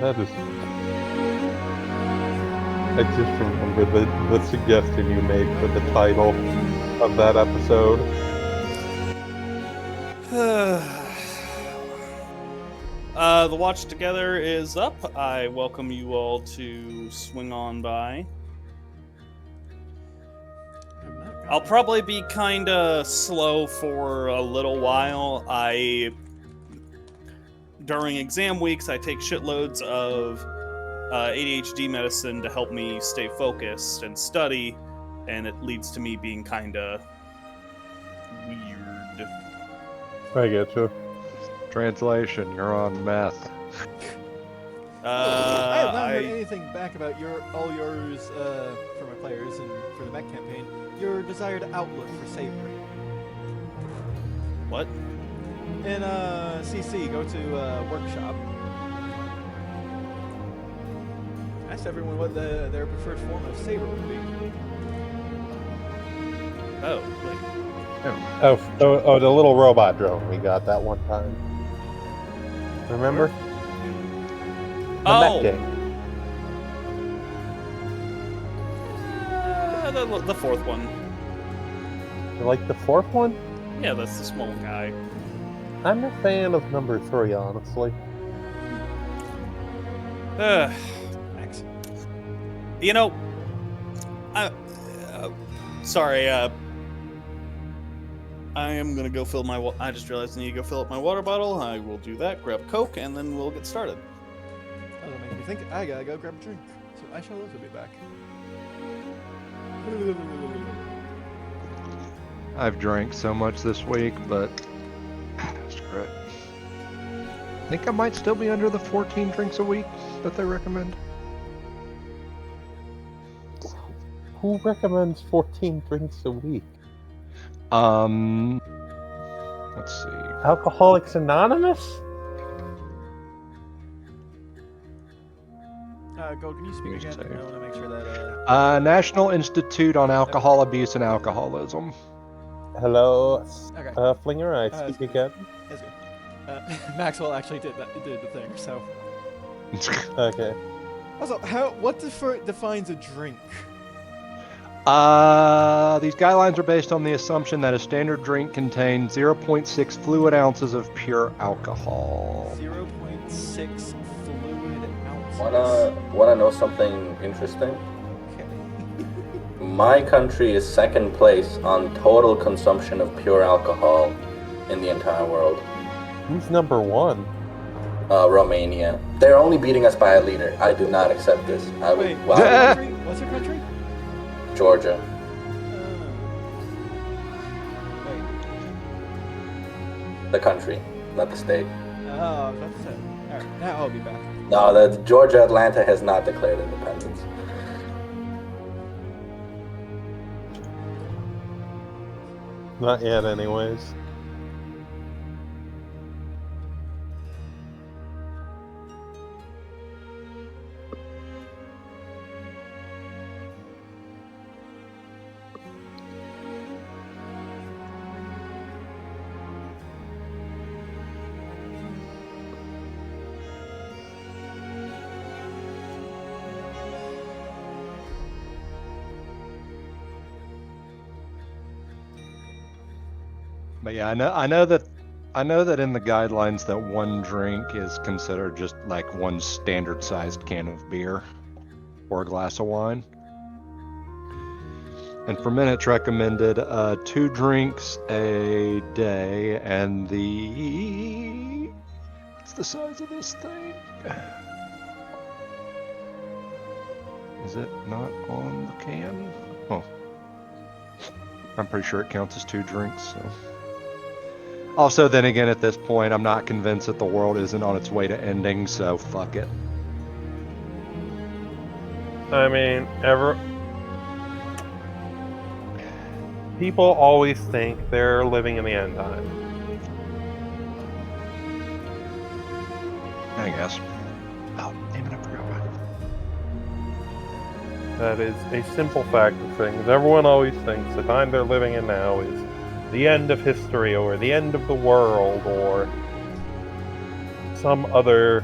that is... I just remember the suggestion you made for the title of that episode. The Watch Together is up. I welcome you all to swing on by. I'll probably be kinda slow for a little while. During exam weeks, I take shitloads of ADHD medicine to help me stay focused and study, and it leads to me being kinda weird. I get you. Translation, you're on meth. I have not heard anything back about all yours for my players and for the mech campaign. Your desired outlook for savory. What? In CC, go to workshop. Ask everyone what their preferred form of saber would be. Oh, wait. Oh, the little robot drone we got that one time. Remember? The mech game. The fourth one. You like the fourth one? Yeah, that's the small guy. I'm a fan of number 3, honestly. Thanks. You know, sorry, I am gonna go fill my. I just realized I need to go fill up my water bottle. I will do that. Grab Coke, and then we'll get started. That'll make me think I gotta go grab a drink. So I shall also be back. I've drank so much this week, but screw it. I think I might still be under the 14 drinks a week that they recommend. Who recommends 14 drinks a week? Let's see. Alcoholics Anonymous? Go, can you speak Just again? say. I want to make sure that, National Institute on Alcohol Abuse and Alcoholism. Hello, Okay. Flinger, I speak again. That's good. Maxwell actually did the thing, so. Okay. Also, what defines a drink? These guidelines are based on the assumption that a standard drink contains 0.6 fluid ounces of pure alcohol. 0.6 fluid ounces. Wanna know something interesting? Okay. My country is second place on total consumption of pure alcohol in the entire world. Who's number 1? Romania. They're only beating us by a liter. I do not accept this. Wait, what's your country? Georgia. Wait. The country, not the state. Oh, that's it. Alright, now I'll be back. No, the Georgia Atlanta has not declared independence. Not yet, anyways. But yeah, I know that in the guidelines that one drink is considered just like one standard sized can of beer or a glass of wine. And for men it's recommended 2 drinks a day, and what's the size of this thing? Is it not on the can? Oh. I'm pretty sure it counts as 2 drinks, so. Also, then again, at this point, I'm not convinced that the world isn't on its way to ending, so fuck it. I mean, people always think they're living in the end time. I guess. Oh, damn it, I forgot about it. That is a simple fact of things. Everyone always thinks the time they're living in now is the end of history, or the end of the world, or some other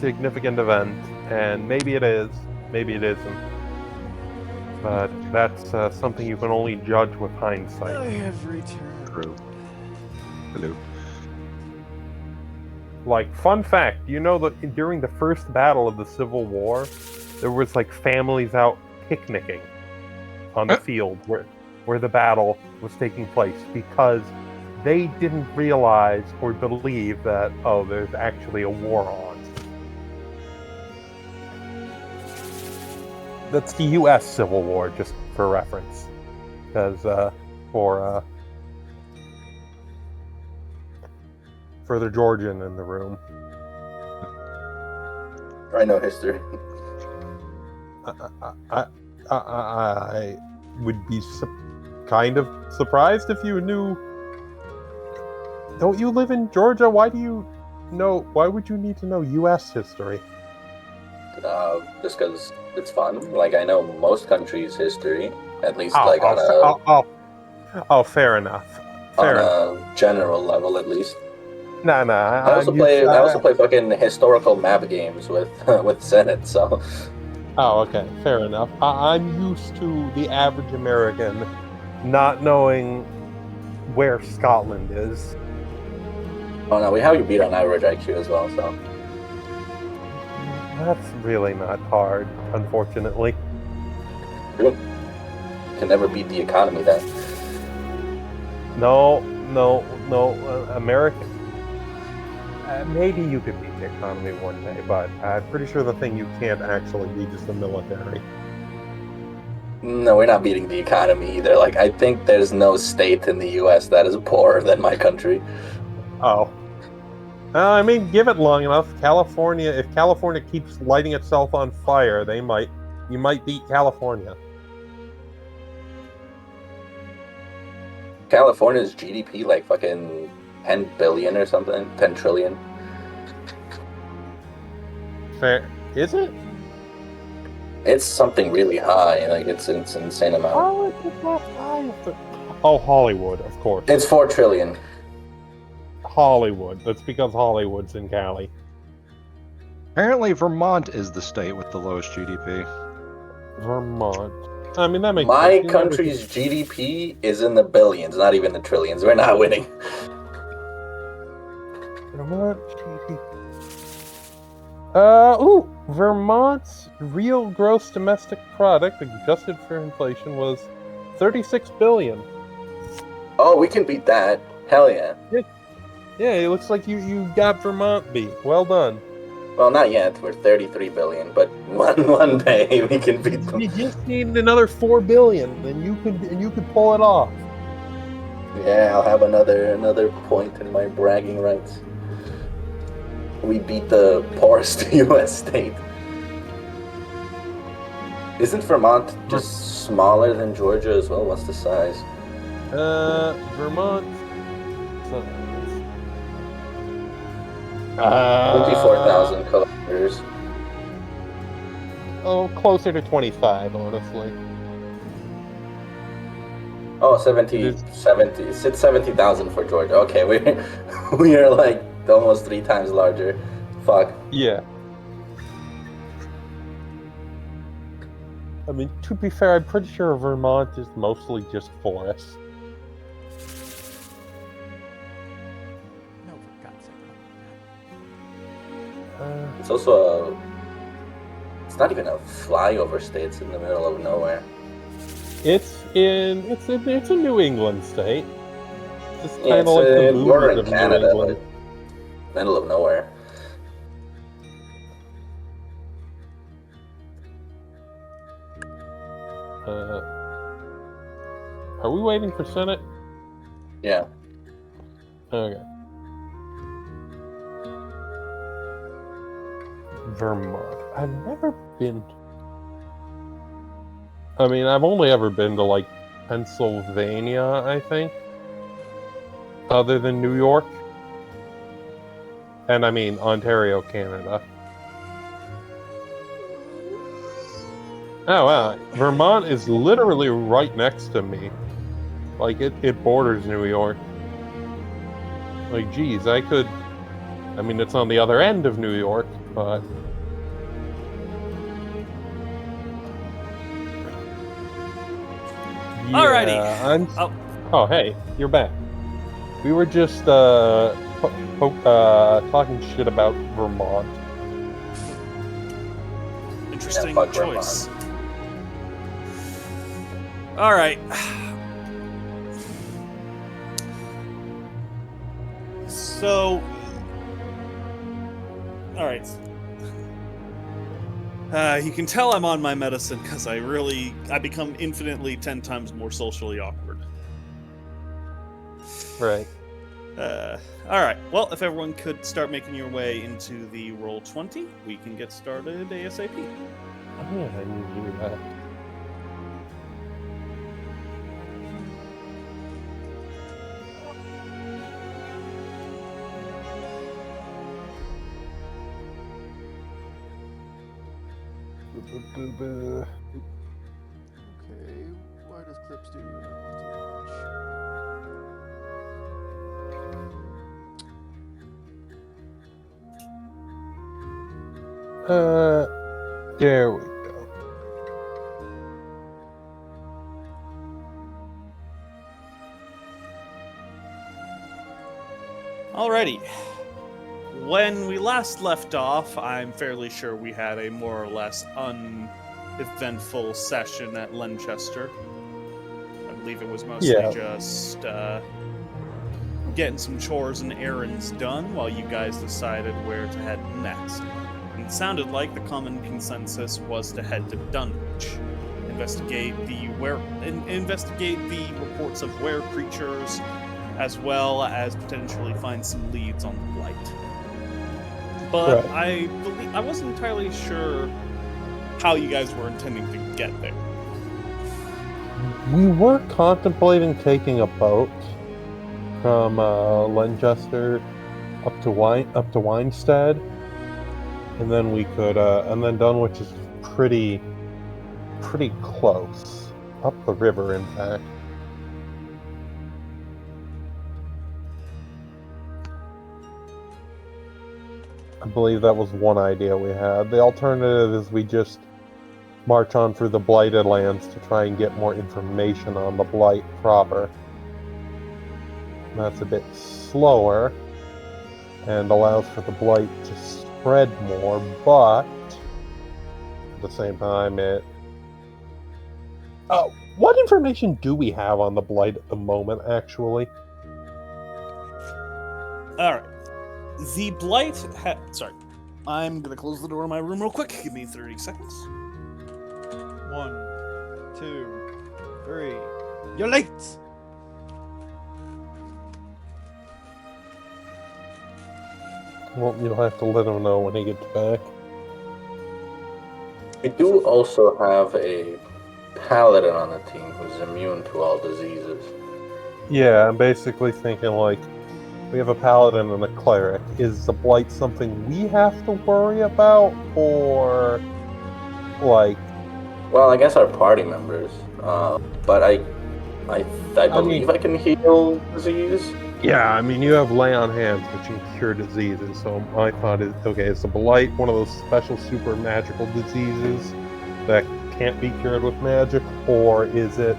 significant event, and maybe it is, maybe it isn't. But that's something you can only judge with hindsight. I have returned. True. Hello. Like, fun fact, you know that during the first battle of the Civil War, there was like families out picnicking on the field where the battle was taking place because they didn't realize or believe that, oh, there's actually a war on. That's the U.S. Civil War, just for reference. Because for the Georgian in the room. I know history. I would be kind of surprised if you knew. Don't you live in Georgia? Why do you know? Why would you need to know U.S. history? Just because it's fun. Like, I know most countries' history, at least Fair enough. On a general level, at least. Nah. I also play fucking historical map games with Senate. So. Oh, okay, fair enough. I'm used to the average American not knowing where Scotland is. Oh no, we have you beat on average IQ as well, so. That's really not hard, unfortunately. You can never beat the economy then. No, American. Maybe you could beat the economy one day, but I'm pretty sure the thing you can't actually beat is the military. No, we're not beating the economy either. Like, I think there's no state in the U.S. that is poorer than my country. Oh. I mean, give it long enough. California, if California keeps lighting itself on fire, you might beat California. California's GDP like fucking 10 billion or something, 10 trillion. Fair. Is it? It's something really high, like it's an insane amount. How is it not high? Oh, Hollywood, of course. It's 4 trillion. Hollywood. That's because Hollywood's in Cali. Apparently, Vermont is the state with the lowest GDP. Vermont. I mean, that makes My sense. country's GDP is in the billions, not even the trillions. We're not winning. Vermont GDP. Vermont's real gross domestic product, adjusted for inflation, was 36 billion. Oh, we can beat that. Hell yeah. Yeah, it looks like you got Vermont beat. Well done. Well, not yet. We're 33 billion, but one day we can beat them. You just need another 4 billion, and you could pull it off. Yeah, I'll have another point in my bragging rights. We beat the poorest U.S. state. Isn't Vermont just smaller than Georgia as well? What's the size? Vermont. 24,000 kilometers. Oh, closer to 25, honestly. Oh, 70. It's 70,000 for Georgia. Okay, we are like almost 3 times larger. Fuck. Yeah. I mean, to be fair, I'm pretty sure Vermont is mostly just forest. No, for God's sake. It's also it's not even a flyover state. It's in the middle of nowhere. It's a New England state. It's Yeah, kind of like the we're movies in of New Canada, England. but middle of nowhere. Are we waiting for Senate? Yeah. Okay. Vermont. I've never been. I mean, I've only ever been to like Pennsylvania, I think. Other than New York. And I mean Ontario, Canada. Oh wow. Vermont is literally right next to me. Like it borders New York. Like geez, I mean it's on the other end of New York, but Alrighty. yeah, I'm. Oh. Oh, hey, you're back. We were just talking shit about Vermont. Interesting fuck choice. All right. So, all right. You can tell I'm on my medicine because I become infinitely 10 times more socially awkward. Right. All right. Well, if everyone could start making your way into the roll 20, we can get started ASAP. Oh, yeah, I need to do that. Okay, why does Clip Studio not want to launch? There we go. Alrighty. When we last left off, I'm fairly sure we had a more or less uneventful session at Lenchester. I believe it was mostly just getting some chores and errands done while you guys decided where to head next. And it sounded like the common consensus was to head to Dunwich, investigate the reports of were creatures, as well as potentially find some leads on the Blight. But Right. I wasn't entirely sure how you guys were intending to get there. We were contemplating taking a boat from Lenchester up to Winestead, and then we could, and then Dunwich is pretty close up the river, in fact. I believe that was one idea we had. The alternative is we just march on through the Blighted Lands to try and get more information on the Blight proper. That's a bit slower and allows for the Blight to spread more, but at the same time what information do we have on the Blight at the moment, actually? Alright. The Blight sorry. I'm gonna close the door of my room real quick. Give me 30 seconds. 1, 2, 3. You're late! Well, you'll have to let him know when he gets back. We do also have a paladin on the team who's immune to all diseases. Yeah, I'm basically thinking, like, we have a paladin and a cleric. Is the Blight something we have to worry about, or, like... Well, I guess our party members. But I believe I can heal disease. Yeah, I mean, you have lay on hands, which can cure diseases, so my thought is, okay, is the Blight one of those special super magical diseases that can't be cured with magic, or is it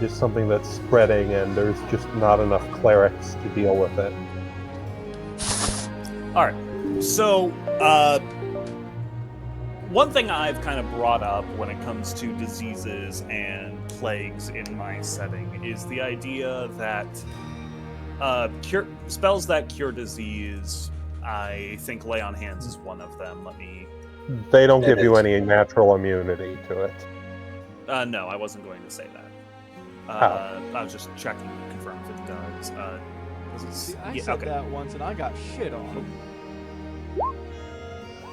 just something that's spreading and there's just not enough clerics to deal with it? Alright, so, one thing I've kind of brought up when it comes to diseases and plagues in my setting is the idea that spells that cure disease, I think lay on hands is one of them. They don't give you any natural immunity to it. No, I wasn't going to say that. I was just checking to confirm if it does. See, I said that once and I got shit on.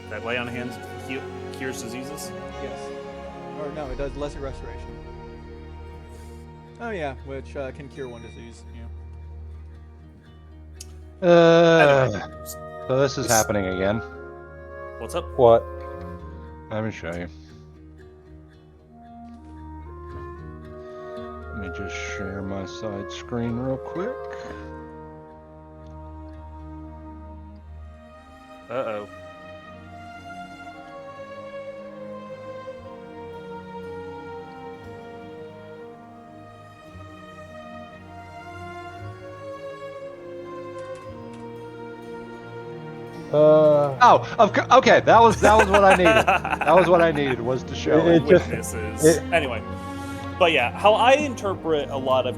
That lay on hands cures diseases? Yes. Or no, it does lesser restoration. Oh yeah, which can cure one disease. Yeah. So this is happening again. What's up? What? Let me show you. Let me just share my side screen real quick. Uh-oh. Okay. That was what I needed. That was what I needed, was to show it. Witnesses. Anyway, but yeah, how I interpret a lot of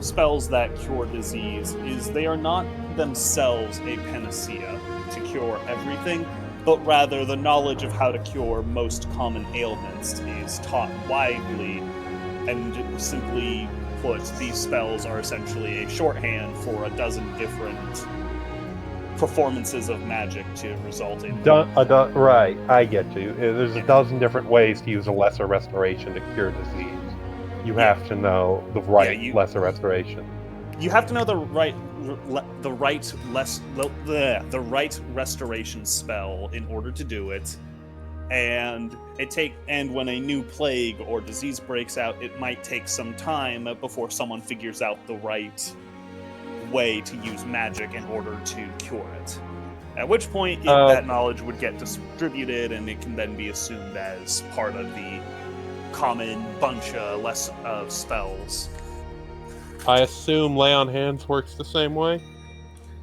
spells that cure disease is they are not themselves a panacea to cure everything, but rather the knowledge of how to cure most common ailments is taught widely, and simply put, these spells are essentially a shorthand for a dozen different performances of magic to result in. Right, I get you. There's a dozen different ways to use a lesser restoration to cure disease. You have to know the right lesser restoration. You have to know the right restoration spell in order to do it. And when a new plague or disease breaks out, it might take some time before someone figures out the right way to use magic in order to cure it. At which point, that knowledge would get distributed, and it can then be assumed as part of the common bunch of spells. I assume lay on hands works the same way?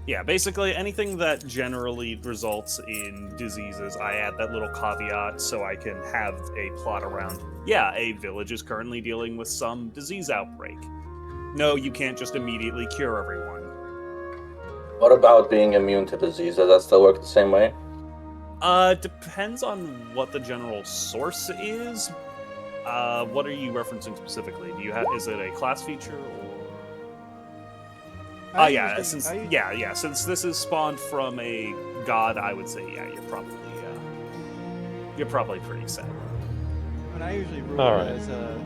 Yeah, basically anything that generally results in diseases, I add that little caveat so I can have a plot around, a village is currently dealing with some disease outbreak. No, you can't just immediately cure everyone. What about being immune to disease? Does that still work the same way? Depends on what the general source is. What are you referencing specifically? Is it a class feature or? Since this is spawned from a god, I would say you're probably pretty set. And I usually rule it as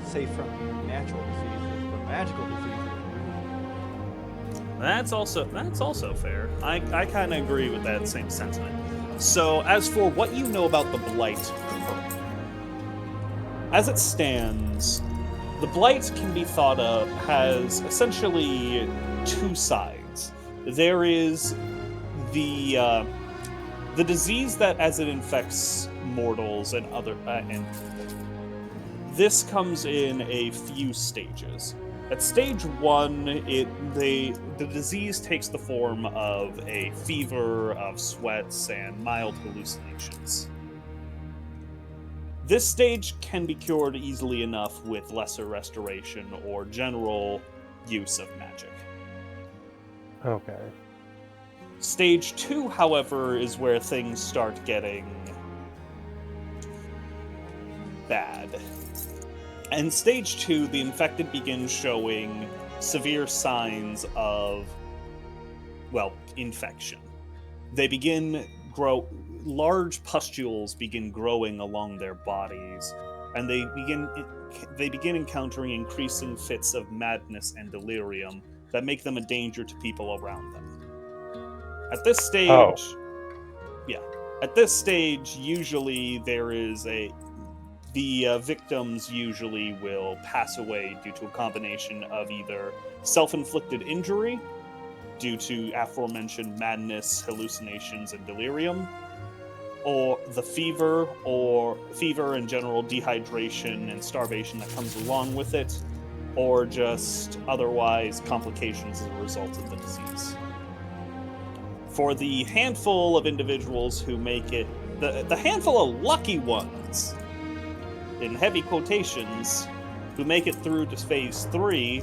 safe from natural diseases, but magical diseases. That's also fair. I kind of agree with that same sentiment. So, as for what you know about the Blight, as it stands, the Blight can be thought of has essentially two sides. There is the disease that, as it infects mortals and other, and this comes in a few stages. At stage 1, the disease takes the form of a fever, of sweats, and mild hallucinations. This stage can be cured easily enough with lesser restoration or general use of magic. Okay. Stage 2, however, is where things start getting bad. And stage 2, the infected begin showing severe signs of, infection. They large pustules begin growing along their bodies, and they begin encountering increasing fits of madness and delirium that make them a danger to people around them. At this stage, usually there is the victims usually will pass away due to a combination of either self-inflicted injury, due to aforementioned madness, hallucinations, and delirium, or the fever and general dehydration and starvation that comes along with it, or just otherwise complications as a result of the disease. For the handful of individuals who make it, the handful of lucky ones, in heavy quotations, who make it through to phase 3,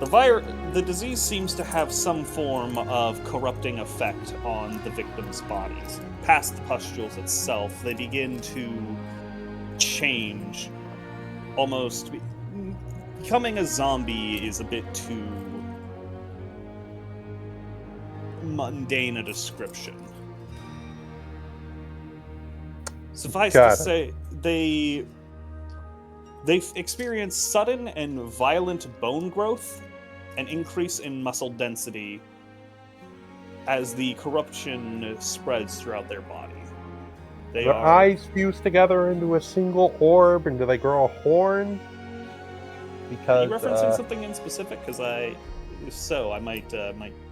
the disease seems to have some form of corrupting effect on the victims' bodies. Past the pustules itself, they begin to change. Almost becoming a zombie is a bit too mundane a description. Suffice to say, they experience sudden and violent bone growth, an increase in muscle density as the corruption spreads throughout their body. Their eyes fuse together into a single orb, and do they grow a horn? Because are you referencing something in specific? Because I might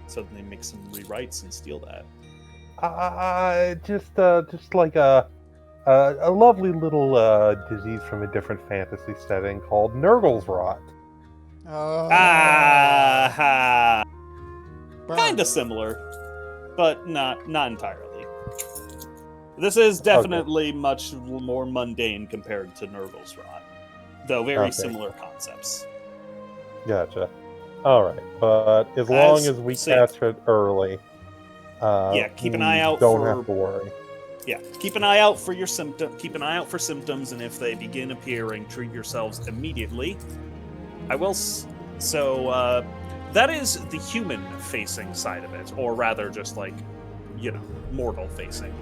suddenly make some rewrites and steal that. Just like a lovely little disease from a different fantasy setting called Nurgle's Rot. burn. Kind of similar, but not entirely. This is definitely much more mundane compared to Nurgle's Rot, though very similar concepts. Gotcha. All right, but as long as we catch it early, keep an eye out don't have to worry. Yeah, keep an eye out for your Keep an eye out for symptoms, and if they begin appearing, treat yourselves immediately. That is the human-facing side of it, or rather, just like, mortal-facing.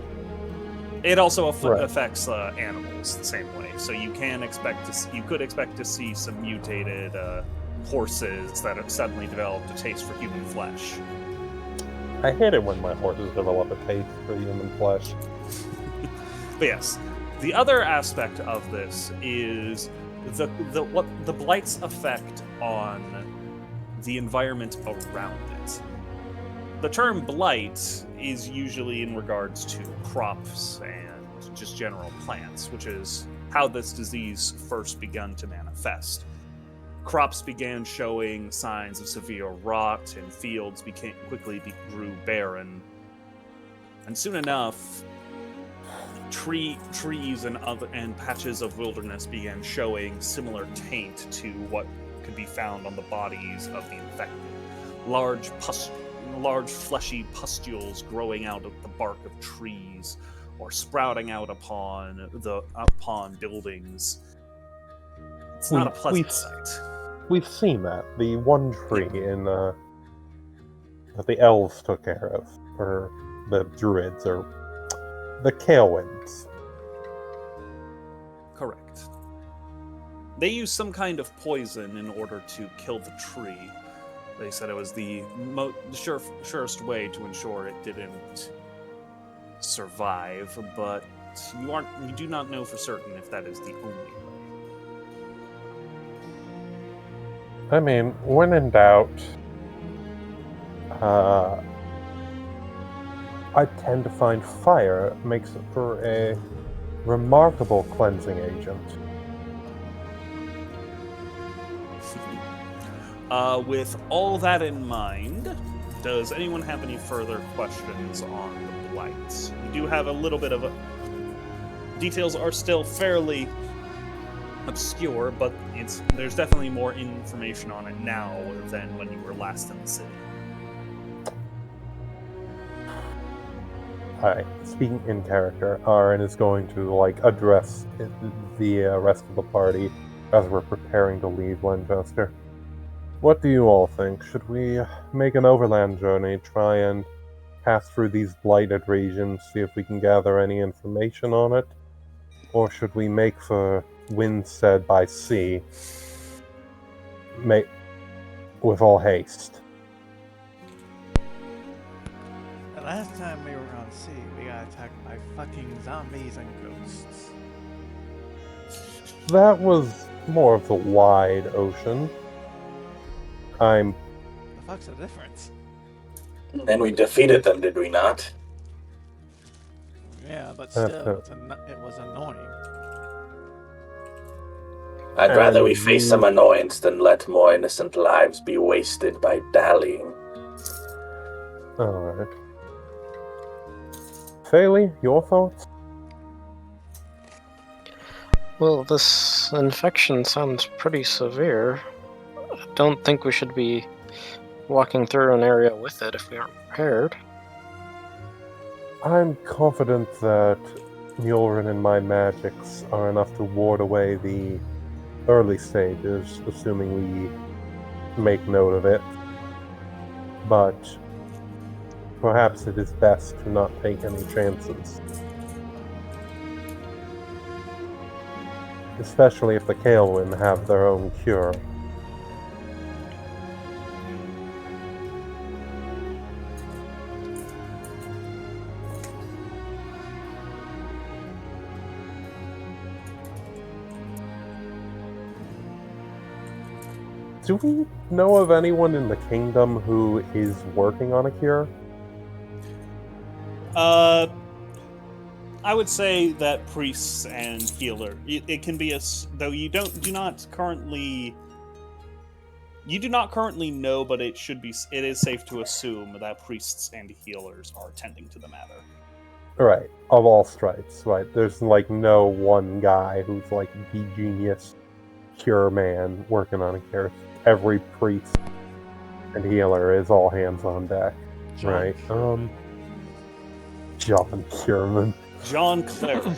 It also affects animals the same way, so you could expect to see some mutated horses that have suddenly developed a taste for human flesh. I hate it when my horses develop a taste for human flesh. But yes, the other aspect of this is what the blight's effect on the environment around it. The term blight is usually in regards to crops and just general plants, which is how this disease first began to manifest. Crops began showing signs of severe rot, and fields quickly grew barren. And soon enough, trees and patches of wilderness began showing similar taint to what could be found on the bodies of the infected. Large fleshy pustules growing out of the bark of trees, or sprouting out upon buildings. It's not a pleasant sight. We've seen that. The one tree that the elves took care of, or the druids, or the Kalewinds. Correct. They used some kind of poison in order to kill the tree. They said it was the surest way to ensure it didn't survive, but you do not know for certain if that is the only way. I mean, when in doubt, I tend to find fire makes it for a remarkable cleansing agent. With all that in mind, does anyone have any further questions on the blights? We do have a little bit of details are still fairly obscure, but there's definitely more information on it now than when you were last in the city. Alright, speaking in character, Ahran is going to address the rest of the party as we're preparing to leave Lanchester. What do you all think? Should we make an overland journey, try and pass through these blighted regions, see if we can gather any information on it? Or should we make for Windstead by sea, with all haste? The last time we were on sea, we got attacked by fucking zombies and ghosts. That was more of the wide ocean. The fuck's the difference? And we defeated them, did we not? Yeah, but still, it was annoying. I'd rather we face some annoyance than let more innocent lives be wasted by dallying. Alright. Fairly, your thoughts? Well, this infection sounds pretty severe. I don't think we should be walking through an area with it if we aren't prepared. I'm confident that Nyulrin and my magics are enough to ward away the early stages, assuming we make note of it. But perhaps it is best to not take any chances. Especially if the Kalewind have their own cure. Do we know of anyone in the kingdom who is working on a cure? I would say that priests and healer. It can be though you do not currently You do not currently know, but it is safe to assume that priests and healers are tending to the matter. Right, of all stripes, right? There's like no one guy who's like the genius cure man working on a cure. Every priest and healer is all hands on deck, right? John Cureman. John Cleric.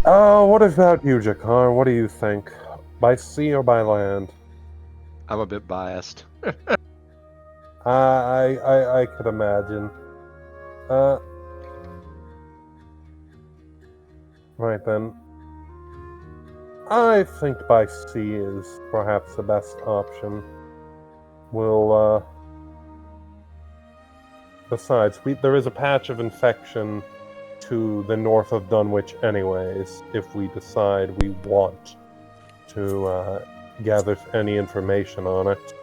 What about you, Jakar? What do you think? By sea or by land? I'm a bit biased. I could imagine. Right then. I think by sea is perhaps the best option. We'll, Besides, there is a patch of infection to the north of Dunwich anyways, if we decide we want to gather any information on it.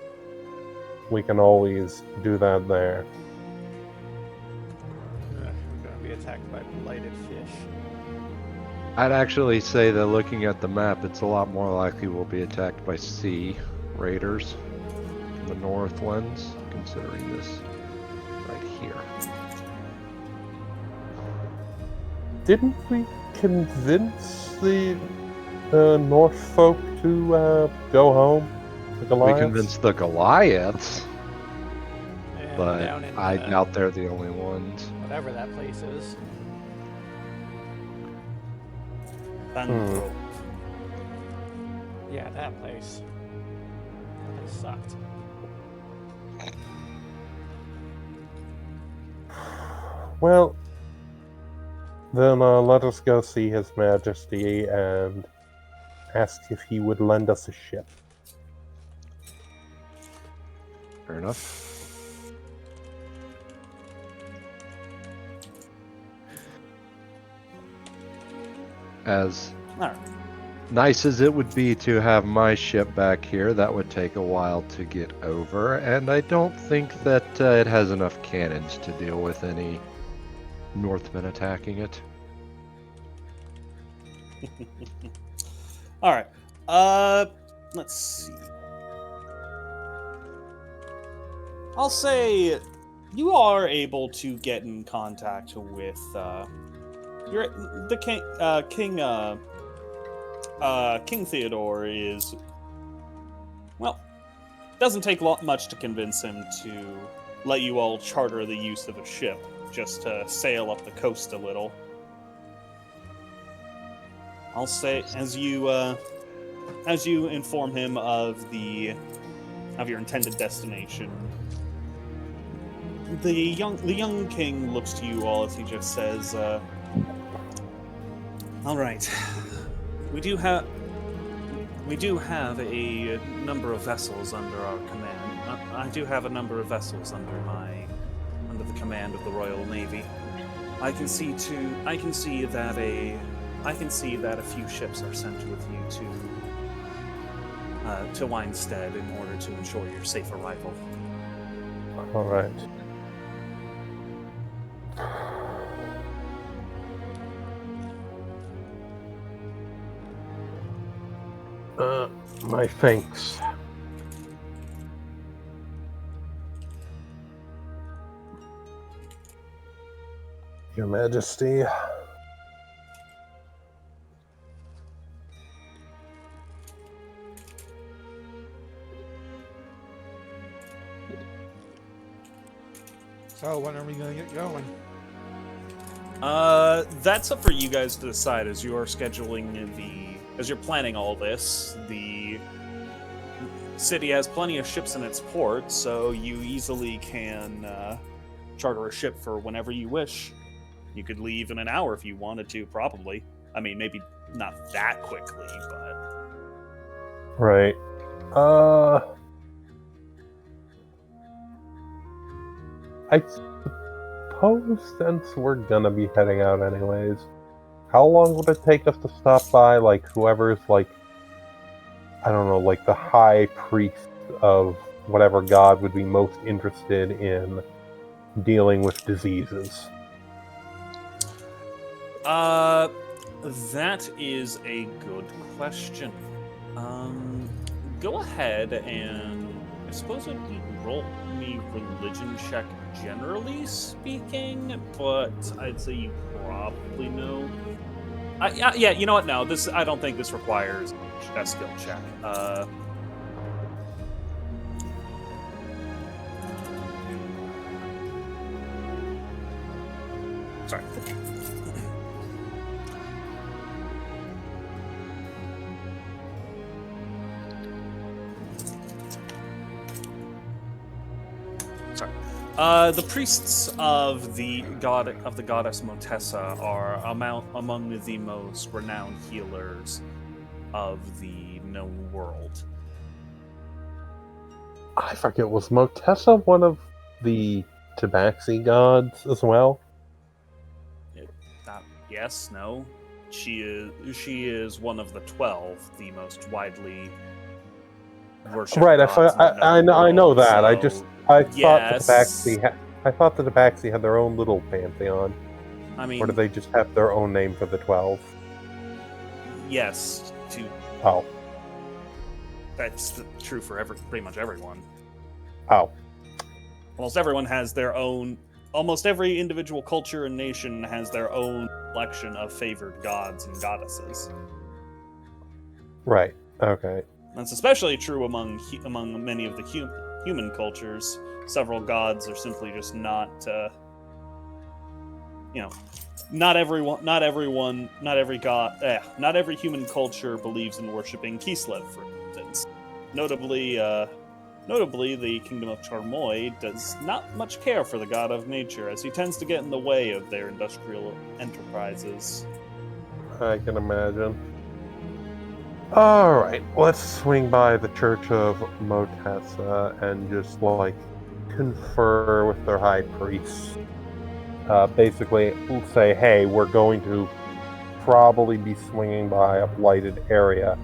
We can always do that there. We're gonna be attacked by blighted fish. I'd actually say that looking at the map, it's a lot more likely we'll be attacked by sea raiders from the northlands, considering this right here. Didn't we convince the North folk to go home? The We Goliaths? convinced the Goliaths, And but down in I doubt they're the only ones. whatever that place is. Bangrove. Yeah, that place. That place sucked. Well, then let us go see His Majesty and ask if he would lend us a ship. Fair enough. As All right. nice as it would be to have my ship back here, that would take a while to get over, and I don't think that it has enough cannons to deal with any Northmen attacking it. All right. Let's see. I'll say you are able to get in contact with the King Theodore is, well, doesn't take much to convince him to let you all charter the use of a ship just to sail up the coast a little. I'll say as you inform him of your intended destination, the young king looks to you all as he just says, "All right, we do have a number of vessels under our command. I do have a number of vessels under the command of the Royal Navy. I can see that a few ships are sent with you to Winestead in order to ensure your safe arrival." All right. My thanks. Your Majesty. So when are we gonna get going? That's up for you guys to decide as you're planning all this. The city has plenty of ships in its port, so you easily can charter a ship for whenever you wish. You could leave in an hour if you wanted to, probably. I mean, maybe not that quickly, but... Right. I suppose since we're gonna be heading out anyways, how long would it take us to stop by, like, whoever's, like, I don't know, like, the high priest of whatever god would be most interested in dealing with diseases? That is a good question. Go ahead and I suppose you roll me religion check generally speaking, but I'd say you probably know. Yeah, you know what? No, I don't think this requires a skill check. Sorry. The priests of the goddess Motessa are among the most renowned healers of the known world. I forget, was Motessa one of the Tabaxi gods as well? Yes, no. She is one of the 12, the most widely worshipped Right, gods in the known I know world, that. so I thought yes. I thought the Tabaxi had their own little pantheon. I mean, Or do they just have their own name for the 12? yes, Oh. that's true for pretty much everyone. Oh. Almost everyone has their own. Almost every individual culture and nation has their own collection of favored gods and goddesses. Right. Okay. That's especially true among many of the human cultures. Several gods are simply just not, not every human culture believes in worshiping Kislev, for instance. Notably, the Kingdom of Charmoy does not much care for the god of nature, as he tends to get in the way of their industrial enterprises. I can imagine. Alright, let's swing by the Church of Motessa and just, confer with their high priest. Basically, say, hey, we're going to probably be swinging by a blighted area.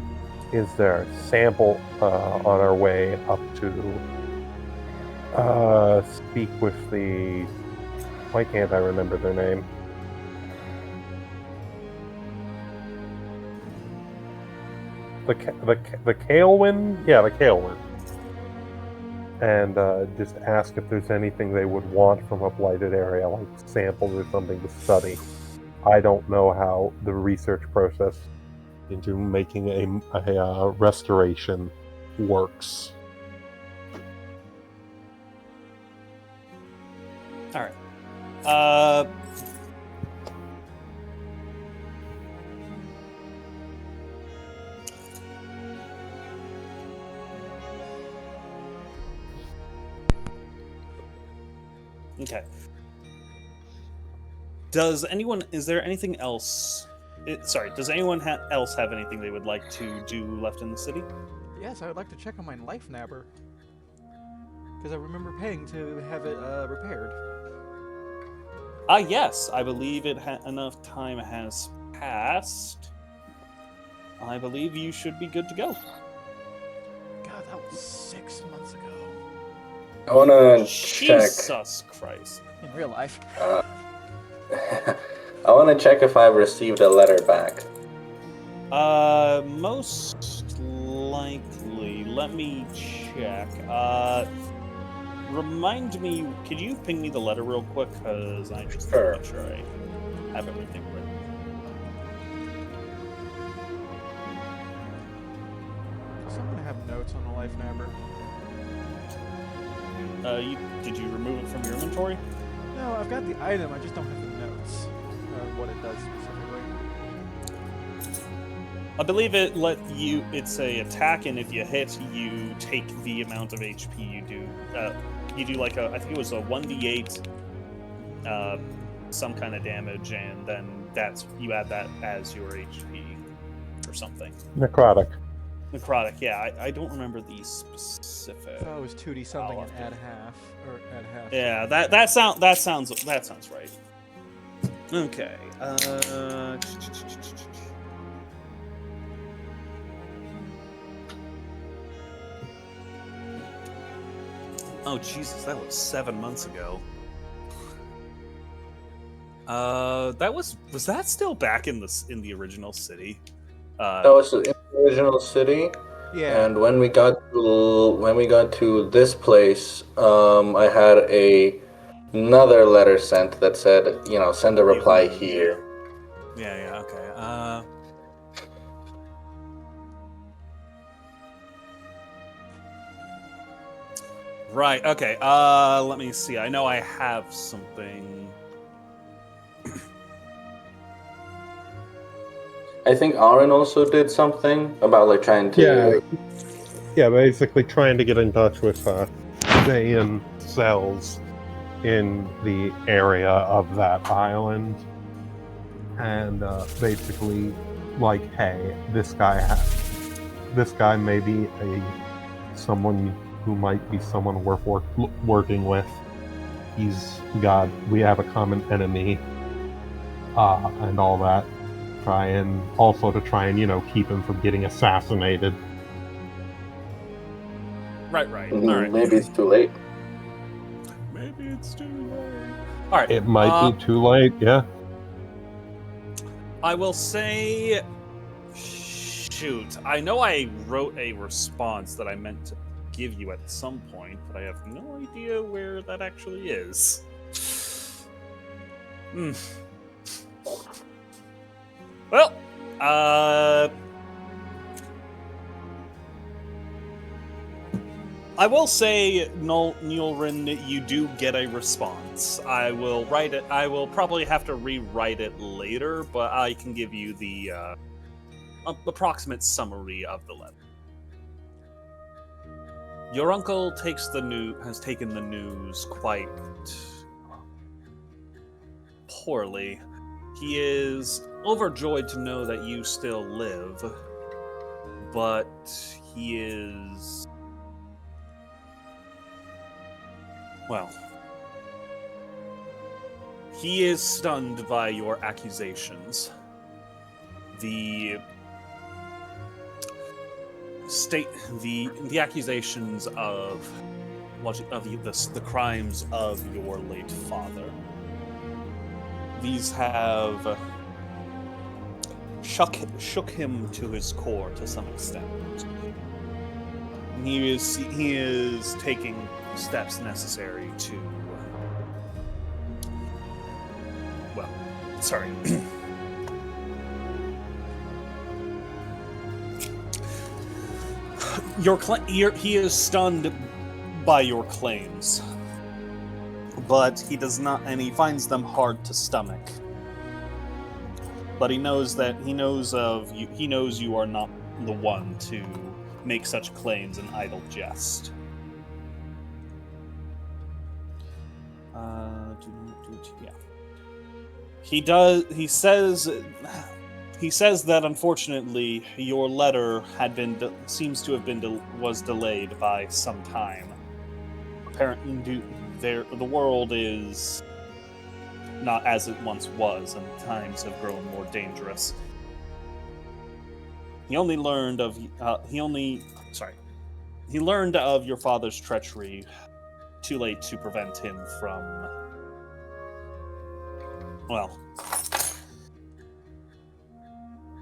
Is there a sample on our way up to speak with the... Why can't I remember their name? The Kalewind? Yeah, the Kalewind. And just ask if there's anything they would want from a blighted area, like samples or something to study. I don't know how the research process into making a restoration works. All right. Okay. Is there anything else? Does anyone else have anything they would like to do left in the city? Yes, I would like to check on my life nabber. Because I remember paying to have it repaired. Yes. I believe enough time has passed. I believe you should be good to go. God, that was 6 months ago. I want to check. Jesus Christ. In real life. I want to check if I've received a letter back. Most likely. Let me check. Remind me, could you ping me the letter real quick? Because I just want to make sure I have everything written. Does someone have notes on the life nabber? Did you remove it from your inventory? No, I've got the item, I just don't have the notes. What it does specifically. I believe it's a attack, and if you hit, you take the amount of HP you do. You do I think it was a 1d8, some kind of damage, and then you add that as your HP or something. Necrotic, yeah. I don't remember the specific. I thought it was 2d something and add half. Or add half. Yeah, that sounds right. Okay. Oh Jesus, that was 7 months ago. Was that still back in the original city? That was in the original city. Yeah. And when we got to this place, I had another letter sent that said, send a reply here. Yeah, okay. Right, okay. Let me see. I know I have something. I think Ahran also did something about like trying to. Yeah, basically trying to get in touch with Zayn cells in the area of that island, and basically, like, hey, this guy may be someone who might be someone worth working with. We have a common enemy, and all that. Try and keep him from getting assassinated. Right. All right. Maybe it's too late. Maybe it's too late. All right. It might be too late, yeah. I will say, shoot, I know I wrote a response that I meant to give you at some point, but I have no idea where that actually is. Well, I will say, Nyulrin, you do get a response. I will write it. I will probably have to rewrite it later, but I can give you the approximate summary of the letter. Your uncle has taken the news quite poorly. He is overjoyed to know that you still live, but he is... well, he is stunned by your accusations. The accusations of the crimes of your late father. These have shook him to his core to some extent. He is taking steps necessary to... well, sorry. He is stunned by your claims, but he does not, and he finds them hard to stomach. But he knows you are not the one to make such claims an idle jest. He says that unfortunately your letter was delayed by some time. Apparently, the world is not as it once was, and times have grown more dangerous. He learned of your father's treachery too late to prevent him from... well,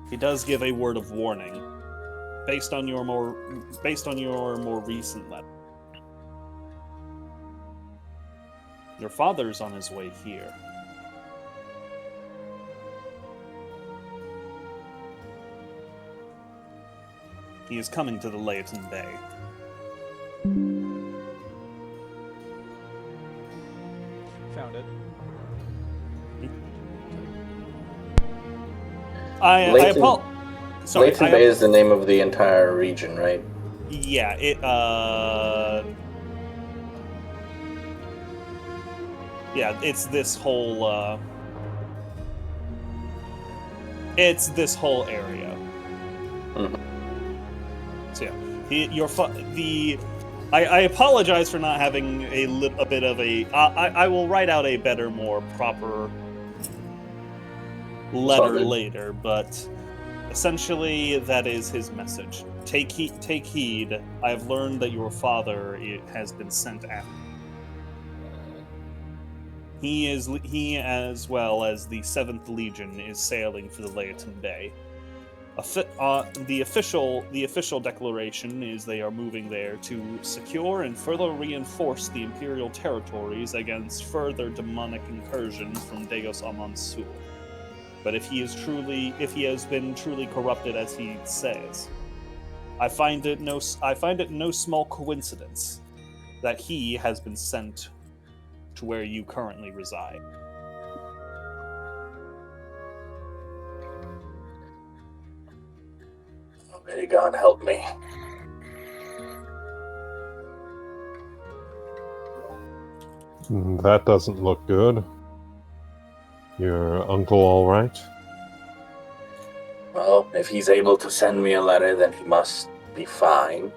he does give a word of warning based on your more recent letter. Your father's on his way here. He is coming to the Layton Bay. Found it. Layton Bay is the name of the entire region, right? Yeah, it's this whole area. Mm-hmm. So yeah, I apologize for not having a bit of a... I will write out a better, more proper letter later, but essentially that is his message. Take heed. I have learned that your father has been sent after. He as well as the 7th Legion is sailing for the Layton Bay. The official declaration is they are moving there to secure and further reinforce the Imperial territories against further demonic incursions from Deus Amansul. But if he has been truly corrupted as he says, I find it no small coincidence that he has been sent to where you currently reside. May God help me. That doesn't look good. Your uncle all right? Well, if he's able to send me a letter, then he must be fine.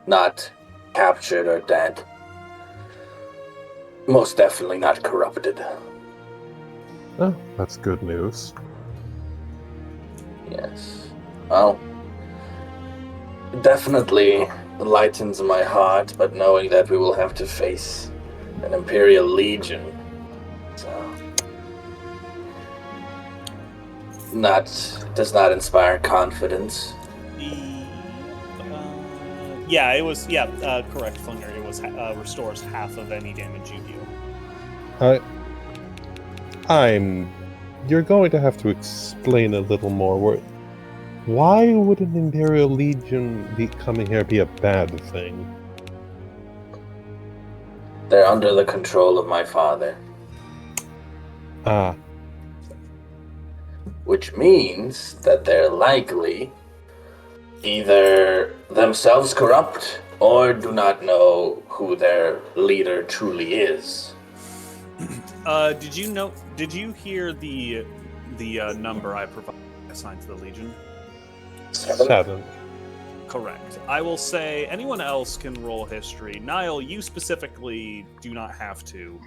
Not captured or dead. Most definitely not corrupted. Oh, that's good news. Yes. Well, it definitely lightens my heart, but knowing that we will have to face an Imperial Legion, so does not inspire confidence. Correct, Flinger. It was restores half of any damage you deal. You're going to have to explain a little more. Why would an Imperial Legion be coming here be a bad thing? They're under the control of my father. Ah. Which means that they're likely either themselves corrupt or do not know who their leader truly is. Did you hear the number I assigned to the Legion? 7. Correct. I will say anyone else can roll history. Niall, you specifically do not have to.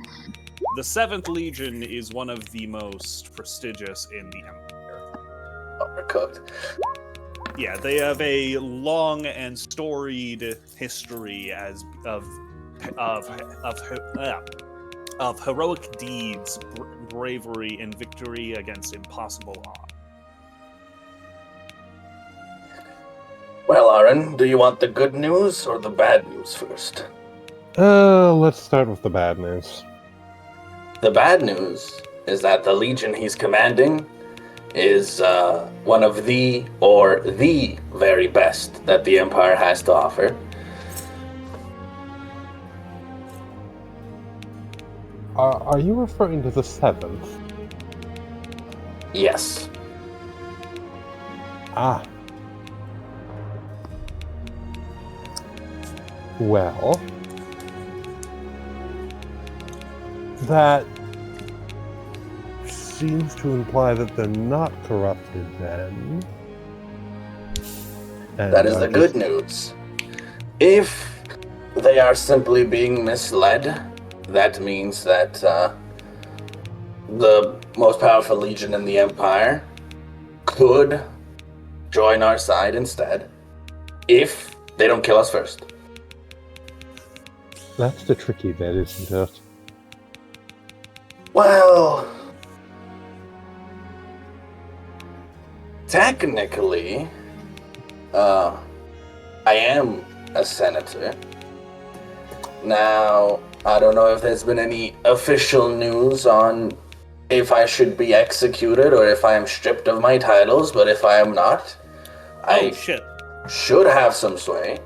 The 7th Legion is one of the most prestigious in the Empire. Overcooked. Yeah, they have a long and storied history of heroic deeds, bravery, and victory against impossible odds. Well, Ahran, do you want the good news or the bad news first? Let's start with the bad news. The bad news is that the Legion he's commanding is one of the very best that the Empire has to offer. Are you referring to the 7th? Yes. Ah. Well, that seems to imply that they're not corrupted then. And that is the good news. If they are simply being misled, that means that the most powerful Legion in the Empire could join our side instead, if they don't kill us first. That's the tricky bit, isn't it? Well, technically, I am a senator. Now, I don't know if there's been any official news on if I should be executed or if I am stripped of my titles, but if I am not, I should have some sway.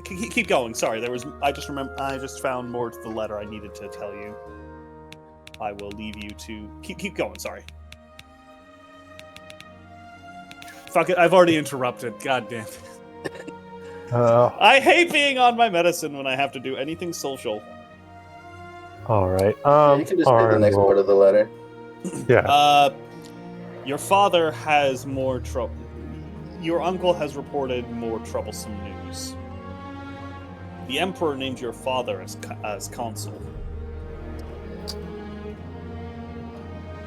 Keep going. Sorry, I just found more to the letter I needed to tell you. I will leave you to keep going. Sorry. Fuck it, I've already interrupted. God damn it. I hate being on my medicine when I have to do anything social. Alright, you can just read the next part of the letter. Yeah. Your father has more trouble. Your uncle has reported more troublesome news. The Emperor named your father as consul.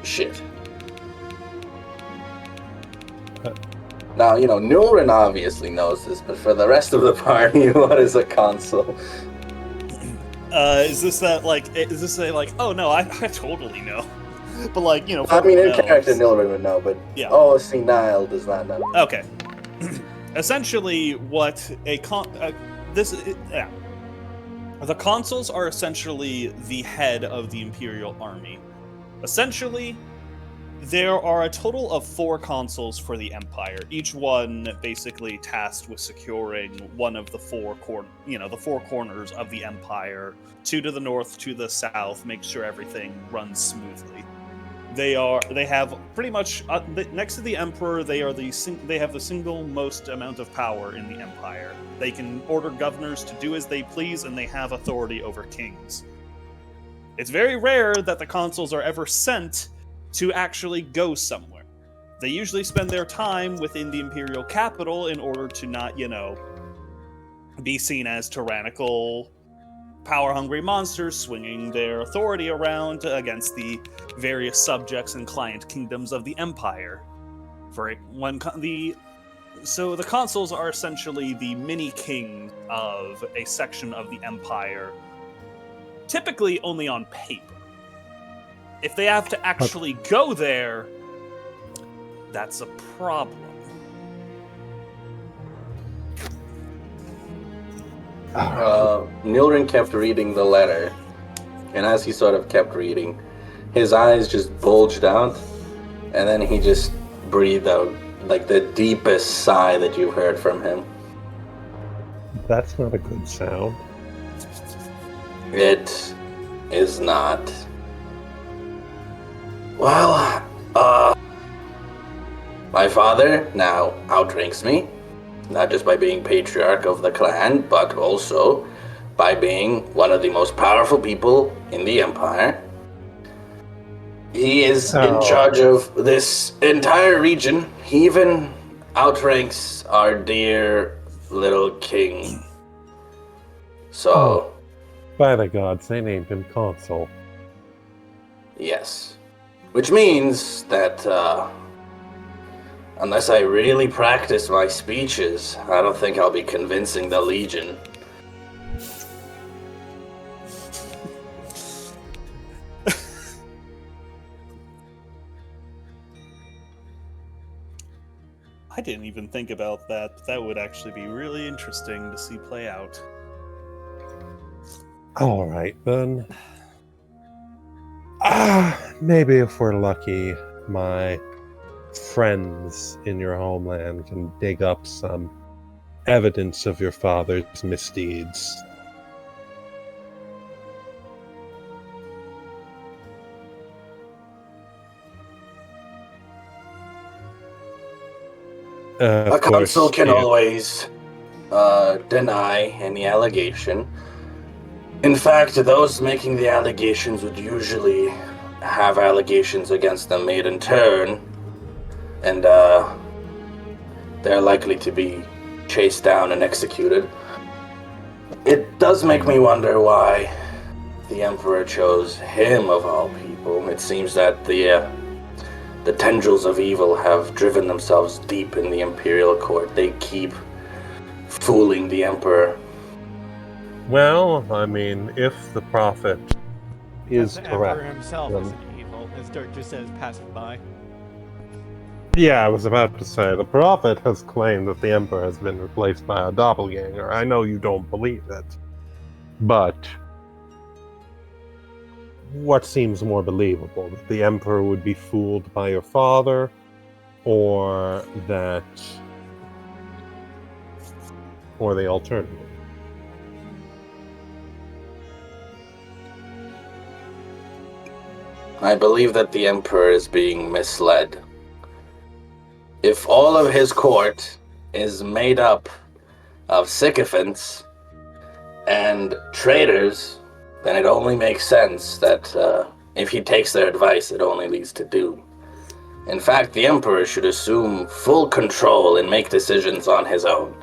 Shit. Now, Nyulrin obviously knows this, but for the rest of the party, what is a consul? Is this a, oh no, I totally know. But like, you know, I mean, in knows. character, Nyulrin would know, but yeah. Oh, senile does not know. Okay. Essentially, what the consuls are essentially the head of the Imperial Army. Essentially, there are a total of 4 consuls for the Empire, each one basically tasked with securing one of the 4 corners of the Empire, 2 to the north, 2 to the south, make sure everything runs smoothly. They have pretty much next to the Emperor. They have the single most amount of power in the Empire. They can order governors to do as they please, and they have authority over kings. It's very rare that the consuls are ever sent to actually go somewhere. They usually spend their time within the Imperial capital in order to not, be seen as tyrannical, power-hungry monsters swinging their authority around against the various subjects and client kingdoms of the Empire. So the consuls are essentially the mini-king of a section of the Empire, typically only on paper. If they have to actually go there, that's a problem. Nyulrin kept reading the letter, and as he sort of kept reading, his eyes just bulged out, and then he just breathed out like the deepest sigh that you've heard from him. That's not a good sound. It is not. Well, my father now outranks me. Not just by being patriarch of the clan, but also by being one of the most powerful people in the Empire. He is in charge of this entire region. He even outranks our dear little king. So... by the gods, they named him consul. Yes. Which means that, unless I really practice my speeches, I don't think I'll be convincing the Legion. I didn't even think about that, but that would actually be really interesting to see play out. All right, then. Maybe if we're lucky, my friends in your homeland can dig up some evidence of your father's misdeeds. A consul can always deny any allegation. In fact, those making the allegations would usually have allegations against them made in turn, and they're likely to be chased down and executed. It does make me wonder why the Emperor chose him of all people. It seems that the tendrils of evil have driven themselves deep in the Imperial Court. They keep fooling the Emperor. Well, I mean, if the prophet is the correct... Emperor himself isn't evil, as Dirk just says, passing by. Yeah, I was about to say, the prophet has claimed that the Emperor has been replaced by a doppelganger. I know you don't believe it, but what seems more believable? That the Emperor would be fooled by your father, or the alternative? I believe that the Emperor is being misled. If all of his court is made up of sycophants and traitors, then it only makes sense that if he takes their advice, it only leads to doom. In fact, the Emperor should assume full control and make decisions on his own.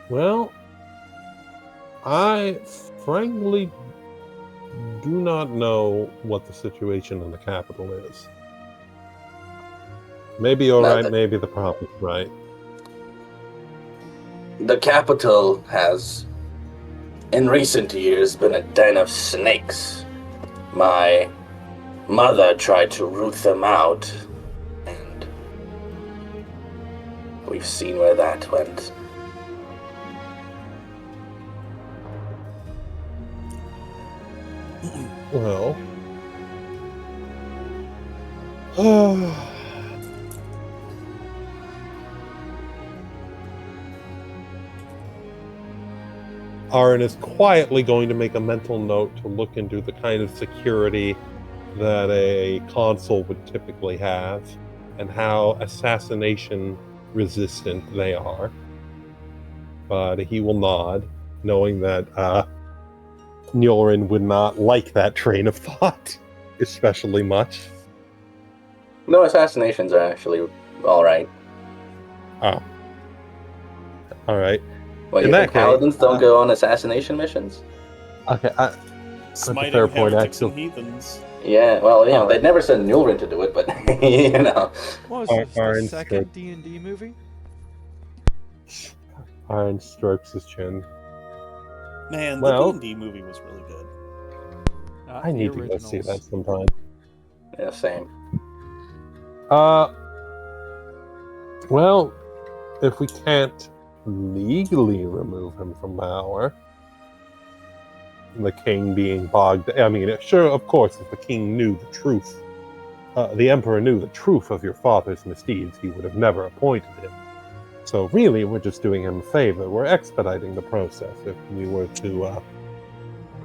Well, I frankly do not know what the situation in the capital is. Maybe you're right, maybe the prophet's right. The capital has in recent years been a den of snakes. My mother tried to root them out, and we've seen where that went. Well, Ahran is quietly going to make a mental note to look into the kind of security that a consul would typically have and how assassination resistant they are. But he will nod, knowing that Nyulrin would not like that train of thought especially much. No, assassinations are actually alright. Oh. Alright. Well, you think paladins don't go on assassination missions? Okay, Smiting fair point, heretics actually. and heathens. Yeah, well, you know, they'd never send Nyulrin to do it, but, you know. What was this, the Ahran second D&D movie? Ahran strokes his chin. Man, Well- the D&D movie was really good. Not I the need to go see that originals. sometime. Yeah, same. Well, if we can't legally remove him from power, the king being bogged... I mean, sure, of course, if the king knew the truth, the emperor knew the truth of your father's misdeeds, he would have never appointed him. So really, we're just doing him a favor. We're expediting the process if we were to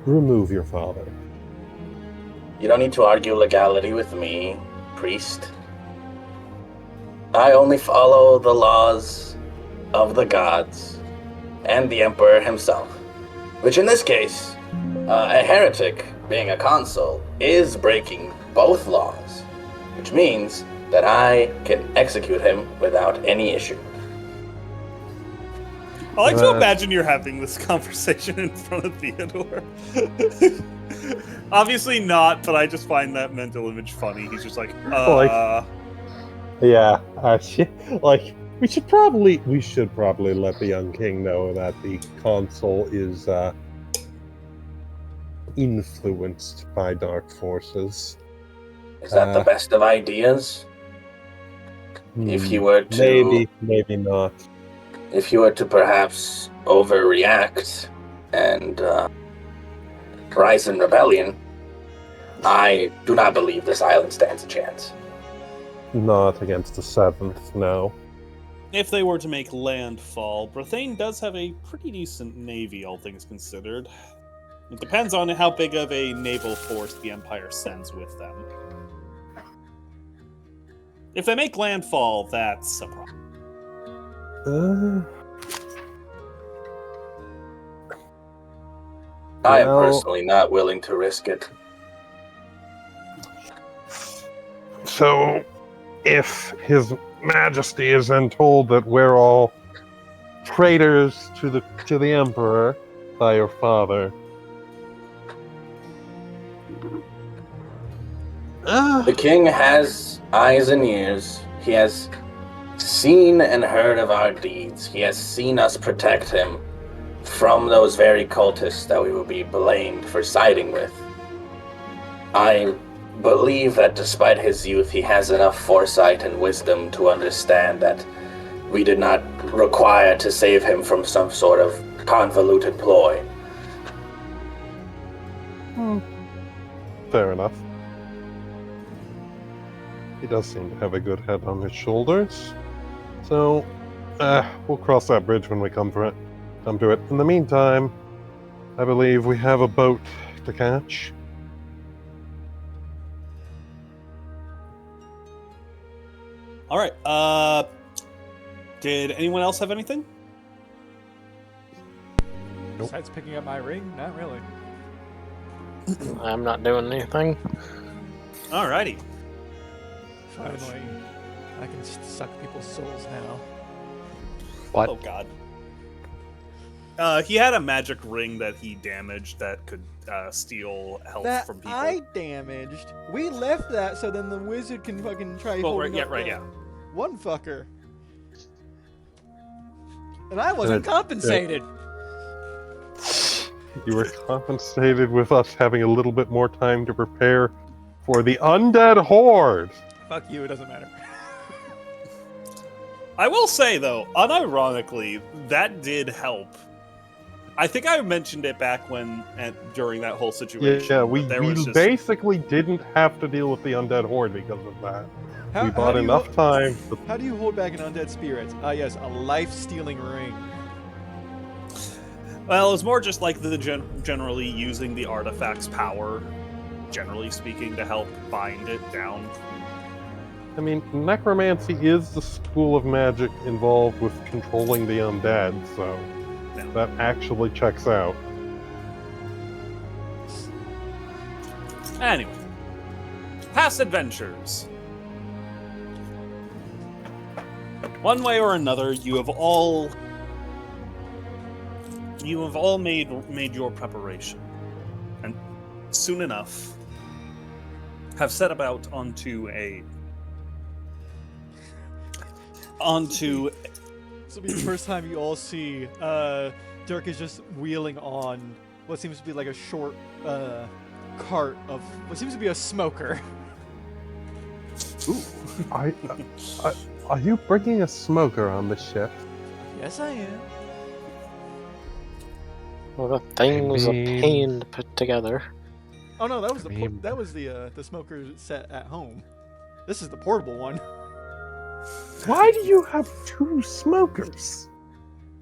remove your father. You don't need to argue legality with me, priest. I only follow the laws of the gods and the emperor himself, which in this case, a heretic, being a consul, is breaking both laws, which means that I can execute him without any issue. I like to imagine you're having this conversation in front of Theodore. Obviously not, but I just find that mental image funny. He's just like, Yeah, like we should probably let the young king know that the consul is influenced by dark forces. Is that the best of ideas? If you were to... Maybe not. If you were to perhaps overreact and rise in rebellion, I do not believe this island stands a chance. Not against the 7th, no. if they were to make landfall, Brethane does have a pretty decent navy, all things considered. It depends on how big of a naval force the Empire sends with them. If they make landfall, that's a problem. I am personally not willing to risk it. So, if His Majesty is then told that we're all traitors to the Emperor by your father, the king has eyes and ears. He has seen and heard of our deeds. He has seen us protect him from those very cultists that we will be blamed for siding with. I believe that despite his youth, he has enough foresight and wisdom to understand that we did not require to save him from some sort of convoluted ploy. Fair enough. He does seem to have a good head on his shoulders. So, we'll cross that bridge when we come to it. In the meantime, I believe we have a boat to catch. All right. Did anyone else have anything? Nope. Besides picking up my ring, not really. I'm not doing anything. Alrighty. Finally, I can suck people's souls now. What? Oh god. He had a magic ring that he damaged that could steal health That from people. I damaged. We left that so then the wizard can fucking try holding up the one fucker. And I wasn't compensated. You were compensated with us having a little bit more time to prepare for the undead horde. Fuck you, it doesn't matter. I will say, though, unironically, that did help. I think I mentioned it back during that whole situation. Yeah, we just... basically didn't have to deal with the undead horde because of that. We How bought do you- enough time. How do you hold back an undead spirit? Yes, a life-stealing ring. Well, it's more just like the generally using the artifact's power, generally speaking, to help bind it down. I mean, necromancy is the school of magic involved with controlling the undead, so Yeah. that actually checks out. Anyway, past adventures. One way or another, you have all made your preparation, and soon enough have set about onto This will be the first time you all see Dirk is just wheeling on what seems to be like a short cart of what seems to be a smoker. Ooh, are you bringing a smoker on the ship? Yes, I am. Well, that thing was a mean- pain to put together. Oh no, that was mean- the smoker set at home. This is the portable one. Why do you have two smokers?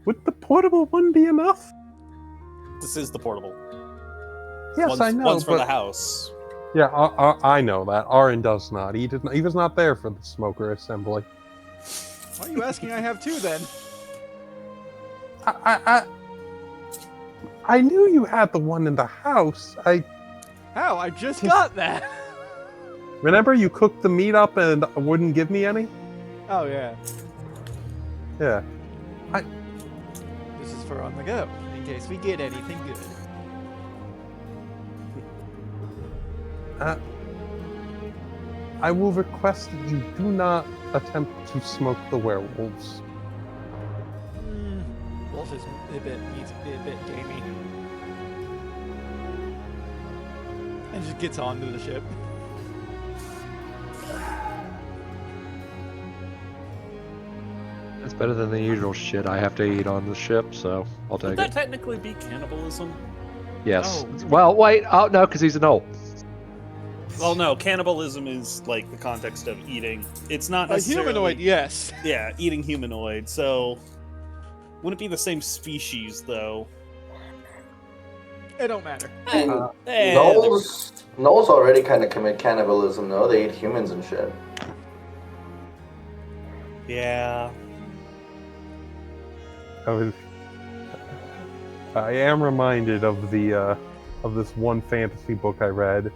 Would the portable one be enough? This is the portable. Yes, I know, One's for but the house. yeah, I know that. Aaron does not. He was not there for the smoker assembly. Why are you asking? I have two then. I knew you had the one in the house. How? I just got that. Remember you cooked the meat up and wouldn't give me any? Oh yeah. Yeah. This is for on the go, in case we get anything good. I will request that you do not attempt to smoke the werewolves. Wolf is needs to be a bit gamey. And just gets onto the ship. It's better than the usual shit I have to eat on the ship, so I'll Would take that it. technically be cannibalism? Yes. Oh. Well, wait. Oh no, because he's an old. Well, no. Cannibalism is like the context of eating. It's not A necessarily humanoid, yes. Yeah, eating humanoid. So, wouldn't it be the same species though? It don't matter. And Eh, Gnolls already kind of commit cannibalism, though. They eat humans and shit. Yeah. I am reminded of of this one fantasy book I read,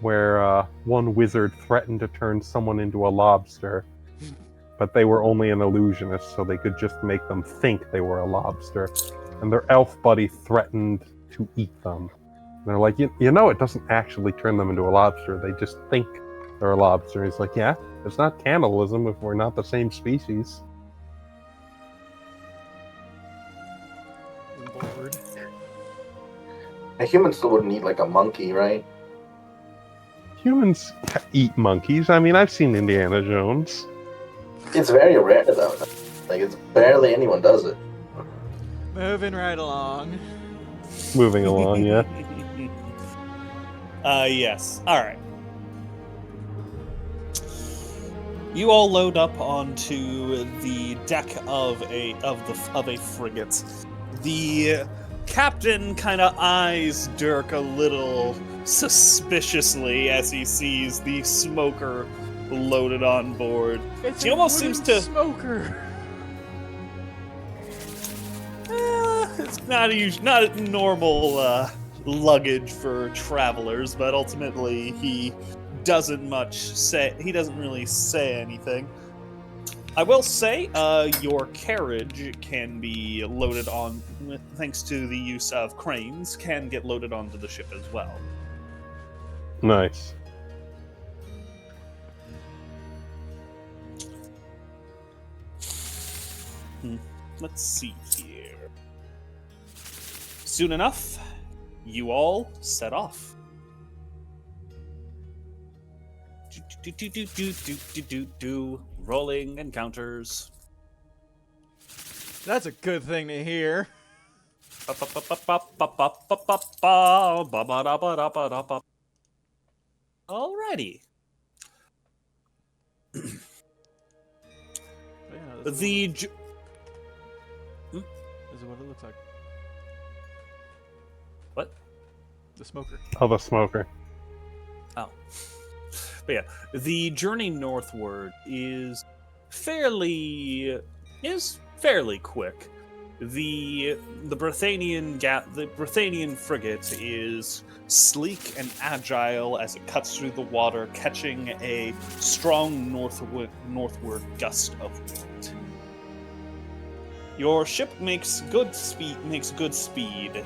where one wizard threatened to turn someone into a lobster, but they were only an illusionist, so they could just make them think they were a lobster, and their elf buddy threatened to eat them. And they're like, you know, it doesn't actually turn them into a lobster. They just think they're a lobster. He's like, yeah, it's not cannibalism if we're not the same species. Bored. A human still wouldn't eat like a monkey, right? Humans eat monkeys. I mean, I've seen Indiana Jones. It's very rare, though. Like, it's barely anyone does it. Moving right along. Moving along, yeah. Yes. All right. You all load up onto the deck of a frigate. The captain kind of eyes Dirk a little suspiciously as he sees the smoker loaded on board. It's He a almost wooden seems to- smoker. It's not a normal luggage for travelers, but ultimately he doesn't really say anything. I will say, your carriage can be loaded on, thanks to the use of cranes, can get loaded onto the ship as well. Nice. Let's see here. Soon enough, you all set off. Rolling encounters. That's a good thing to hear. Alrighty. Yeah, this is what it looks like. What? The smoker. Oh, the smoker. Oh. But yeah, the journey northward is fairly quick. The Brythanian frigate is sleek and agile as it cuts through the water, catching a strong northward gust of wind. Your ship makes good speed.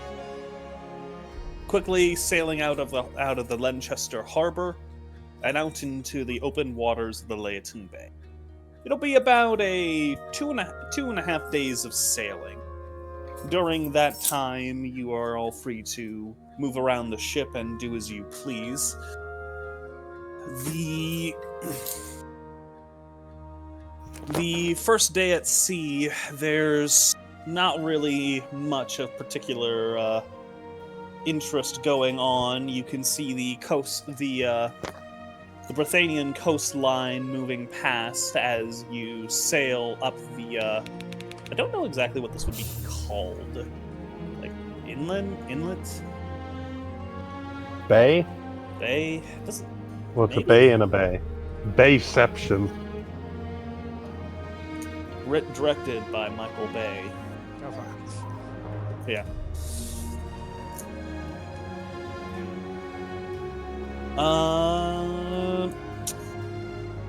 Quickly sailing out of the Lenchester harbor and out into the open waters of the Leaton Bay. It'll be about a two and a half days of sailing. During that time, you are all free to move around the ship and do as you please. The first day at sea, there's not really much of particular interest going on. You can see the Brythanian coastline moving past as you sail up the I don't know exactly what this would be called. Like inlet? Bay? Bay? Well, it's Maybe. a bay and a bay. Bayception. Directed by Michael Bay. Yeah.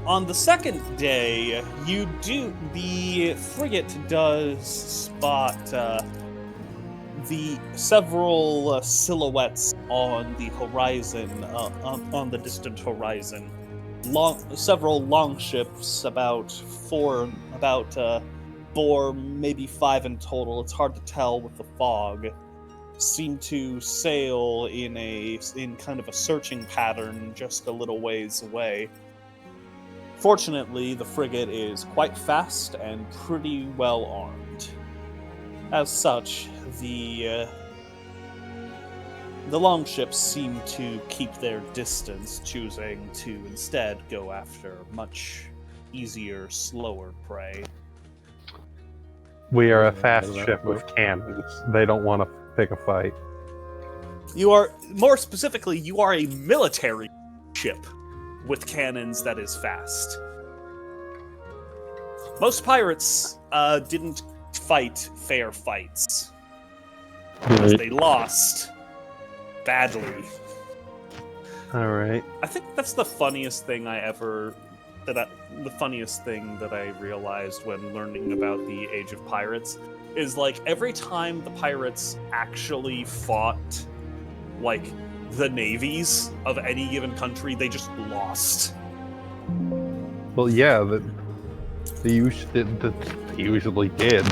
On the second day, the frigate does spot the several silhouettes on the horizon, on the distant horizon. Several longships, about four, maybe five in total. It's hard to tell with the fog. Seem to sail in kind of a searching pattern just a little ways away. Fortunately, the frigate is quite fast and pretty well armed. As such, the longships seem to keep their distance, choosing to instead go after much easier, slower prey. We are a fast ship with cannons. They don't want to pick a fight. You are, more specifically, you are a military ship with cannons that is fast. Most pirates didn't fight fair fights. Because they lost badly. Alright. I think that's the funniest thing that I realized when learning about the Age of Pirates is, like, every time the pirates actually fought, like, the navies of any given country, they just lost. Well, yeah, they usually did.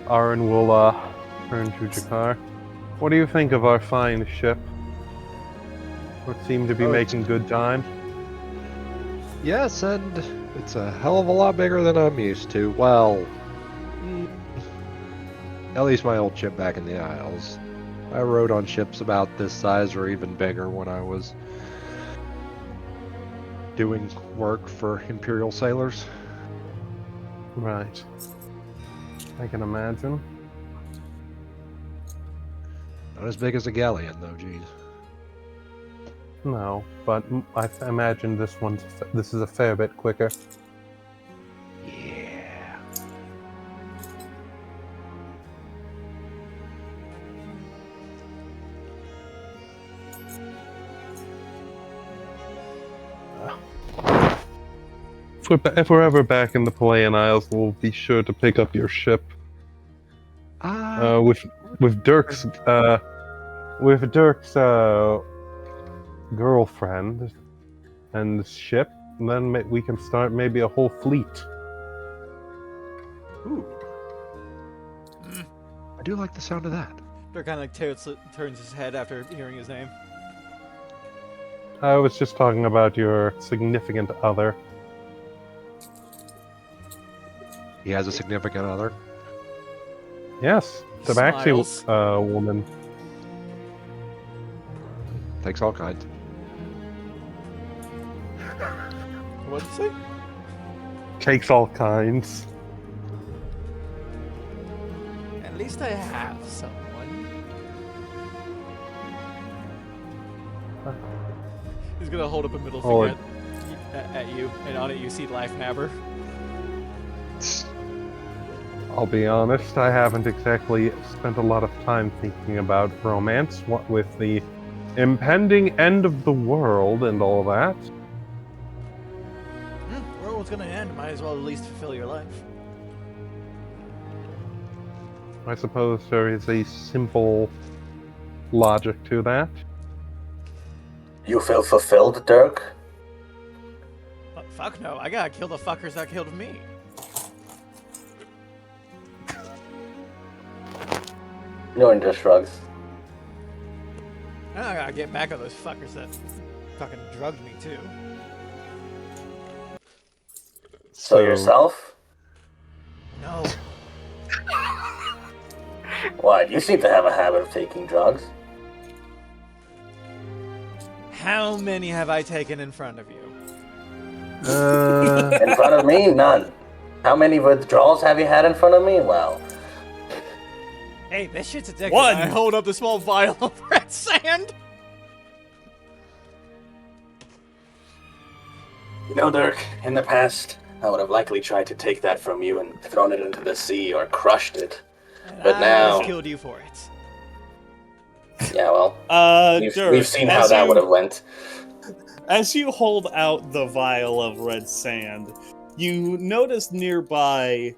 Ahran will turn to Jakar. What do you think of our fine ship? We seem to be making good time. Yes, and it's a hell of a lot bigger than I'm used to. Well, at least my old ship back in the Isles. I rode on ships about this size or even bigger when I was doing work for Imperial sailors. Right. I can imagine. Not as big as a galleon, though, geez. No, but I imagine this is a fair bit quicker. Yeah. If we're ever back in the Palayan Isles, we'll be sure to pick up your ship. With Dirk's girlfriend and ship, and then we can start maybe a whole fleet. Ooh. I do like the sound of that. Dirk kind of turns his head after hearing his name. I was just talking about your significant other. He has a significant other. Yes, Smiles. Tabaxi woman. Takes all kinds. What did you say? Takes all kinds. At least I have someone. He's gonna hold up a middle finger at you, and on it you see Life Nabber. I'll be honest, I haven't exactly spent a lot of time thinking about romance, what with the impending end of the world and all that. The world's gonna end. Might as well at least fulfill your life. I suppose there is a simple logic to that. You feel fulfilled, Dirk? Fuck no, I gotta kill the fuckers that killed me. Nyulrin just shrugs. I gotta get back at those fuckers that fucking drugged me too. So yourself? No. Why? You seem to have a habit of taking drugs. How many have I taken in front of you? In front of me? None. How many withdrawals have you had in front of me? Well... Hey, this shit's addictive. One. I hold up the small vial of red sand. You know, Dirk, in the past, I would have likely tried to take that from you and thrown it into the sea or crushed it. And But I now... almost killed you for it. Yeah, well, Dirk, we've seen how that would have went. As you hold out the vial of red sand, you notice nearby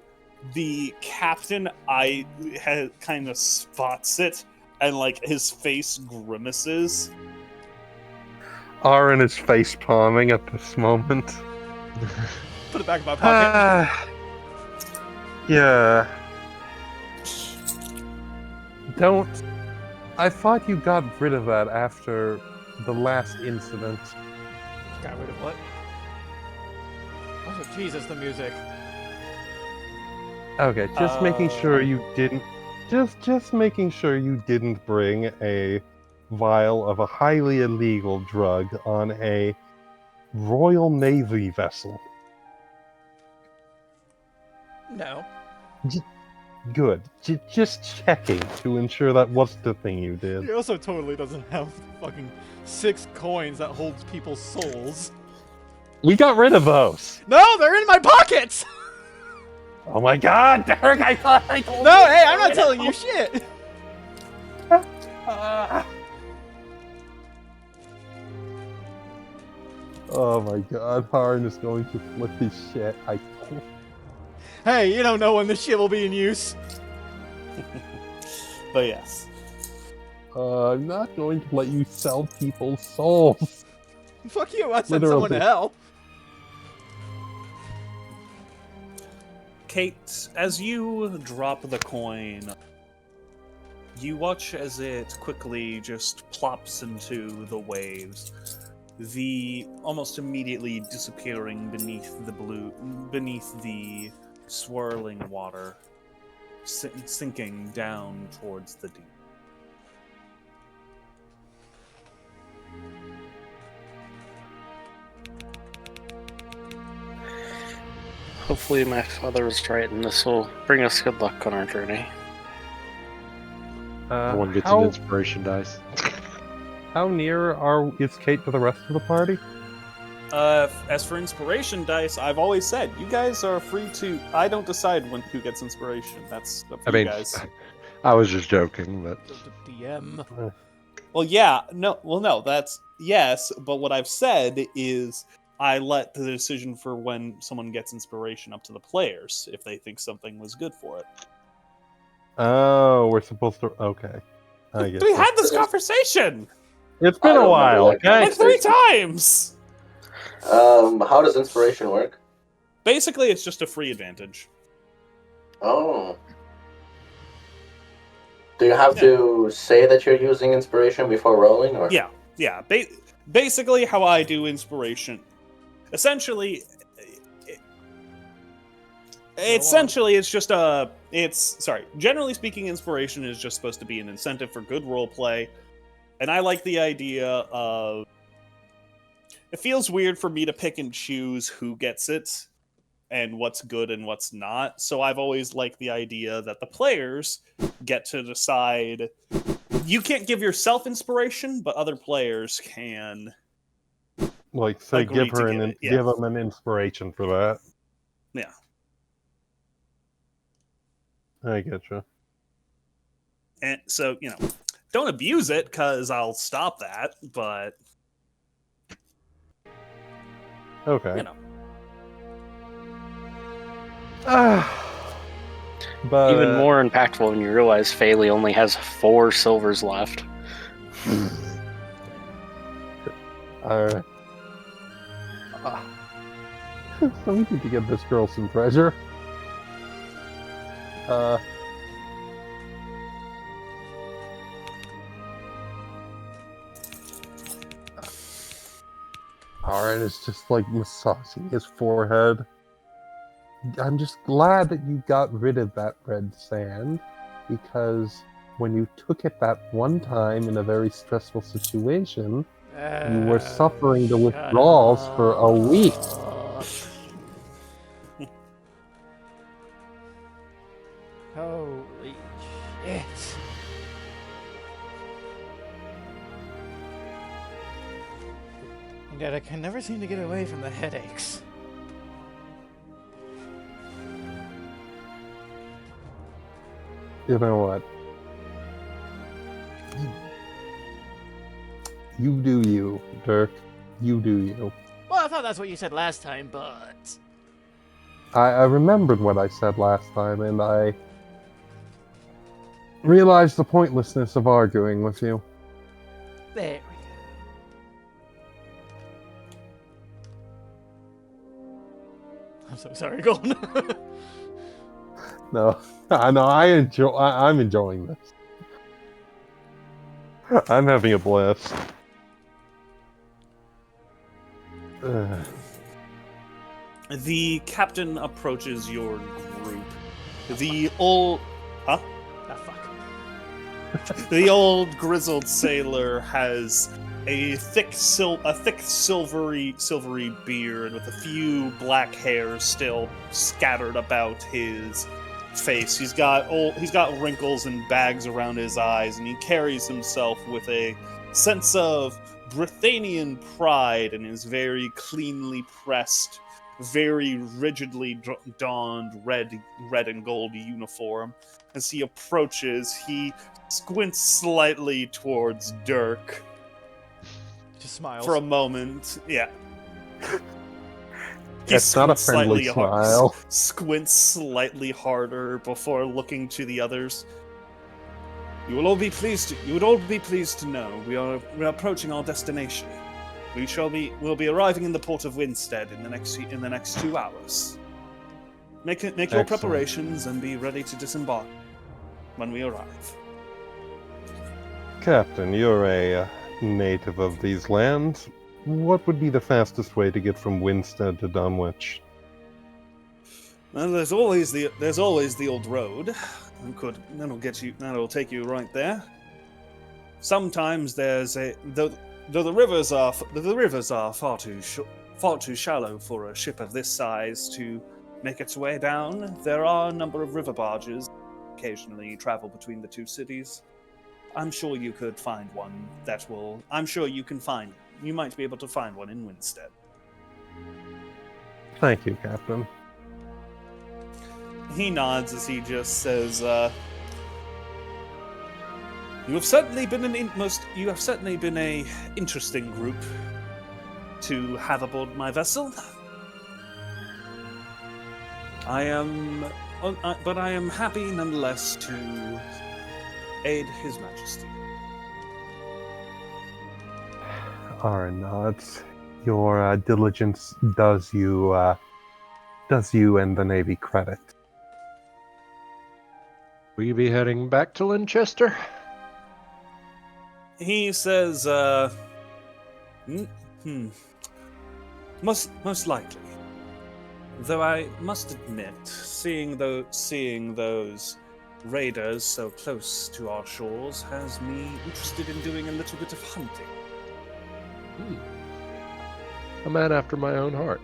the captain kind of spots it, and like his face grimaces. Ahran is face palming at this moment. Put it back in my pocket. Yeah. Don't. I thought you got rid of that after the last incident. Got rid of what? Oh, Jesus, the music. Okay, just making sure you didn't. Just making sure you didn't bring a vial of a highly illegal drug on a Royal Navy vessel. No. Good. Just checking to ensure that wasn't the thing you did. He also totally doesn't have fucking 6 coins that holds people's souls. We got rid of those. No, they're in my pockets! Oh my God, Dirk! I thought I told you. No, hey, I'm not telling you shit. Oh my God, Ahran is going to flip his shit. Hey, you don't know when this shit will be in use. But yes. I'm not going to let you sell people's souls. Fuck you, I sent someone to hell. Kate, as you drop the coin, you watch as it quickly just plops into the waves, almost immediately disappearing beneath the swirling water, sinking down towards the deep. Hopefully my father was right and this will bring us good luck on our journey. One gets an inspiration dice. How near is Kate to the rest of the party? As for inspiration dice, I've always said, you guys are free to... I don't decide who gets inspiration. That's up to you guys. I was just joking, but... DM. Well, yeah, no, that's... Yes, but what I've said is I let the decision for when someone gets inspiration up to the players, if they think something was good for it. Oh, we're supposed to... Okay. I guess We had this conversation! It's been a while, okay? Like 3 times! How does inspiration work? Basically, it's just a free advantage. Oh. Do you have to say that you're using inspiration before rolling, or? Yeah. Basically, how I do inspiration. Essentially, it's just generally speaking, inspiration is just supposed to be an incentive for good roleplay. And I like the idea of... It feels weird for me to pick and choose who gets it and what's good and what's not. So I've always liked the idea that the players get to decide. You can't give yourself inspiration, but other players can. Like, say, give them an inspiration for that. Yeah. I getcha. And so, don't abuse it, because I'll stop that, but... Okay. But even more impactful when you realize Faley only has 4 silvers left. Alright. So we need to give this girl some treasure. Ahran is just like massaging his forehead. I'm just glad that you got rid of that red sand, because when you took it that one time in a very stressful situation, you were suffering the withdrawals for a week. Holy shit. And yet I can never seem to get away from the headaches. You know what? You do you, Dirk. You do you. Well, I thought that's what you said last time, but... I remembered what I said last time, and I realized the pointlessness of arguing with you. There we go. I'm so sorry, go on. No, I'm enjoying this. I'm having a blast. The captain approaches your group. The old... Huh? Ah, fuck. The old grizzled sailor has a thick silvery beard with a few black hairs still scattered about his face. He's got wrinkles and bags around his eyes, and he carries himself with a sense of Brythanian pride in his very cleanly pressed, very rigidly donned red and gold uniform. As he approaches, he squints slightly towards Dirk. Just smiles. For a moment, yeah. It's not a friendly smile. Squints slightly harder before looking to the others. You would all be pleased to know we are approaching our destination. We'll be arriving in the port of Winstead in the next 2 hours. Make your preparations and be ready to disembark when we arrive. Captain, you're a native of these lands. What would be the fastest way to get from Winstead to Dunwich? Well, there's always the old road. That'll take you right there. Sometimes though the rivers are far too shallow for a ship of this size to make its way down. There are a number of river barges occasionally travel between the two cities. I'm sure you could find one you might be able to find one in Winstead. Thank you, Captain. He nods as he just says, You have certainly been a interesting group to have aboard my vessel. But I am happy nonetheless to aid His Majesty. Ahran nods. Your diligence does you and the Navy credit. Will you be heading back to Linchester? He says, most likely. Though I must admit, seeing those raiders so close to our shores has me interested in doing a little bit of hunting. A man after my own heart.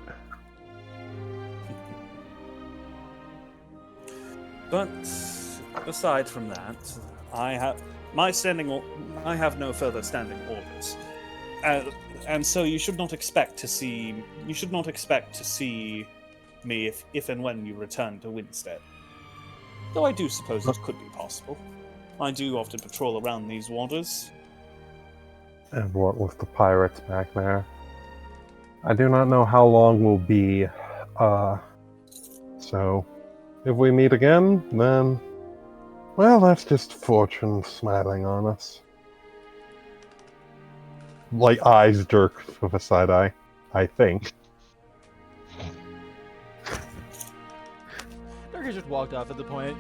But aside from that, I have no further standing orders, and so you should not expect to see me if and when you return to Winstead. Though I do suppose it could be possible. I do often patrol around these waters. And what with the pirates back there? I do not know how long we'll be, so if we meet again, then, well, that's just fortune smiling on us. Like eyes Dirk with a side eye, I think. Dirk just walked off at the point.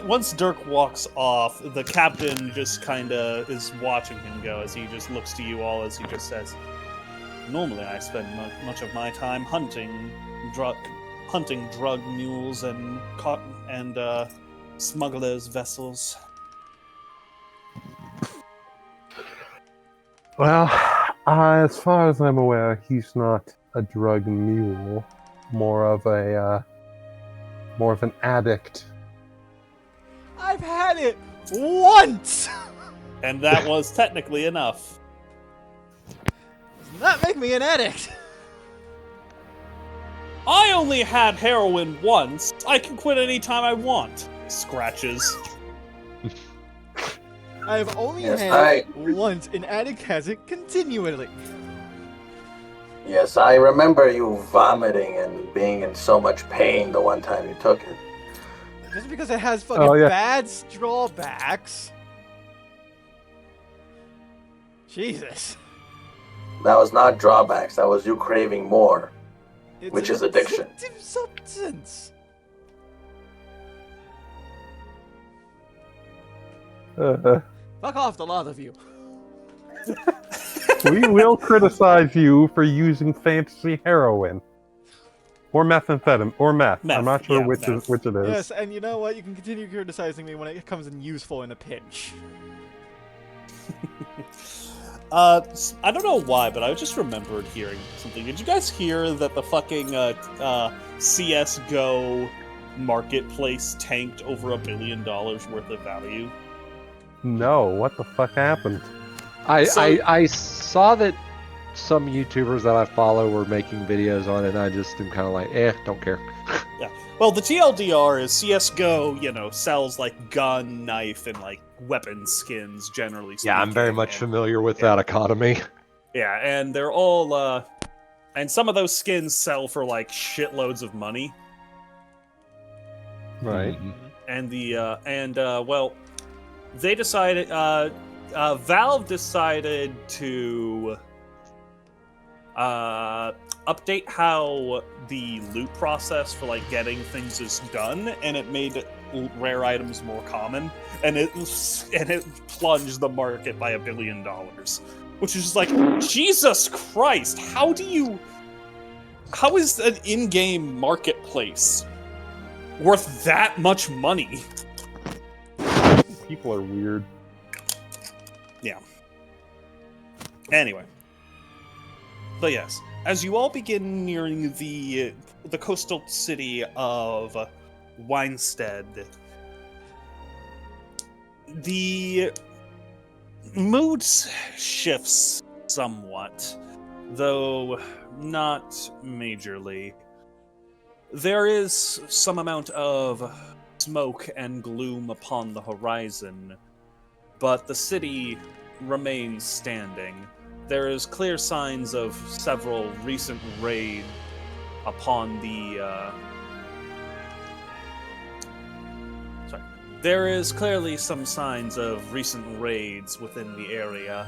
Once Dirk walks off, the captain just kind of is watching him go as he just looks to you all as he just says, "Normally, I spend much of my time hunting drug mules and smugglers' vessels." Well, as far as I'm aware, he's not a drug mule, more of an addict. I've had it once! And that was technically enough. Does not make me an addict! I only had heroin once. I can quit anytime I want. Scratches. I've only had once. An addict has it continually. Yes, I remember you vomiting and being in so much pain the one time you took it. Just because it has fucking bad drawbacks. Jesus. That was not drawbacks. That was you craving more, which is addiction. It's an addictive substance. Fuck off, the lot of you. We will criticize you for using fantasy heroin. Or methamphetamine. Or meth. I'm not sure which it is. Yes, and you know what? You can continue criticizing me when it comes in useful in a pinch. I don't know why, but I just remembered hearing something. Did you guys hear that the fucking CSGO marketplace tanked over $1 billion worth of value? No, what the fuck happened? I saw that some YouTubers that I follow were making videos on it, and I just am kind of like, don't care. Yeah. Well, the TLDR is CSGO, sells like gun, knife, and like weapon skins generally speaking. Yeah, I'm very much familiar with that economy. Yeah, and they're all, and some of those skins sell for like shitloads of money. Right. And well, they decided, Valve decided to update how the loot process for like getting things is done, and it made rare items more common, and it plunged the market by $1 billion, which is just like, Jesus Christ! How is an in-game marketplace worth that much money? People are weird. Yeah. Anyway. But yes, as you all begin nearing the coastal city of Winstead, the mood shifts somewhat, though not majorly. There is some amount of smoke and gloom upon the horizon, but the city remains standing. There is clear signs of several recent raids upon the, There is clearly some signs of recent raids within the area.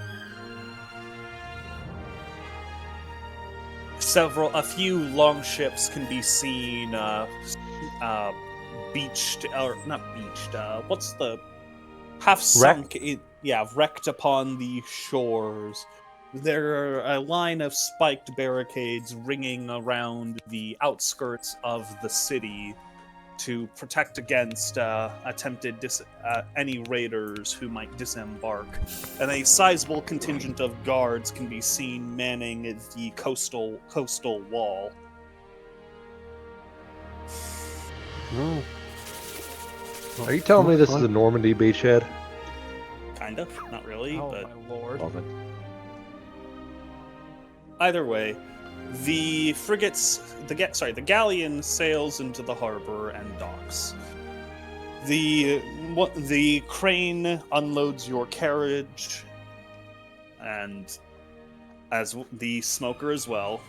A few longships can be seen beached, or not beached, what's the half sunk? Wrecked upon the shores. There are a line of spiked barricades ringing around the outskirts of the city to protect against any raiders who might disembark. And a sizable contingent of guards can be seen manning the coastal wall. Are you telling me this is a Normandy beachhead? Kind of, not really, Oh but my lord. Love it. either way, the galleon sails into the harbor and docks. The crane unloads your carriage, and as the smoker as well.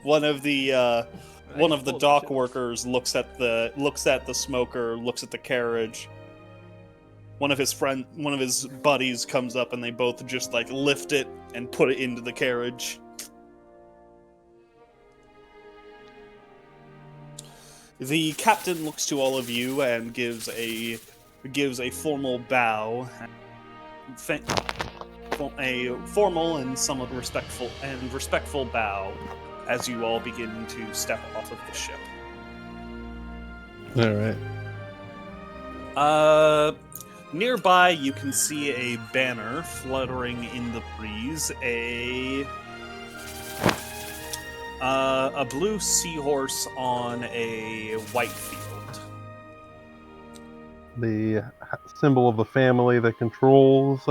One of the dock workers looks at the smoker, looks at the carriage. One of his buddies comes up, and they both just like lift it and put it into the carriage. The captain looks to all of you and gives a formal bow, a formal and somewhat respectful bow, as you all begin to step off of the ship. All right. Nearby, you can see a banner fluttering in the breeze. A blue seahorse on a white field. The symbol of the family that controls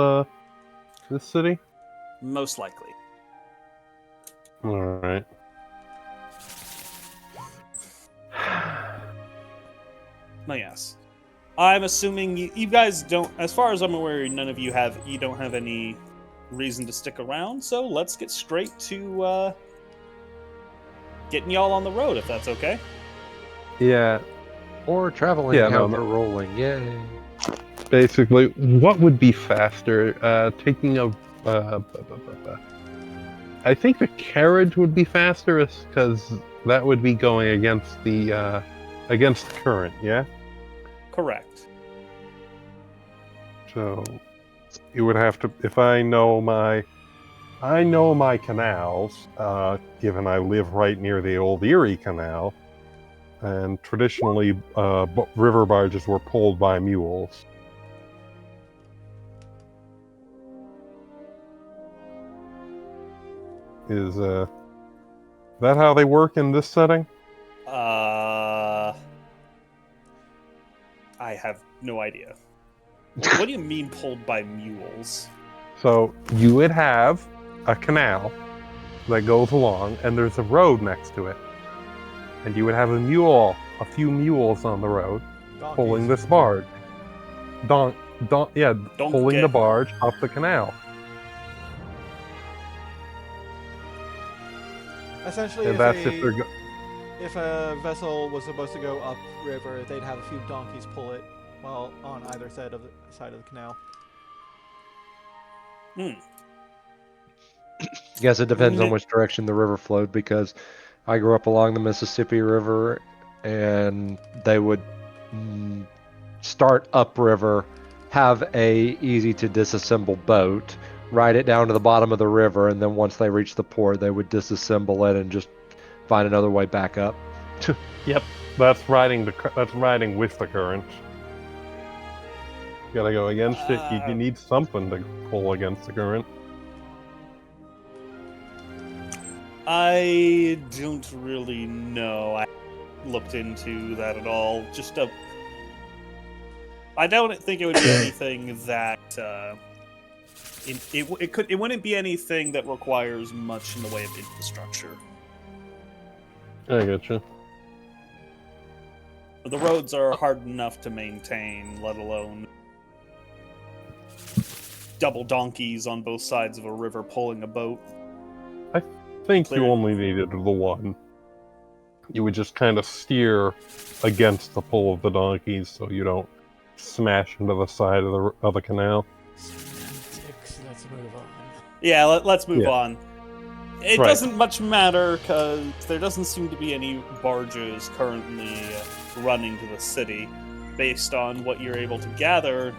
this city? Most likely. All right. Yes. I'm assuming you guys don't, as far as I'm aware, none of you don't have any reason to stick around, so let's get straight to getting y'all on the road, if that's okay. Yeah. Or traveling, how they're rolling, yay. Basically, what would be faster? Taking a... I think the carriage would be faster, because that would be going against the current, yeah? Correct. So, you would have to, if I know my canals, given I live right near the old Erie Canal, and traditionally river barges were pulled by mules. Is that how they work in this setting? I have no idea. What do you mean pulled by mules? So you would have a canal that goes along, and there's a road next to it. And you would have a few mules on the road, Donkeys. pulling this barge. Pulling the barge up the canal. Essentially, And if a vessel was supposed to go upriver, they'd have a few donkeys pull it while on either side of the canal. Guess it depends on which direction the river flowed, because I grew up along the Mississippi River, and they would start upriver, have a easy to disassemble boat, ride it down to the bottom of the river, and then once they reached the port, they would disassemble it and just find another way back up. Yep, that's riding with the current. You gotta go against it. You need something to pull against the current. I don't really know. I looked into that at all. I don't think it would be anything that it wouldn't be anything that requires much in the way of infrastructure. I getcha. The roads are hard enough to maintain, let alone double donkeys on both sides of a river pulling a boat. I think you only needed the one. You would just kind of steer against the pull of the donkeys so you don't smash into the side of the canal. Semantics, let's move on. Yeah, let's move Yeah. on. It Right. doesn't much matter, because there doesn't seem to be any barges currently running to the city. Based on what you're able to gather,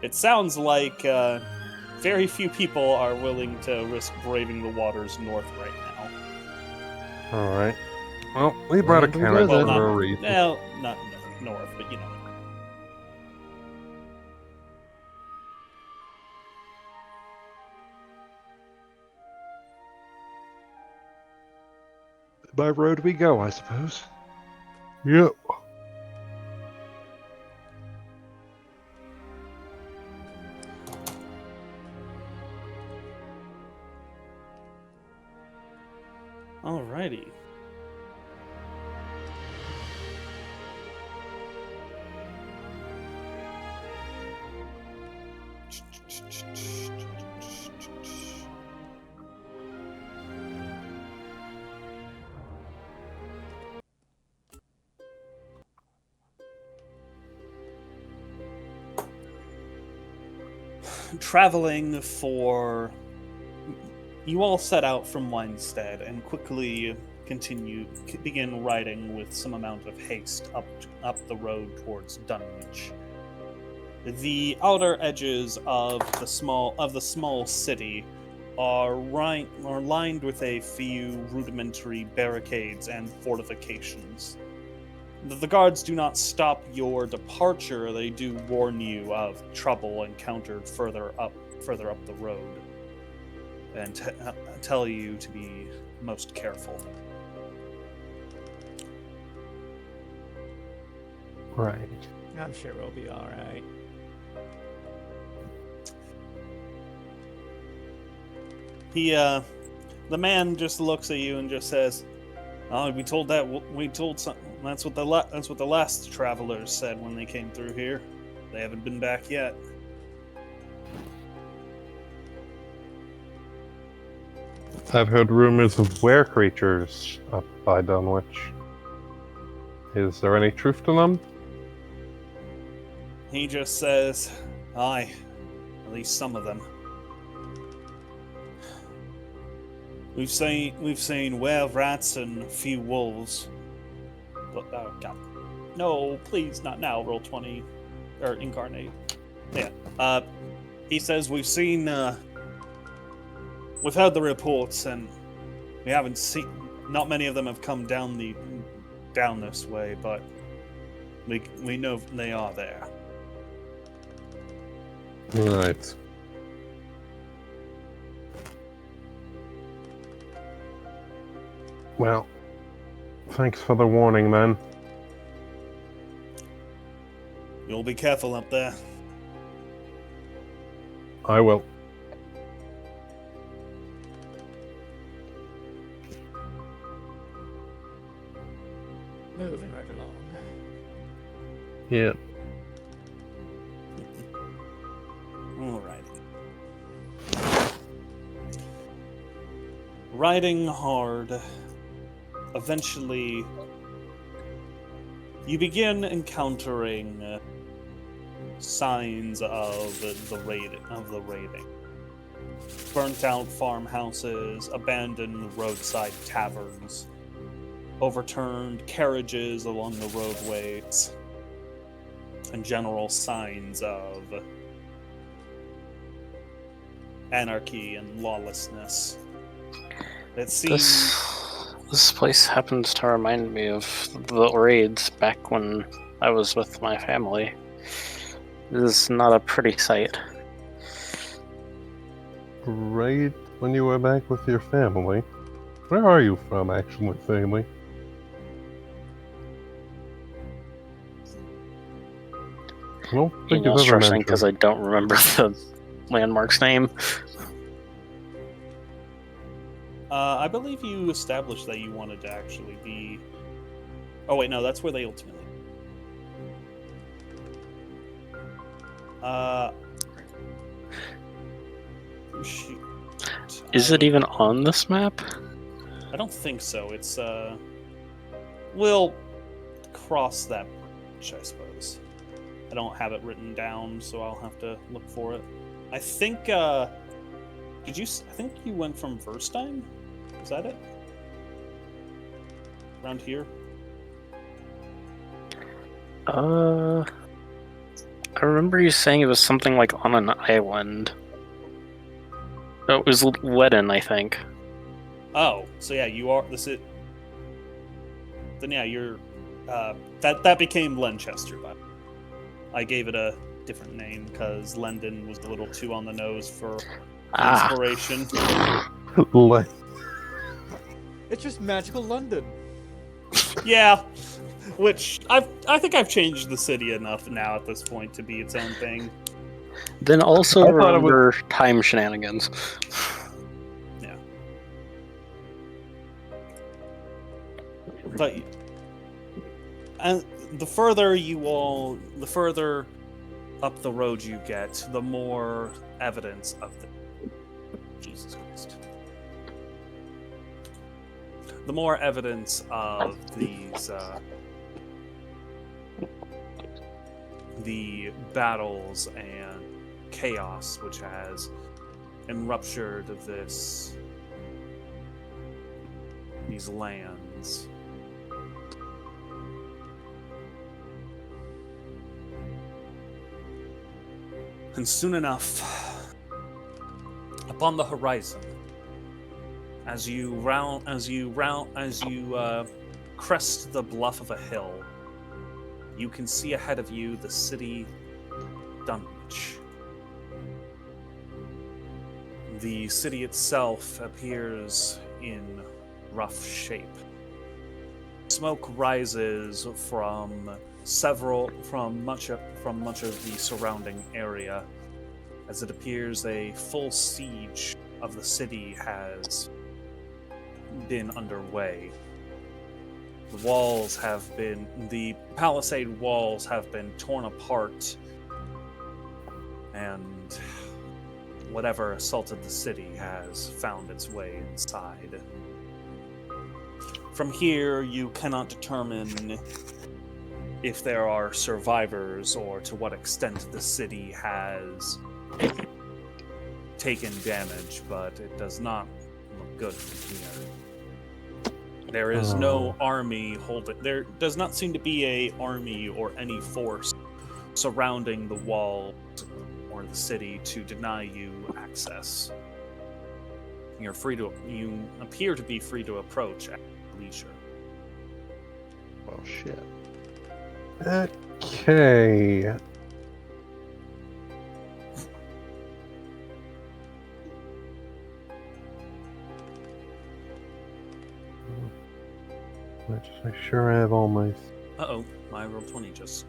it sounds like very few people are willing to risk braving the waters north right now. All right. Well, we brought a And we cannon did it. for a reason. Well, not north, but you know. By road we go, I suppose. Yep. Alrighty. Traveling for... You all set out from Winestead and quickly begin riding with some amount of haste up the road towards Dunwich. The outer edges of the small city are lined with a few rudimentary barricades and fortifications. The guards do not stop your departure, they do warn you of trouble encountered further up the road, and tell you to be most careful. Right. I'm sure we'll be all right. The man just looks at you and just says, "Oh, we told something. That's what the last travelers said when they came through here. They haven't been back yet." I've heard rumors of were creatures up by Dunwich. Is there any truth to them? He just says, "Aye, at least some of them. We've seen were-rats and a few wolves. But, oh god. No, please, not now, roll 20. Or incarnate. Yeah. He says we've heard the reports, and we haven't seen... Not many of them have come down this way, but we know they are there." Right. Well, thanks for the warning, then. You'll be careful up there. I will. Moving right along. Yeah. Alrighty. Riding hard. Eventually, you begin encountering signs of the raiding. Burnt-out farmhouses, abandoned roadside taverns, overturned carriages along the roadways, and general signs of anarchy and lawlessness. It seems... This place happens to remind me of the raids back when I was with my family. This is not a pretty sight. Right when you were back with your family. Where are you from, actually, family? I don't think Email you've ever stressing mentioned. because I don't remember the landmark's name. I believe you established that you wanted to actually be... Oh wait, no, that's where they ultimately... Shoot. Is it even on this map? I don't think so. It's, we'll cross that bridge, I suppose. I don't have it written down, so I'll have to look for it. I think, Did you? I think you went from Verstein. Is that it? Around here. I remember you saying it was something like on an island. Oh, it was Wedden, I think. Oh, so yeah, you are. This is. Then yeah, you're. That became Lenchester, but I gave it a different name because Lendon was a little too on the nose for inspiration. It's just magical London. Yeah, which I think I've changed the city enough now at this point to be its own thing. Then also remember time shenanigans. Yeah. But and the further up the road you get, the more evidence of Jesus Christ. The more evidence of these the battles and chaos which has enruptured these lands. And soon enough, upon the horizon, as you crest the bluff of a hill, you can see ahead of you the city Dunwich. The city itself appears in rough shape. Smoke rises from much of the surrounding area, as it appears a full siege of the city has been underway. The palisade walls have been torn apart, and whatever assaulted the city has found its way inside. From here, you cannot determine if there are survivors or to what extent the city has taken damage, but it does not look good from here. There is no army there does not seem to be an army or any force surrounding the wall or the city to deny you access. You appear to be free to approach at leisure. Oh shit. Okay. Let's make sure I have all my... Uh-oh, my roll 20 just...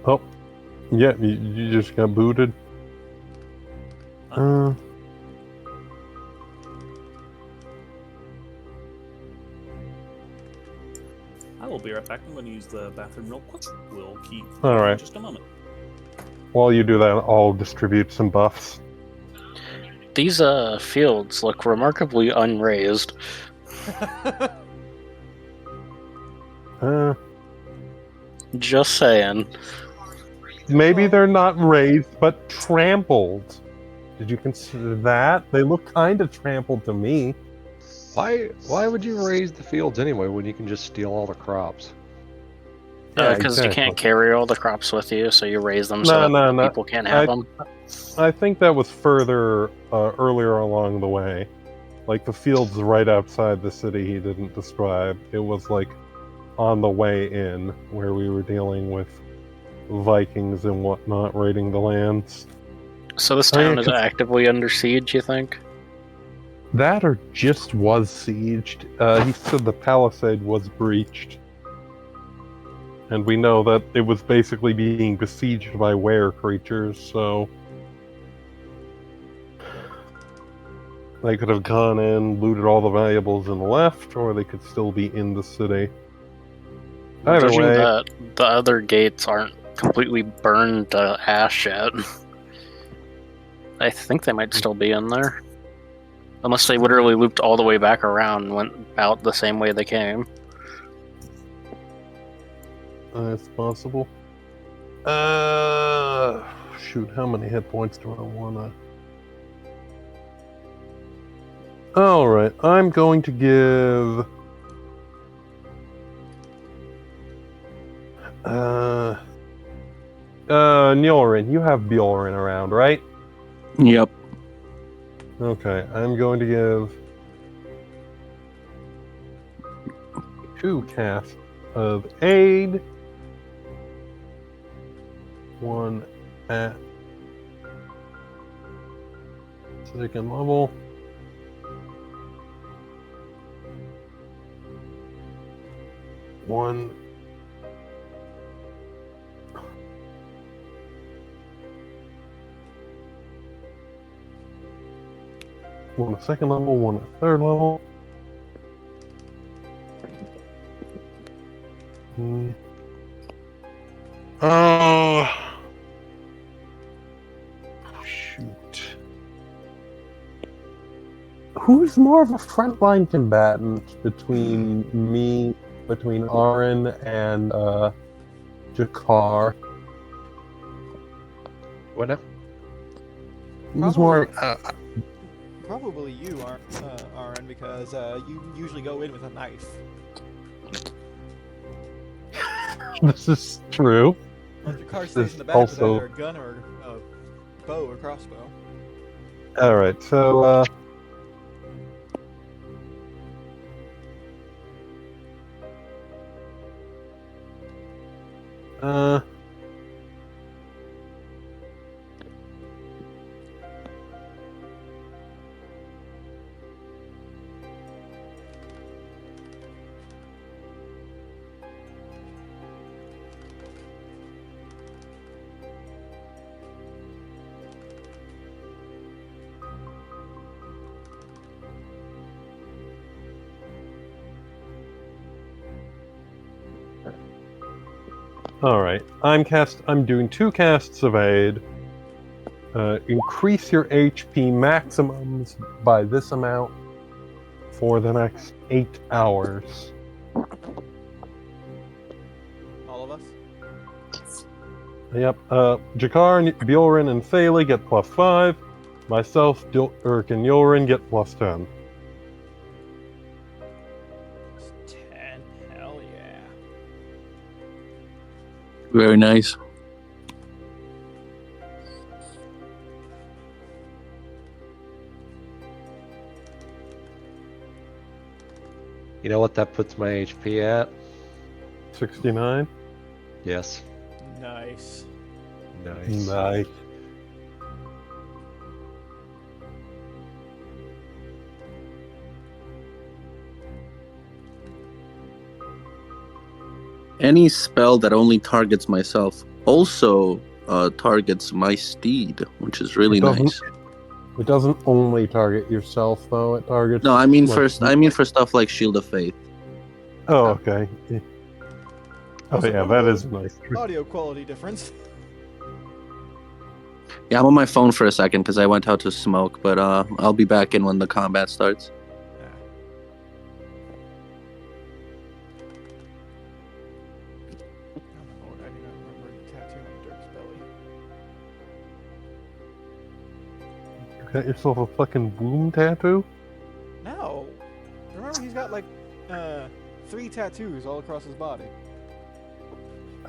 Oh. Yeah, you just got booted. Uh. I will be right back. I'm going to use the bathroom real quick. We'll keep All right. in just a moment. While you do that, I'll distribute some buffs. These fields look remarkably unraised. Just saying. Maybe they're not raised, but trampled. Did you consider that? They look kind of trampled to me. Why would you raise the fields anyway when you can just steal all the crops? Yeah, because you can't carry all the crops with you, so you raise them people can't have them. I think that was further earlier along the way. Like the fields right outside the city he didn't describe. It was like on the way in where we were dealing with Vikings and whatnot raiding the lands. So this town is actively under siege, you think? That or just was sieged. He said the palisade was breached. And we know that it was basically being besieged by were creatures, so... They could have gone in, looted all the valuables and left, or they could still be in the city. Either way... that the other gates aren't completely burned to ash yet. I think they might still be in there. Unless they literally looped all the way back around and went out the same way they came. It's possible. Shoot, how many hit points do I want to... All right, I'm going to give. Nyulrin, you have Bjorn around, right? Yep. Okay, I'm going to give 2 casts of aid. 1 at second level. One. One at second level, one at third level. Oh, shoot. Who's more of a frontline combatant between Ahran and Jakar? What now? Who's more? Probably you, Aaron, because you usually go in with a knife. This is true. Your car This stays in the is back with also- either a gun or a bow or crossbow. All right, so all right. I'm doing 2 casts of aid. Increase your HP maximums by this amount for the next 8 hours. All of us? Yep. Jakar, Bjorn, and Thalie get +5. Myself, Dirk, and Nyulrin get +10. It's 10. Hell yeah. Very nice. You know what that puts my HP at? 69. Yes. Nice. Nice. Nice. Any spell that only targets myself also targets my steed, which is really It doesn't- nice. It doesn't only target yourself, though. It targets. No, I mean like, for stuff like Shield of Faith. Oh, okay. Yeah. Oh, Also, yeah, that is nice. Audio quality difference. Yeah, I'm on my phone for a second because I went out to smoke, but I'll be back in when the combat starts. Oh Lord, I do not remember the tattoo on Dirk's belly. You got yourself a fucking womb tattoo? No! Remember, he's got like 3 tattoos all across his body.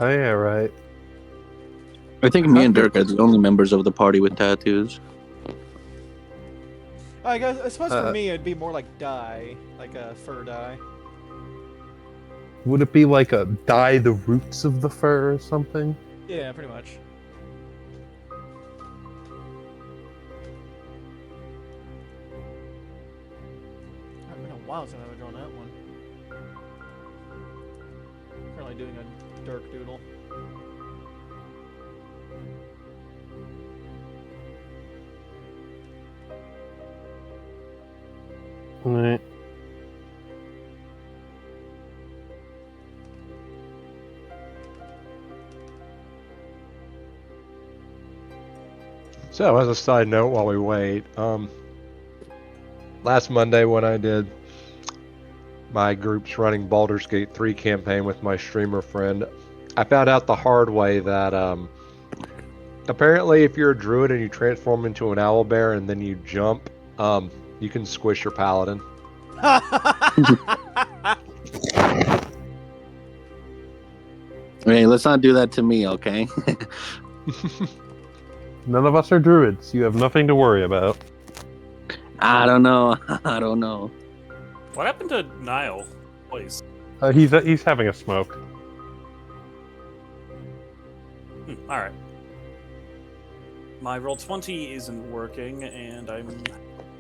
Oh, yeah, right. I think me and Dirk are the only members of the party with tattoos. I guess, I suppose for me, it'd be more like dye, like a fur dye. Would it be like a dye the roots of the fur or something? Yeah, pretty much. It's been a while since I've drawn that one. Currently doing a Dirk doodle. Right. So, as a side note, while we wait, last Monday when I did my group's running Baldur's Gate 3 campaign with my streamer friend, I found out the hard way that apparently if you're a druid and you transform into an owlbear and then you jump, You can squish your paladin. Hey, let's not do that to me, okay? None of us are druids. You have nothing to worry about. I don't know. I don't know. What happened to Niall? Please. He's having a smoke. All right. My Roll20 isn't working, and I'm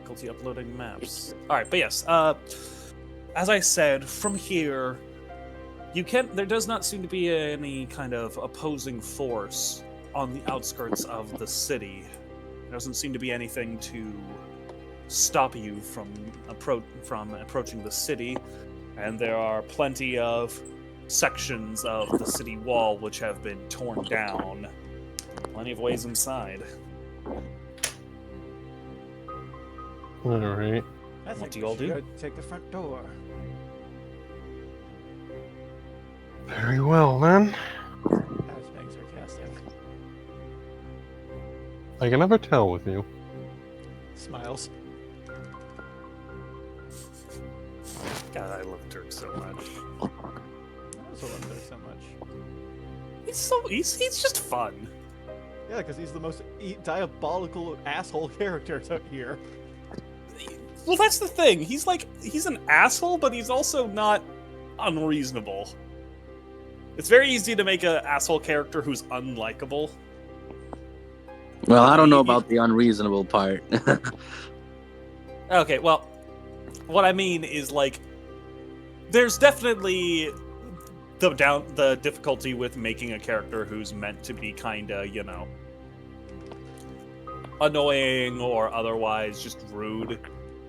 difficulty uploading maps. All right, but yes. As I said, from here, there does not seem to be any kind of opposing force on the outskirts of the city. There doesn't seem to be anything to stop you from approaching the city, and there are plenty of sections of the city wall which have been torn down. Plenty of ways inside. Alright. What do you all do? Take the front door. Very well, then. I was being sarcastic. I can never tell with you. Smiles. God, I love Dirk so much. I also love Dirk so much. He's just fun. Yeah, because he's the most diabolical asshole character here. Well, that's the thing. He's an asshole, but he's also not unreasonable. It's very easy to make an asshole character who's unlikable. Well, I don't know about the unreasonable part. Okay, well, what I mean is, there's definitely the difficulty with making a character who's meant to be kinda, annoying or otherwise just rude.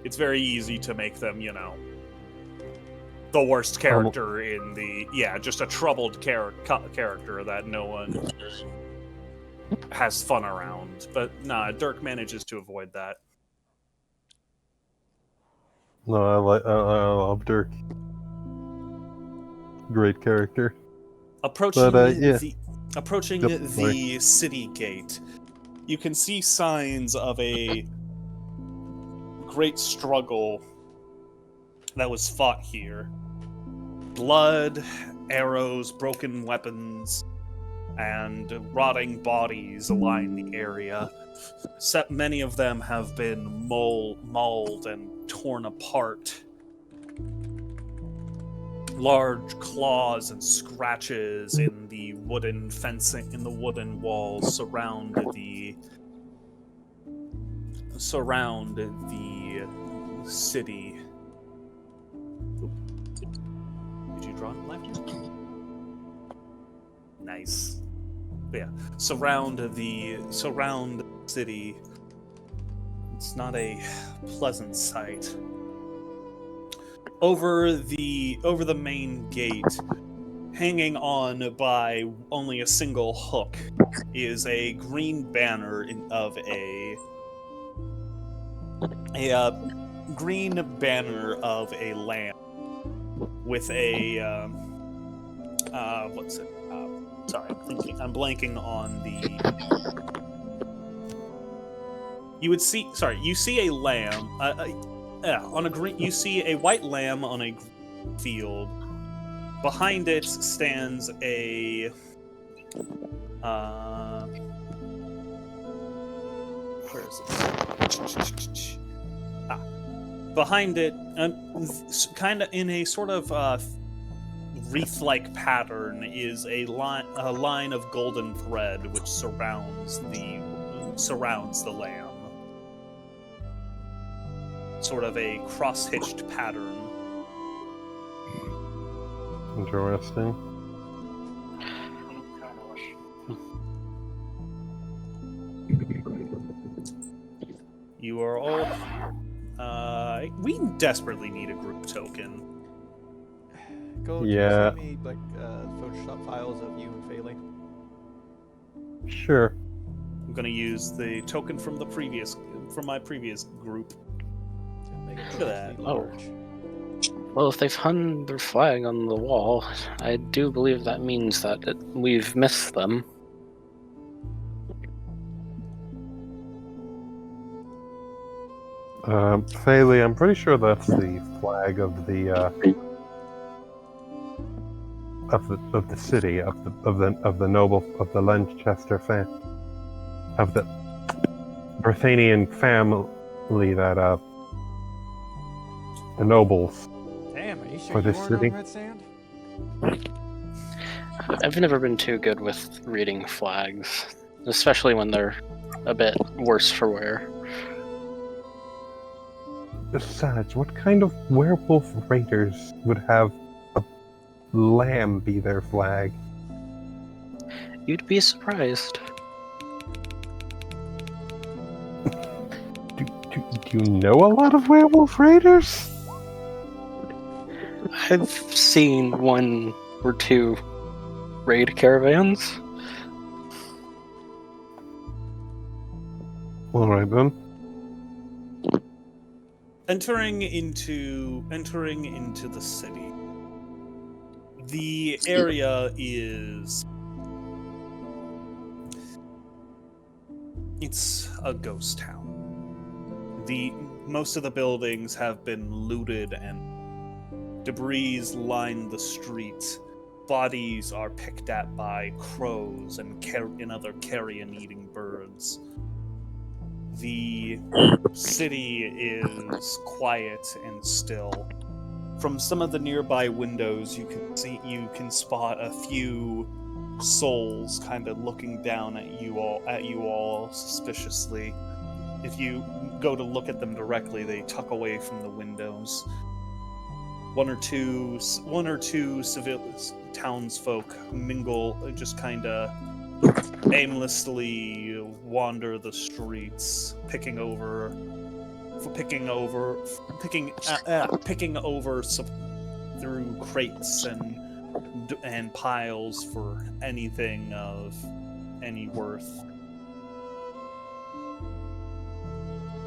It's very easy to make them, the worst character in the... Yeah, just a troubled character that no one has fun around. But nah, Dirk manages to avoid that. No, I love Dirk. Great character. Approaching yeah. approaching the city gate, you can see signs of a great struggle that was fought here. Blood, arrows, broken weapons, and rotting bodies line the area. Many of them have been mauled and torn apart. Large claws and scratches in the wooden fencing, in the wooden walls surround the city. Did you draw it left? Nice. But yeah, surround the city. It's not a pleasant sight. Over the main gate, hanging on by only a single hook, is a green banner of a lamb with a what's it? Sorry, I'm blanking on the. You see a lamb. On a green, you see a white lamb on a field. Behind it stands a where is it? Behind it, kind of in a sort of wreath-like pattern, is a line of golden thread which surrounds the lamb. Sort of a cross-hitched pattern. Interesting. You are all... we desperately need a group token. Go Yeah. send me Photoshop files of you and failing. Sure. I'm gonna use the token from my previous group. Look at that. Oh. Well, if they've hung their flag on the wall, I do believe that means that we've missed them. Faley, I'm pretty sure that's the flag of the city of the noble of the Lanchester of the Berthanian family that the nobles. Damn, are you sure For you this weren't city? on Red Sand? I've never been too good with reading flags, especially when they're a bit worse for wear. Besides, what kind of werewolf raiders would have a lamb be their flag? You'd be surprised. Do you know a lot of werewolf raiders? I've seen one or two raid caravans. All right then. Entering into the city. The area is... It's a ghost town. Most of the buildings have been looted and debris line the streets. Bodies are picked at by crows and other carrion-eating birds. The city is quiet and still. From some of the nearby windows, you can spot a few souls kind of looking down at you all suspiciously. If you go to look at them directly, they tuck away from the windows. One or two civil townsfolk mingle, just kind of aimlessly wander the streets, picking over through crates and piles for anything of any worth.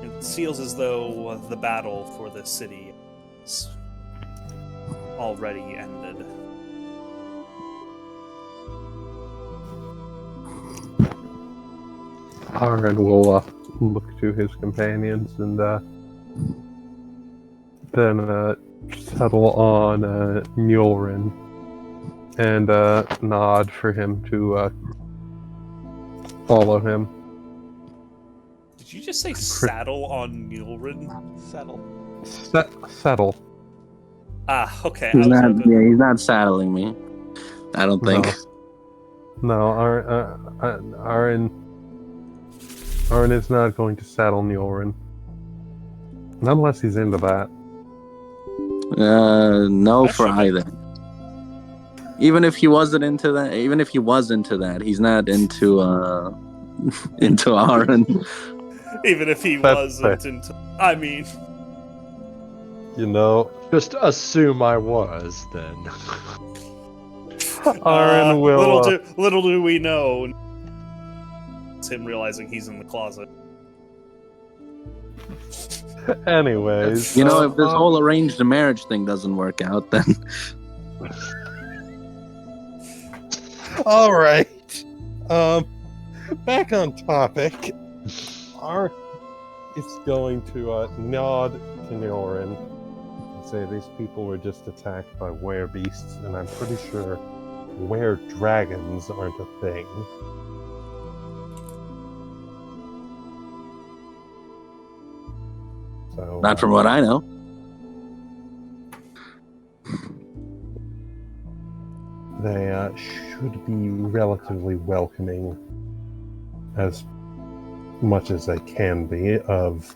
It feels as though the battle for the city is already ended. Ahran will look to his companions and then settle on Nyulrin and nod for him to follow him. Did you just say saddle on Nyulrin? Settle. Ah, okay. He's not saddling me. I don't think. No, Ahran is not going to saddle Nyulrin. Not unless he's into that. No for either. Even if he wasn't into that, he's not into into Ahran. Even if he wasn't into... I mean... You know... Just assume I was, then. Ahran will... Little do we know... It's him realizing he's in the closet. Anyways... You know, if this whole arranged marriage thing doesn't work out, then... Alright. Back on topic. Is going to nod to Nyulrin and say these people were just attacked by werebeasts, and I'm pretty sure were-dragons aren't a thing. So, Not from what I know. They should be relatively welcoming, as much as they can be, of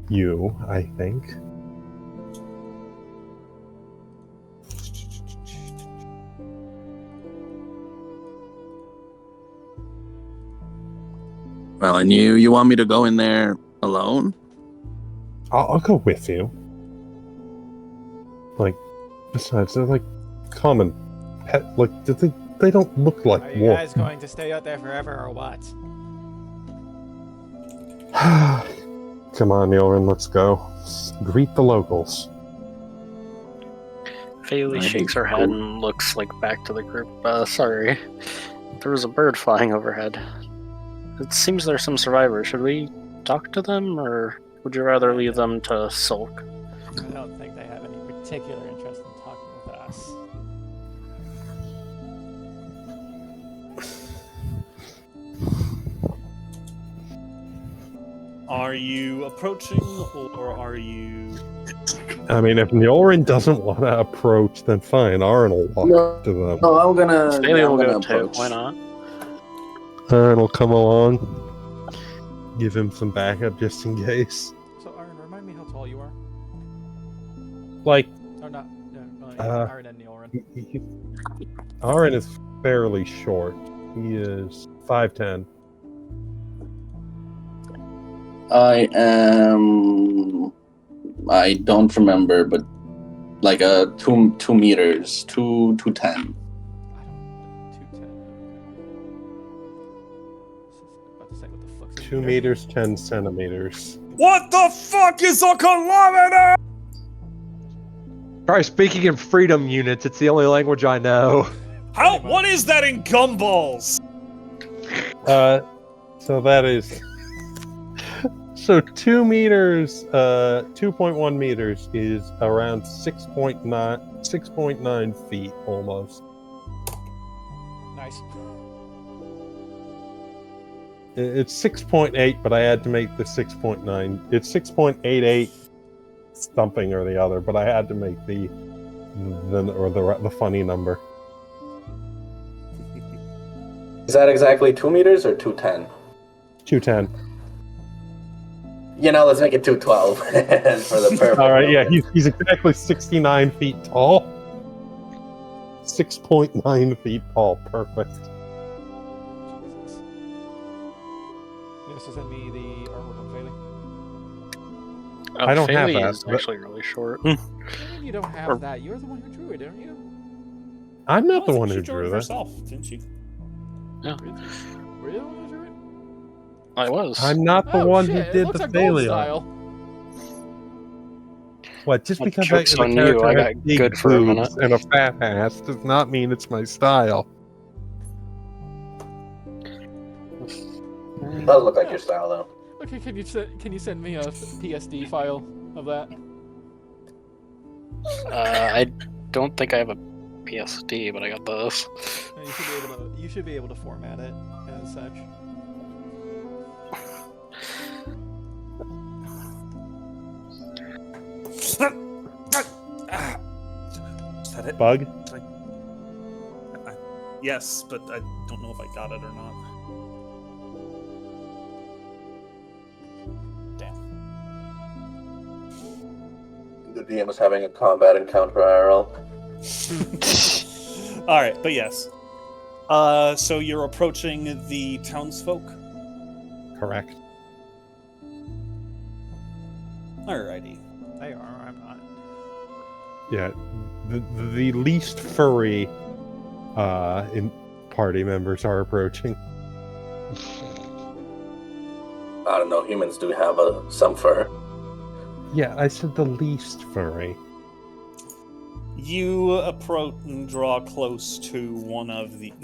you, I think. Well, and you want me to go in there alone? I'll go with you. Like, besides, they're like common pet. Like, they don't look like Are you wolves. guys going to stay out there forever or what? Come on, Nyulrin, let's go. Greet the locals. Faley shakes her head and looks like back to the group. Sorry. There was a bird flying overhead. It seems there's some survivors. Should we talk to them or would you rather leave them to sulk? I don't think they have any particular interest in talking with us. Are you approaching, or are you... I mean, if Nyulrin doesn't want to approach, then fine. Ahran will walk to them. No, I'm gonna. Maybe I'm we'll gonna go too. approach. Why not? Ahran will come along, give him some backup just in case. So, Ahran, remind me how tall you are. Like, Or not? No, Ahran and Nyulrin. Ahran is fairly short. He is 5'10". I am. I don't remember, but like 2 meters, 2'10". I don't. 210. About to say what the fuck's 2 meters, 10 centimeters. What the fuck is a kilometer? Try speaking in freedom units. It's the only language I know. How? What is that in gumballs? So that is... So 2 meters, 2.1 meters is around 6.9 feet almost. Nice. It's 6.8, but I had to make the 6.9. It's 6.88 something or the other, but I had to make the funny number. Is that exactly 2 meters or 210? 210. You know, let's make it 212 for the purpose. All right, yeah, he's exactly 69 feet tall. 6.9 feet tall, perfect. Jesus. You also send me the artwork on Failing. I don't have Fairy that, is but- actually really short. You don't have that. You're the one who drew it, aren't you? I'm not the I think one she who drew drew it that. herself, didn't she? Yeah, Were you the one who drew it? I was. I'm not the one shit, who it did looks the like gold Phalion. style. What? Just Well, because joke's the on you, character I has got big good for a minute. boobs and a fat ass does not mean it's my style. It does look like your style, though. Okay, can you send me a PSD file of that? I don't think I have a PSD, but I got this. You should be able to format it as such. Is that it? Bug? Yes, but I don't know if I got it or not. Damn. The DM is having a combat encounter IRL. Alright, but yes. So you're approaching the townsfolk? Correct. Alrighty. They are. I'm not. Yeah, the least furry in party members are approaching. I don't know, humans do have some fur. Yeah, I said the least furry. You approach and draw close to one of the...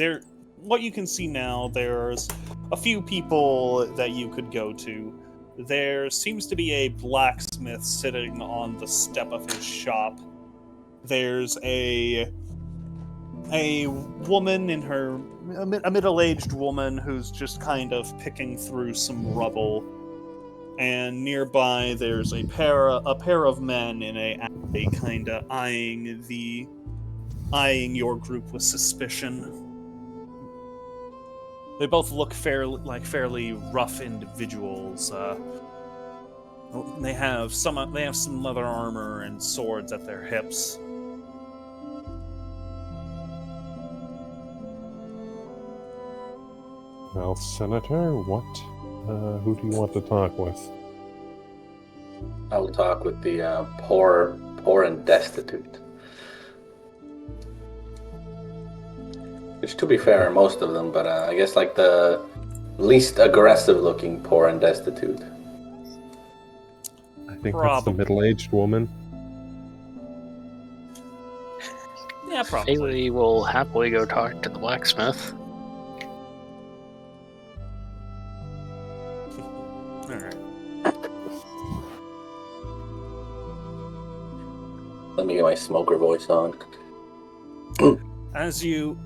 What you can see now, there's a few people that you could go to. There seems to be a blacksmith sitting on the step of his shop. There's a woman in a middle-aged woman who's just kind of picking through some rubble. And nearby there's a pair of men in a alley kind of eyeing your group with suspicion. They both look fairly rough individuals. They have some leather armor and swords at their hips. Well, Senator, who do you want to talk with? I will talk with the poor and destitute. Which, to be fair, are most of them, but I guess like the least aggressive-looking poor and destitute. I think that's the Probably. middle-aged woman. Yeah, probably. Haley will happily go talk to the blacksmith. Alright. my smoker voice on. As you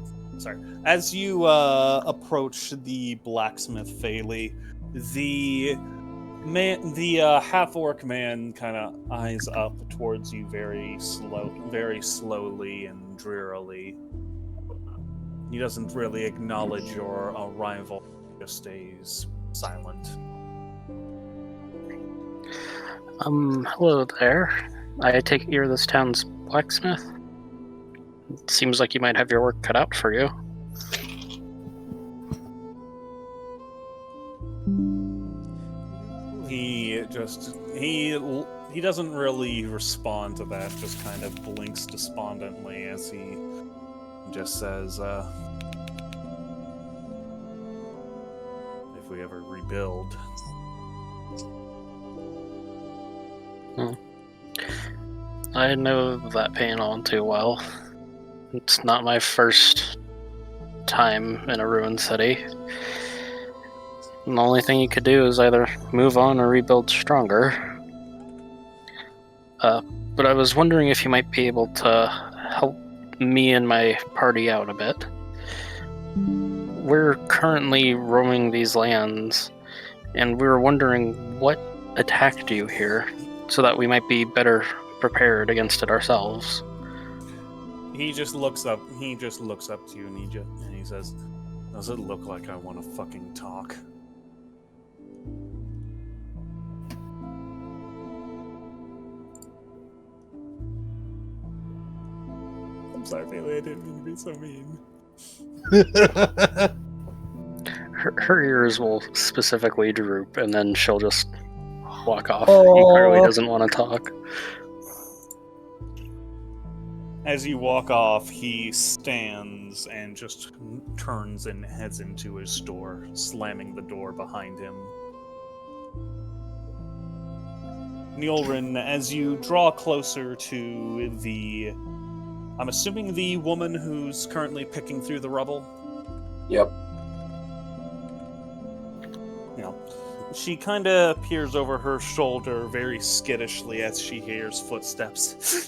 approach the blacksmith Phaley, the half-orc man kind of eyes up towards you very slowly and drearily. He doesn't really acknowledge your arrival, just stays silent. Hello there. I take it you're this town's blacksmith? It seems like you might have your work cut out for you. He doesn't really respond to that, just kind of blinks despondently as he just says, if we ever rebuild. I know that pain all too well. It's not my first time in a ruined city. And the only thing you could do is either move on or rebuild stronger. But I was wondering if you might be able to help me and my party out a bit. We're currently roaming these lands, and we were wondering what attacked you here, so that we might be better prepared against it ourselves. He just looks up to you and he says, "Does it look like I want to fucking talk?" I'm sorry, Bailey, I didn't mean to be so mean. Her ears will specifically droop, and then she'll just walk off. He clearly doesn't want to talk. As you walk off, he stands and just turns and heads into his store, slamming the door behind him. Nyulrin, as you draw closer to I'm assuming the woman who's currently picking through the rubble? Yep. She kind of peers over her shoulder very skittishly as she hears footsteps.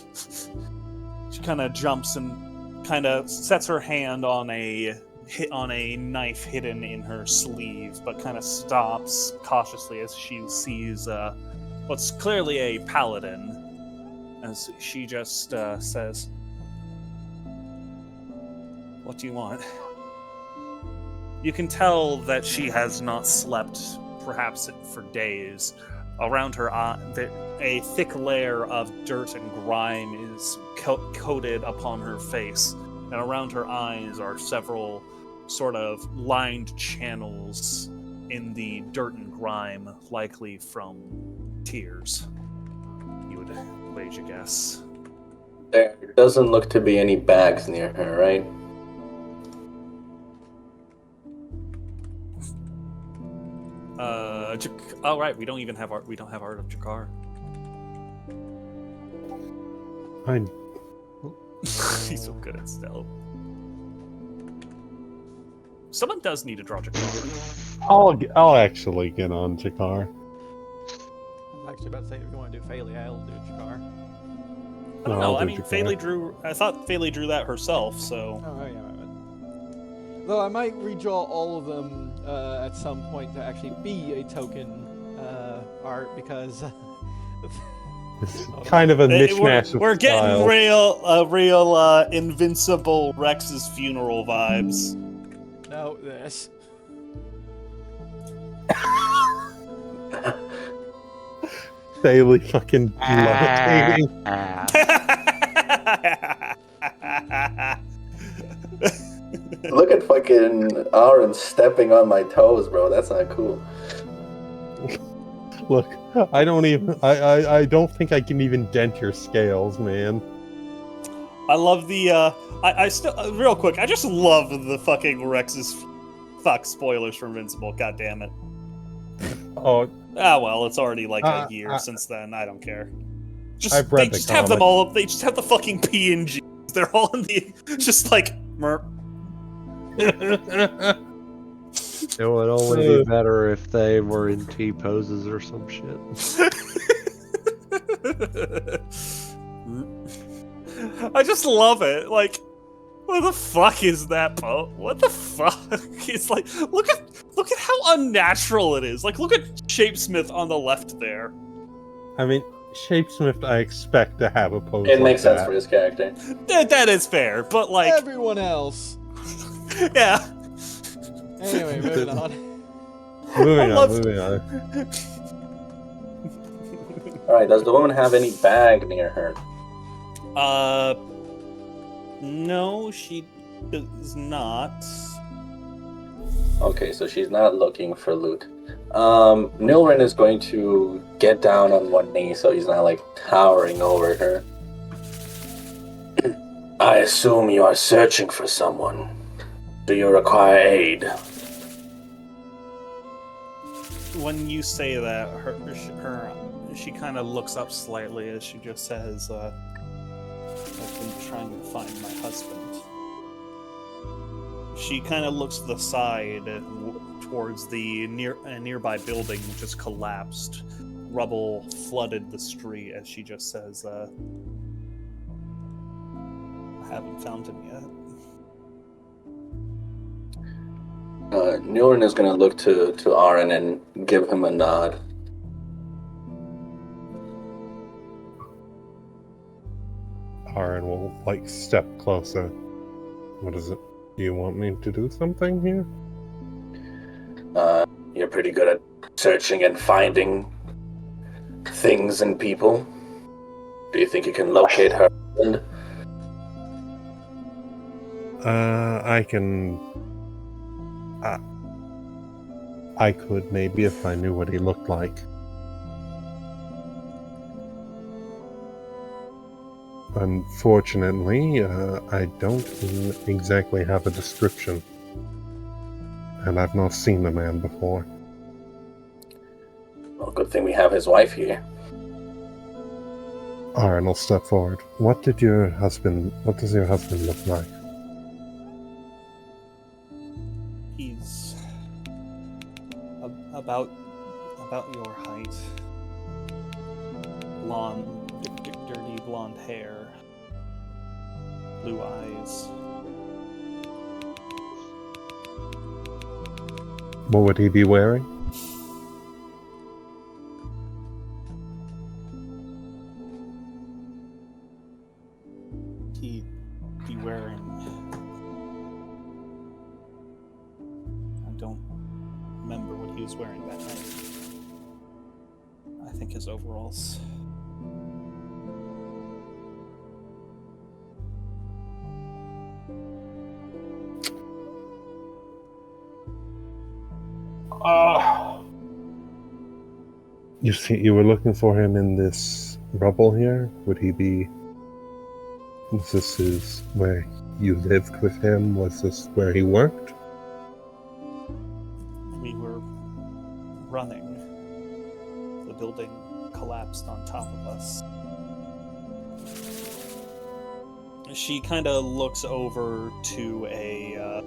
She kind of jumps and kind of sets her hand on a knife hidden in her sleeve, but kind of stops cautiously as she sees what's clearly a paladin. As she just says, "What do you want?" You can tell that she has not slept, perhaps for days. Around her eye, a thick layer of dirt and grime is coated upon her face, and around her eyes are several sort of lined channels in the dirt and grime, likely from tears. You would wage a guess. There doesn't look to be any bags near her, right? Oh right, we don't have Art of Jakar. He's so good at stealth. Someone does need to draw Jakar. I'll actually get on Jakar. I'm actually about to say, if you want to do Phaley, I'll do Jakar. I don't know. I mean, Phaley drew. I thought Phaley drew that herself. So. Oh yeah. Though I might redraw all of them at some point to actually be a token art, because it's kind of a mishmash. We're getting styles. real Invincible Rex's funeral vibes. No, this. Bailey fucking levitating. Look at fucking Ahran stepping on my toes, bro. That's not cool. Look, I don't think I can even dent your scales, man. I love the I still real quick, I just love the fucking Rex's spoilers for Invincible, god damn it. Oh. Well, it's already like a year since then, I don't care. I've read the just have them all, they just have the fucking PNGs. They're all in the just like merp. It would only be better if they were in T poses or some shit. I just love it. Like, what the fuck is that boat? What the fuck? It's like, look at how unnatural it is. Like, look at Shapesmith on the left there. I mean, Shapesmith, I expect to have a pose. It like makes sense that. for his character. That is fair, but like everyone else. Yeah. Anyway, moving on. Moving on. Alright, does the woman have any bag near her? No, she does not. Okay, so she's not looking for loot. Nyulrin is going to get down on one knee so he's not, like, towering over her. I assume you are searching for someone. Do you require aid? When you say that, she kind of looks up slightly as she just says, I've been trying to find my husband. She kind of looks to the side towards the nearby building, which has collapsed. Rubble flooded the street as she just says, I haven't found him yet. Nyulrin is going to look to Ahran and give him a nod. Ahran will, like, step closer. What is it? Do you want me to do something here? You're pretty good at searching and finding things and people. Do you think you can locate her husband? I can... I could, maybe, if I knew what he looked like. Unfortunately, I don't exactly have a description. And I've not seen the man before. Well, good thing we have his wife here. Ahran will step forward. What does your husband look like? He's about your height. Blonde, dirty blonde hair. Blue eyes. What would he be wearing? He'd be wearing... I don't remember what he was wearing that night. I think his overalls. You were looking for him in this rubble here? Would he be... Was this where you lived with him? Was this where he worked? We were running. The building collapsed on top of us. She kind of looks over to a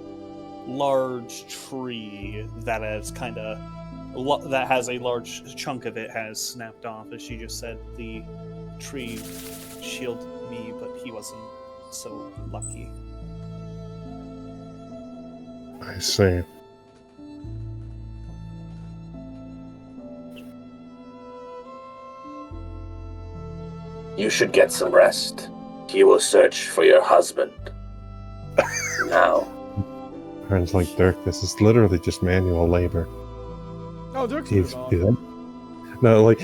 large tree that has that has a large chunk of it has snapped off. As she just said, the tree shielded me, but he wasn't so lucky. I see. You should get some rest. He will search for your husband. Now. Ahran's like, Dirk, this is literally just manual labor. Oh, Dirk's moved on. No, like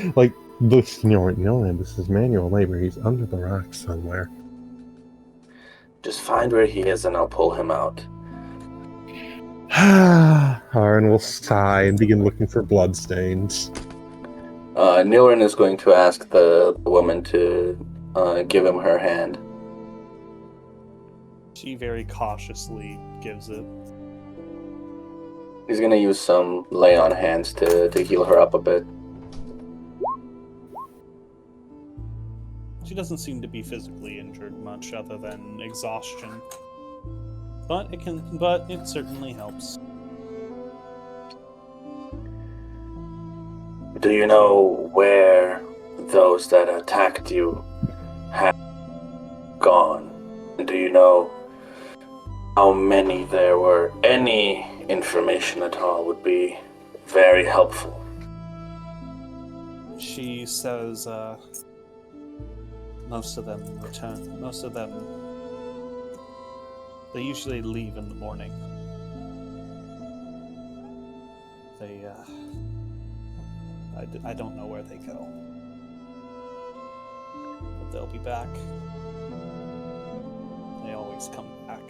this, Nyulrin, this is manual labor. He's under the rocks somewhere. Just find where he is and I'll pull him out. Ahran will sigh and begin looking for bloodstains. Nyulrin is going to ask the woman to give him her hand. She very cautiously gives it. He's going to use some lay on hands to heal her up a bit. She doesn't seem to be physically injured much other than exhaustion. But it certainly helps. Do you know where those that attacked you have gone? Do you know how many there were? Any information at all would be very helpful. She says, most of them return. Most of them, they usually leave in the morning. They, I don't know where they go. But they'll be back. They always come back.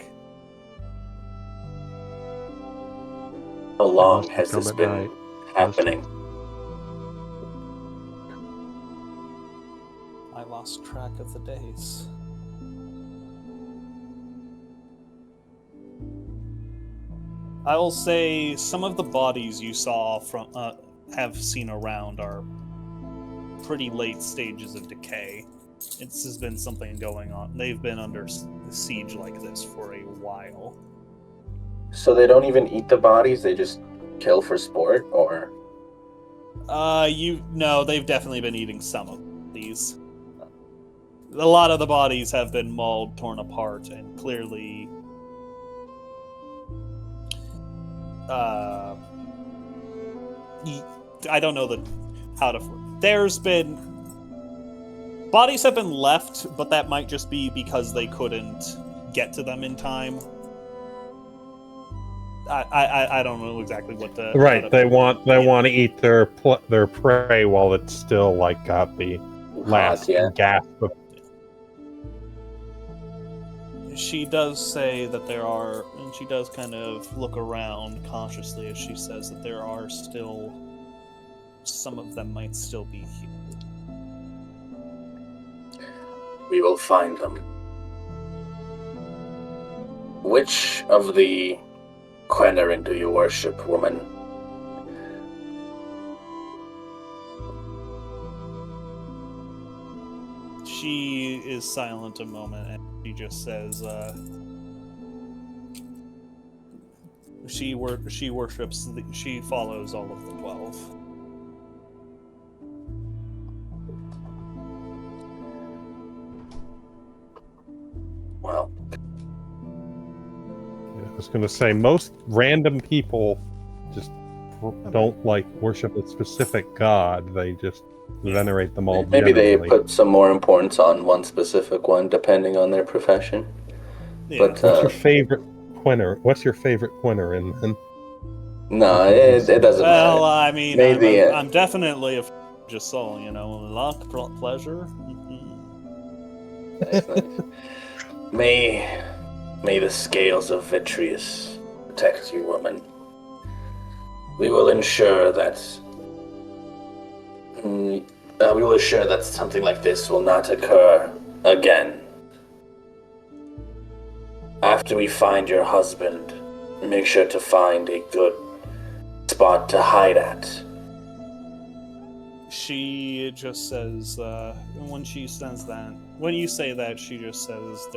How long has this been happening? I lost track of the days. I will say some of the bodies you saw from have seen around are pretty late stages of decay. This has been something going on. They've been under siege like this for a while. So they don't even eat the bodies, they just kill for sport, or? No, they've definitely been eating some of these. A lot of the bodies have been mauled, torn apart, and clearly I don't know how to. There's been bodies have been left, but that might just be because they couldn't get to them in time. I don't know exactly what the right. They want to eat their prey while it's still like got the last gasp of. She does say that there are, and she does kind of look around cautiously as she says that there are still, some of them might still be here. We will find them. Which of the Qenerin do you worship, woman? She is silent a moment, and she just says, she worships, she follows all of the 12. Well, I was going to say, most random people just don't like worship a specific god. They just venerate them all. Maybe generally. they put some more importance on one specific one, depending on their profession. Yeah. But what's your favorite Qener? What's your favorite Qenerin? No, it doesn't matter. Well, I mean, Maybe I'm definitely a just soul, luck, pleasure. Nice, nice. May the scales of Vitreous protect you, woman. We will ensure that something like this will not occur again. After we find your husband, make sure to find a good spot to hide at. She just says, when she says that, when you say that, she just says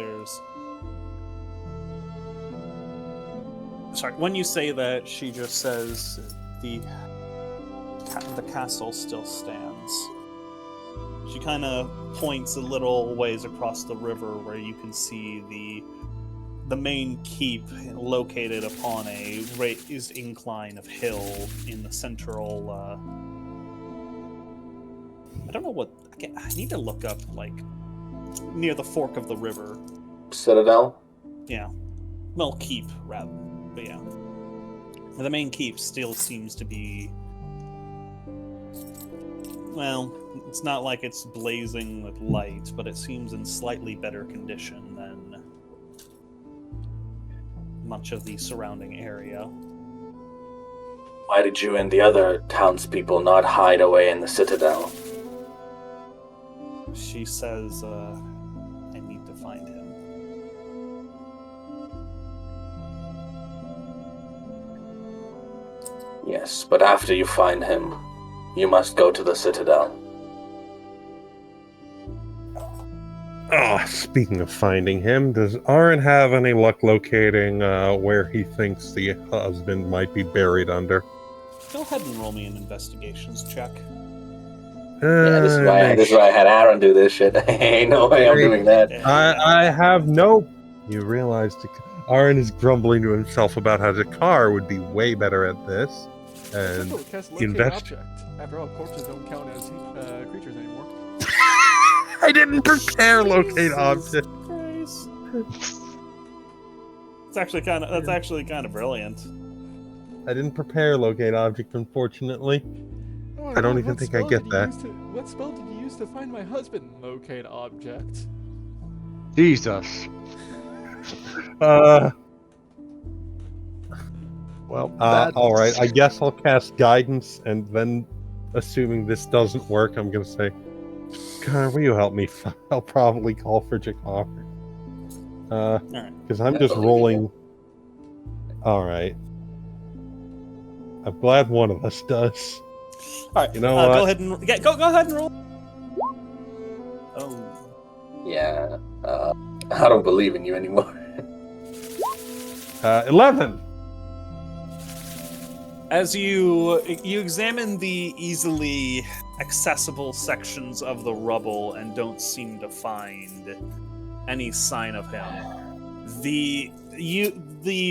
when you say that, she just says the castle still stands. She kind of points a little ways across the river where you can see the main keep located upon a raised incline of hill in the central. I don't know what. I need to look up near the fork of the river. Citadel? Yeah. Well, keep rather. But yeah. The main keep still seems to be. Well, it's not like it's blazing with light, but it seems in slightly better condition than much of the surrounding area. Why did you and the other townspeople not hide away in the Citadel? She says, I need to find him. Yes, but after you find him, you must go to the Citadel. Speaking of finding him, does Ahran have any luck locating where he thinks the husband might be buried under? Go ahead and roll me an investigations check. This is why I had Ahran do this shit. Ain't no way I'm doing that. I have no You realize Ahran is grumbling to himself about how Jakar would be way better at this. And Cast locate invest. object. After all, corpses don't count as creatures anymore. I didn't prepare locate object. Christ. That's actually kind of brilliant. I didn't prepare locate object, unfortunately. Oh, I don't even think I get that. What spell did you use to find my husband? Locate object. Jesus. Well, that's... all right. I guess I'll cast guidance, and then, assuming this doesn't work, I'm gonna say, "God, will you help me?" I'll probably call for Jakar. Because I'm just rolling. All right. I'm glad one of us does. All right. You know what? Go ahead and go ahead and roll. Oh. Yeah. I don't believe in you anymore. 11. As you examine the easily accessible sections of the rubble and don't seem to find any sign of him, the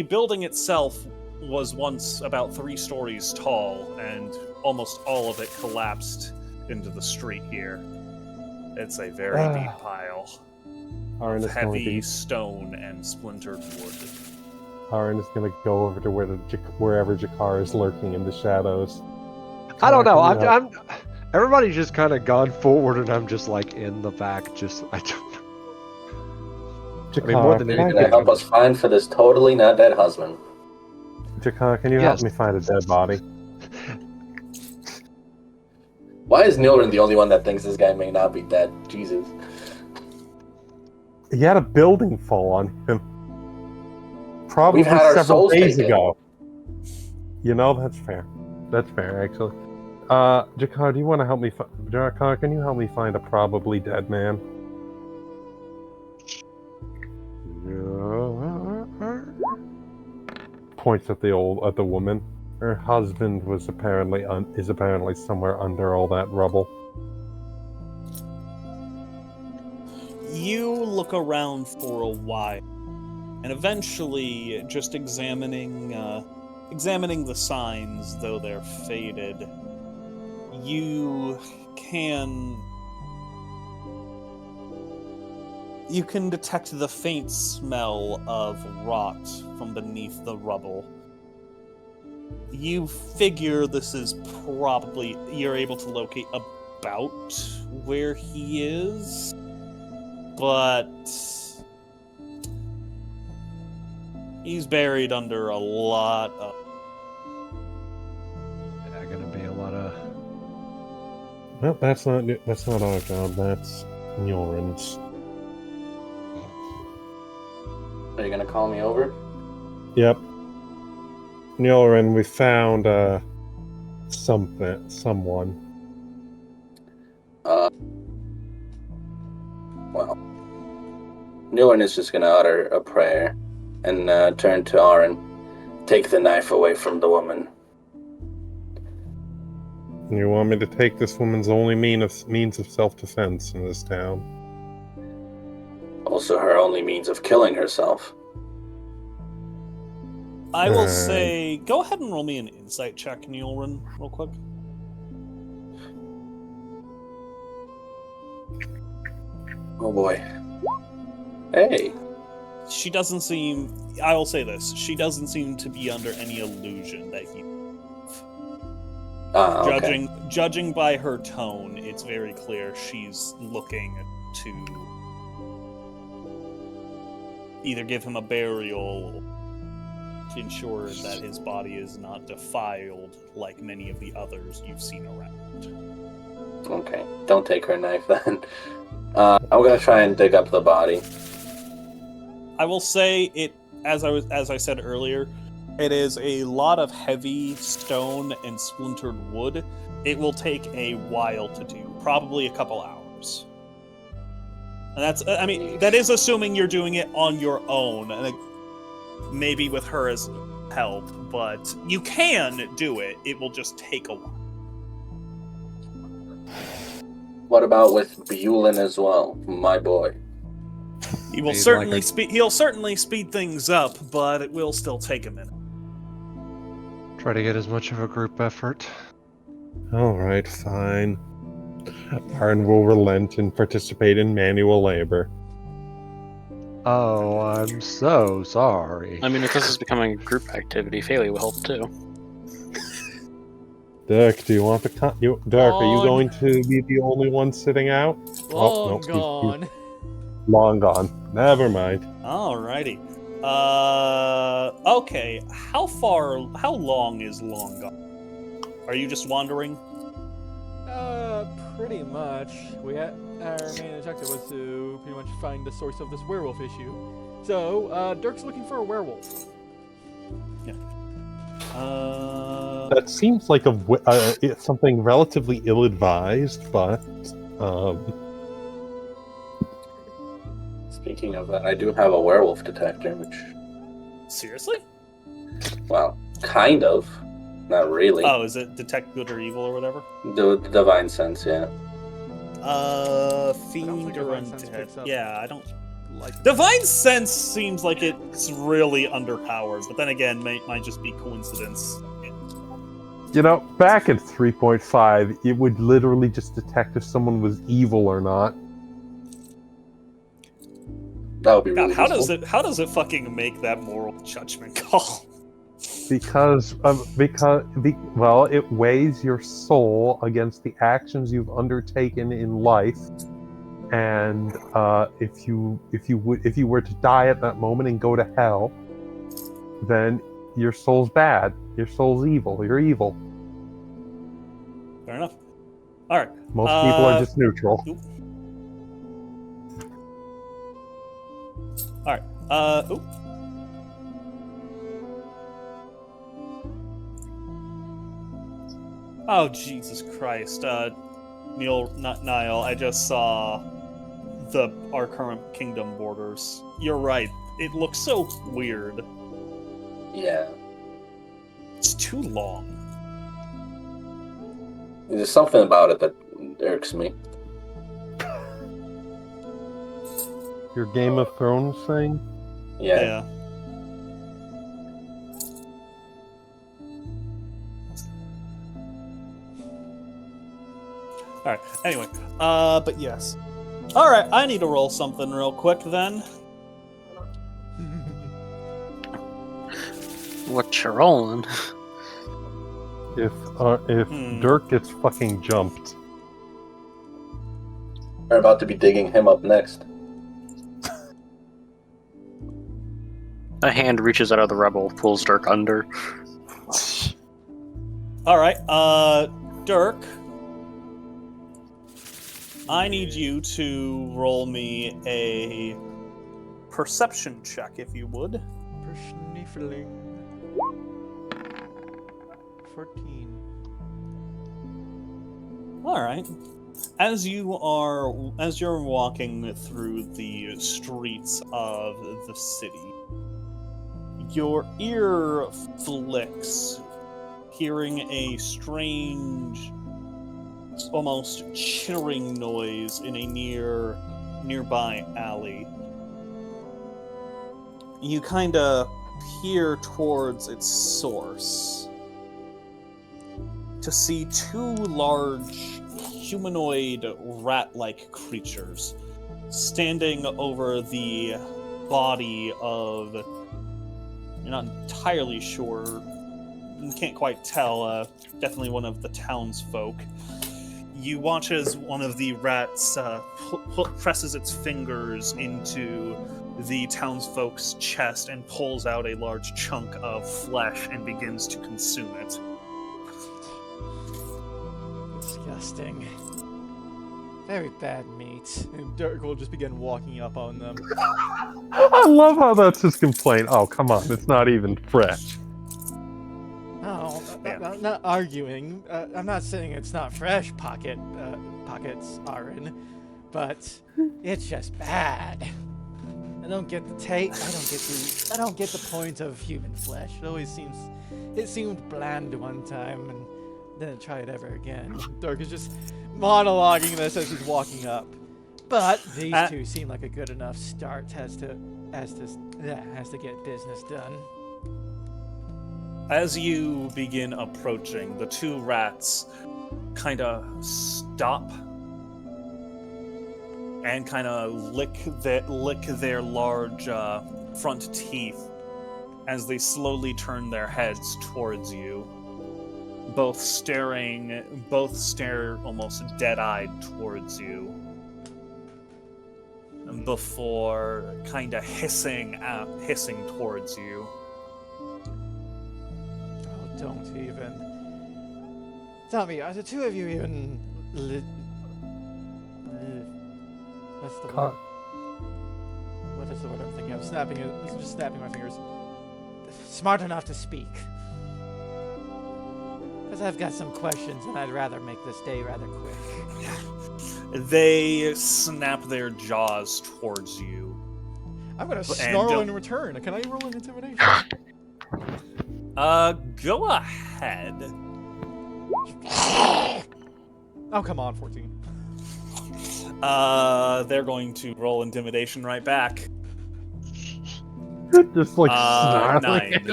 building itself was once about 3 stories tall, and almost all of it collapsed into the street here. It's a very deep pile of heavy stone and splintered wood. Ahran is going to go over to wherever Jakar is lurking in the shadows. I don't know. I'm everybody's just kind of gone forward, and I'm just like in the back. I don't know. Jakar, I mean, more than You're anything, gonna help us find for this totally not dead husband. Jakar, can you help me find a dead body? Why is Nyulrin the only one that thinks this guy may not be dead? Jesus. He had a building fall on him. Probably We've had our several souls days taken. ago. You know, that's fair. That's fair, actually. Jakar, do you want to help me? Jakar, can you help me find a probably dead man? Points at the woman. Her husband was is apparently somewhere under all that rubble. You look around for a while, and eventually, just examining the signs, though they're faded, you can detect the faint smell of rot from beneath the rubble. You figure this is probably, you're able to locate about where he is, but he's buried under a lot of... Yeah, gonna be a lot of... Well, that's not our job, that's Nyulrin's. Are you gonna call me over? Yep. Nyulrin, we found someone. Well, Nyulrin is just gonna utter a prayer and turn to Ahran. Take the knife away from the woman. You want me to take this woman's only means of self-defense in this town? Also her only means of killing herself. I will say, go ahead and roll me an insight check, Nyulrin, real quick. Oh boy. Hey. She doesn't seem... I will say this. She doesn't seem to be under any illusion that he... Okay. Judging by her tone, it's very clear she's looking to either give him a burial to ensure that his body is not defiled like many of the others you've seen around. Okay. Don't take her knife then. I'm gonna try and dig up the body. I will say it, as I said earlier, it is a lot of heavy stone and splintered wood. It will take a while to do, probably a couple hours. And that is assuming you're doing it on your own, and maybe with her as help, but you can do it. It will just take a while. What about with Bulin as well, my boy? He will He's certainly like speed. He'll certainly speed things up, but it will still take a minute. Try to get as much of a group effort. Alright, fine. Ahran will relent and participate in manual labor. Oh, I'm so sorry. I mean, if this is becoming a group activity, Faylee will help too. Dirk, do you want to Dirk, are you Long. going to be the only one sitting out? Long nope, gone. Long gone. Never mind. Alrighty. Okay. How long is long gone? Are you just wandering? Pretty much. Our main objective was to pretty much find the source of this werewolf issue. So, Dirk's looking for a werewolf. Yeah. That seems like it's something relatively ill-advised, but Speaking of that, I do have a werewolf detector, which, Seriously? well, kind of. Not really. Oh, is it detect good or evil or whatever? The divine sense, yeah. Fiend think or Divine Sense undead. picks up. Yeah, I don't. Like Divine sense seems like it's really underpowered, but then again, might just be coincidence. You know, back in 3.5, it would literally just detect if someone was evil or not. That would be really God, useful. how does it fucking make that moral judgment call? Because it weighs your soul against the actions you've undertaken in life, and if you were to die at that moment and go to hell, then your soul's bad. Your soul's evil. You're evil. Fair enough. All right. Most people are just neutral. Oop. All right. Oop. Oh, Jesus Christ. Niall, I just saw our current kingdom borders. You're right. It looks so weird. Yeah. It's too long. There's something about it that irks me. Your Game of Thrones thing? Yeah. Alright, anyway. But yes. Alright, I need to roll something real quick then. What you rolling? If Dirk gets fucking jumped. We're about to be digging him up next. A hand reaches out of the rubble, pulls Dirk under. Alright, Dirk. I need you to roll me a perception check, if you would. Persniffling. 14. Alright. As you're walking through the streets of the city, your ear flicks, hearing a strange, almost chittering noise in a nearby alley. You kind of peer towards its source to see two large humanoid rat-like creatures standing over the body of, you're not entirely sure, you can't quite tell, definitely one of the townsfolk. You watch as one of the rats presses its fingers into the townsfolk's chest and pulls out a large chunk of flesh and begins to consume it. Disgusting. Very bad meat. And Dirk will just begin walking up on them. I love how that's his complaint. Oh, come on, it's not even fresh. Oh, I'm not arguing. I'm not saying it's not fresh. Pockets are in, but it's just bad. I don't get the taste. I don't get the point of human flesh. It seemed bland one time, and didn't try it ever again. Dirk is just monologuing this as he's walking up. But these two seem like a good enough start as to get business done. As you begin approaching, the two rats kind of stop and kind of lick their large front teeth as they slowly turn their heads towards you. Both stare almost dead-eyed towards you before kind of hissing towards you. Oh, don't even. Tell me, are the two of you even... What's the word? What is the word I'm thinking of? Just snapping my fingers. Smart enough to speak. Because I've got some questions and I'd rather make this day rather quick. They snap their jaws towards you. I'm going to snarl in return. Can I roll an intimidation? Go ahead. Oh, come on, 14. They're going to roll intimidation right back. Just like snarling. 9.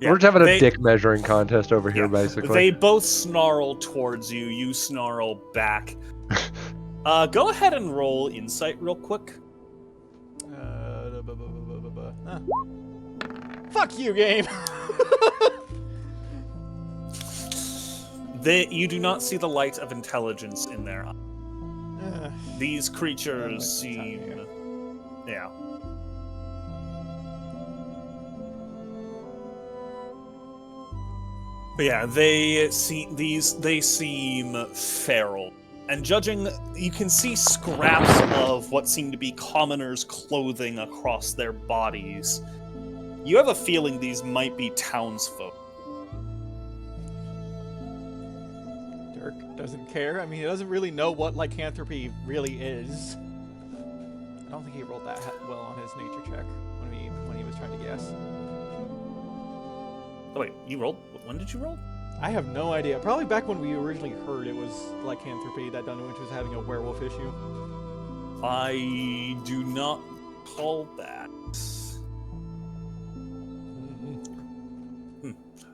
We're just having a dick measuring contest over here, basically. They both snarl towards you. You snarl back. Go ahead and roll insight real quick. Fuck you, game. You do not see the light of intelligence in their eyes. These creatures seem... Yeah. But yeah, they seem feral. And judging, you can see scraps of what seem to be commoners' clothing across their bodies. You have a feeling these might be townsfolk. Dirk doesn't care. I mean, he doesn't really know what lycanthropy really is. I don't think he rolled that well on his nature check when he was trying to guess. Oh wait, you rolled? When did you roll? I have no idea. Probably back when we originally heard it was lycanthropy that Dunwich was having a werewolf issue. I do not call that.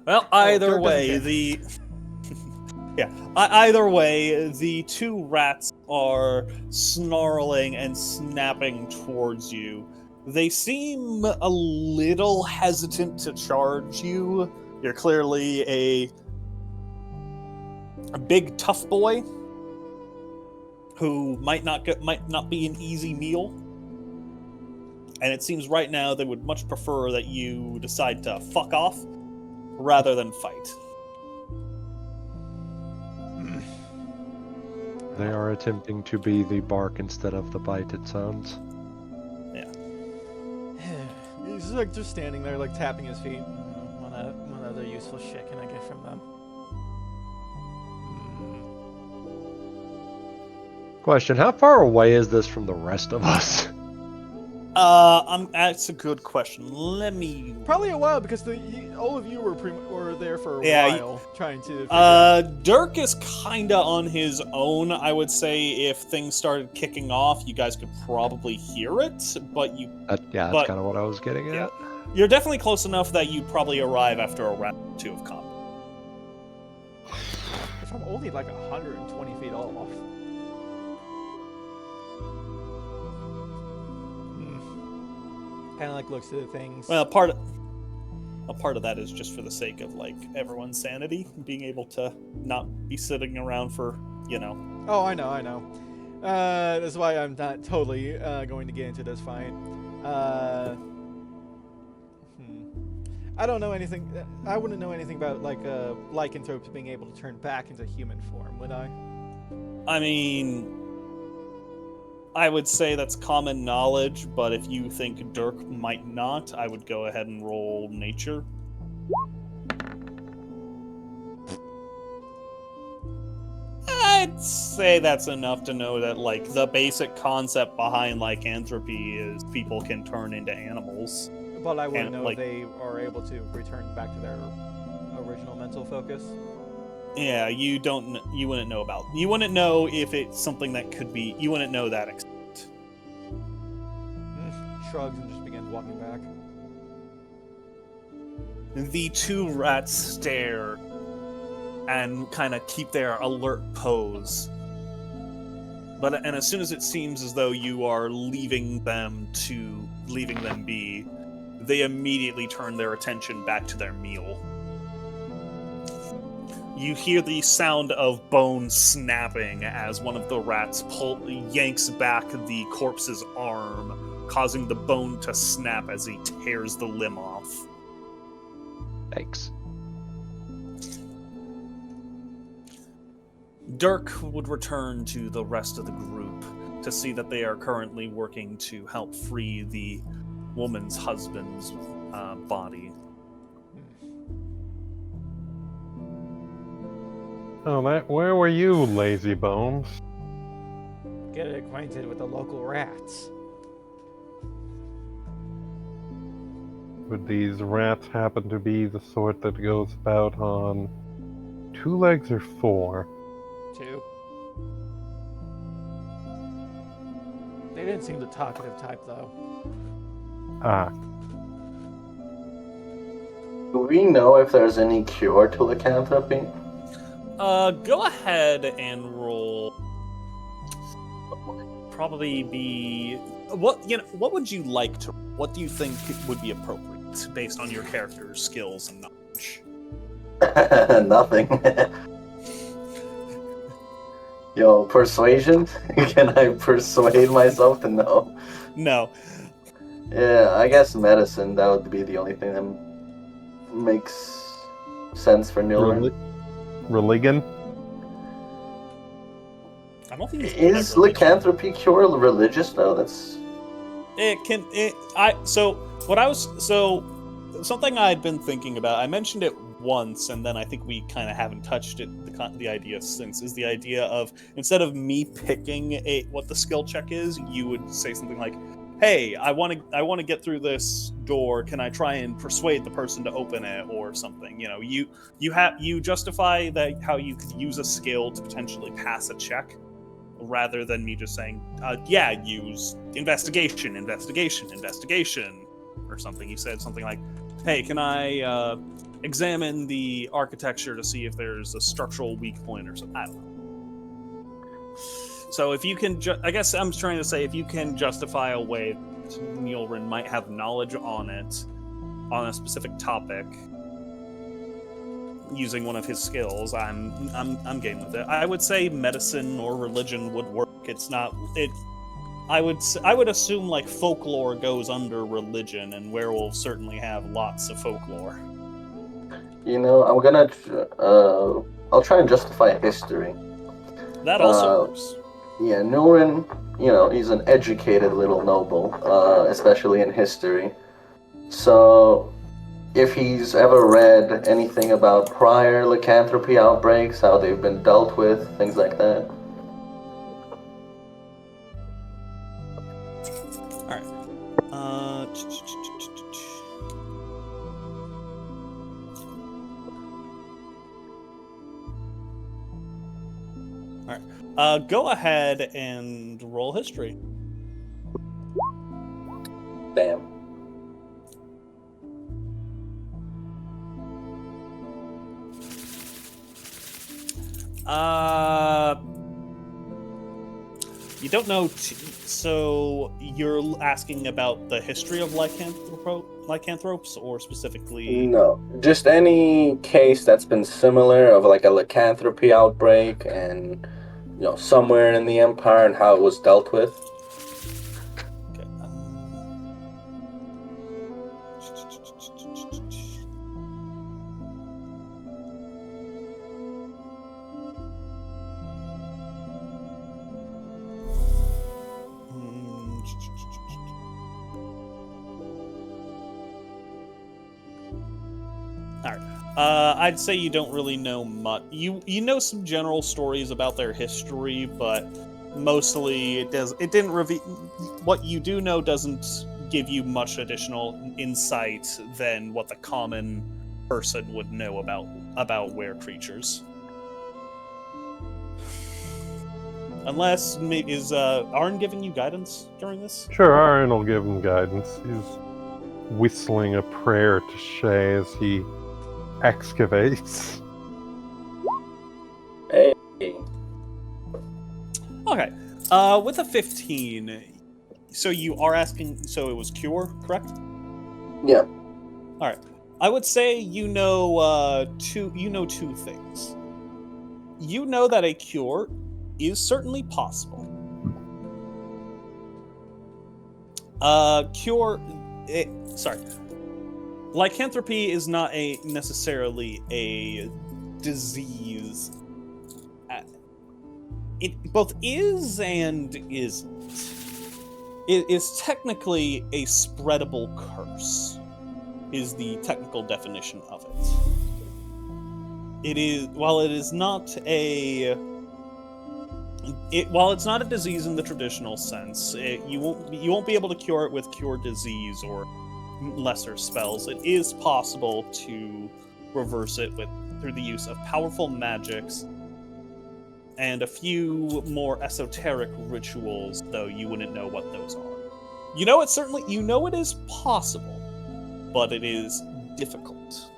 Well, either way, either way, the two rats are snarling and snapping towards you. They seem a little hesitant to charge you. You're clearly a big tough boy who might not be an easy meal. And it seems right now they would much prefer that you decide to fuck off rather than fight. They are attempting to be the bark instead of the bite, it sounds. Yeah. He's like just standing there, like tapping his feet. What other useful shit can I get from them? Question, how far away is this from the rest of us? That's a good question. Let me... Probably a while, because all of you were there for a while, trying to... Dirk is kinda on his own. I would say if things started kicking off, you guys could probably hear it, but you... that's kind of what I was getting at. You're definitely close enough that you'd probably arrive after a round or two of combat. If I'm only like 120 feet off... Kind of like looks at the things. Well, a part of that is just for the sake of like everyone's sanity, being able to not be sitting around for, you know. Oh, I know. That's why I'm not totally going to get into this fight. I don't know anything. I wouldn't know anything about like lycanthropes being able to turn back into human form, would I? I mean, I would say that's common knowledge, but if you think Dirk might not, I would go ahead and roll nature. I'd say that's enough to know that, like, the basic concept behind lycanthropy is people can turn into animals. But I wouldn't know if they are able to return back to their original mental focus. Yeah, you wouldn't know if it's something that could be, you wouldn't know that. shrugs and just begins walking back. The two rats stare and kind of keep their alert pose. And as soon as it seems as though you are leaving them be, they immediately turn their attention back to their meal. You hear the sound of bone snapping as one of the rats yanks back the corpse's arm, causing the bone to snap as he tears the limb off. Thanks. Dirk would return to the rest of the group to see that they are currently working to help free the woman's husband's body. Oh, where were you, lazy bones? Get acquainted with the local rats. Would these rats happen to be the sort that goes about on 2 legs or 4? 2. They didn't seem the talkative type, though. Ah. Do we know if there's any cure to lycanthropy? Go ahead and roll. Probably be what would you like to? What do you think would be appropriate based on your character's skills and knowledge? Nothing. Yo, persuasion? Can I persuade myself to know? No. Yeah, I guess medicine. That would be the only thing that makes sense for Nyulrin. Religion? I don't think is lycanthropy cure religious though? That's something I'd been thinking about. I mentioned it once, and then I think we kind of haven't touched it. The idea since is the idea of instead of me picking what the skill check is, you would say something like, "Hey, I want to get through this door. Can I try and persuade the person to open it or something?" You know, you justify that how you could use a skill to potentially pass a check, rather than me just saying, use investigation, or something. You said something like, "Hey, can I examine the architecture to see if there's a structural weak point or something?" I don't know. So if you can, I guess I'm trying to say, if you can justify a way that Nyulrin might have knowledge on it, on a specific topic, using one of his skills, I'm game with it. I would say medicine or religion would work. It's not it. I would assume like folklore goes under religion, and werewolves certainly have lots of folklore. You know, I'm gonna. I'll try and justify history. That also works. Yeah, Nyulrin, he's an educated little noble, especially in history. So, if he's ever read anything about prior lycanthropy outbreaks, how they've been dealt with, things like that. Alright. Go ahead and roll history. Damn. You don't know. So you're asking about the history of lycanthropes, or specifically? No, just any case that's been similar of like a lycanthropy outbreak, and somewhere in the Empire, and how it was dealt with. Okay. I'd say you don't really know much. You know some general stories about their history, but mostly it didn't reveal. What you do know doesn't give you much additional insight than what the common person would know about were creatures. Unless, is Ahran giving you guidance during this? Sure, Ahran will give him guidance. He's whistling a prayer to Shay as he excavates. Hey. Okay. With a 15, so you are asking, so it was cure, correct? Yeah. Alright. I would say you know two things. You know that a cure is certainly possible. Lycanthropy is not necessarily a disease. It both is and isn't. It is technically a spreadable curse, is the technical definition of it. It is, while it's not a disease in the traditional sense, you won't be able to cure it with cure disease or lesser spells. It is possible to reverse it through the use of powerful magics and a few more esoteric rituals, though you wouldn't know what those are. You know it is possible, but it is difficult.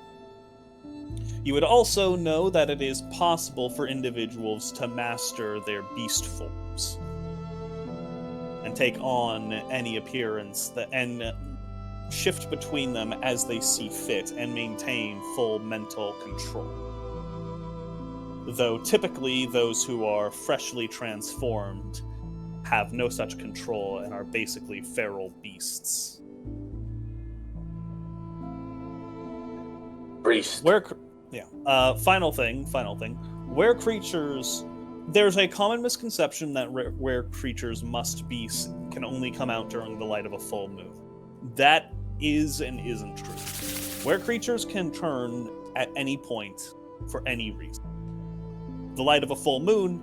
You would also know that it is possible for individuals to master their beast forms and take on any appearance and shift between them as they see fit and maintain full mental control. Though typically those who are freshly transformed have no such control and are basically feral beasts. Priest. Final thing. Where creatures... There's a common misconception that where creatures can only come out during the light of a full moon. That is and isn't true. Where creatures can turn at any point for any reason. The light of a full moon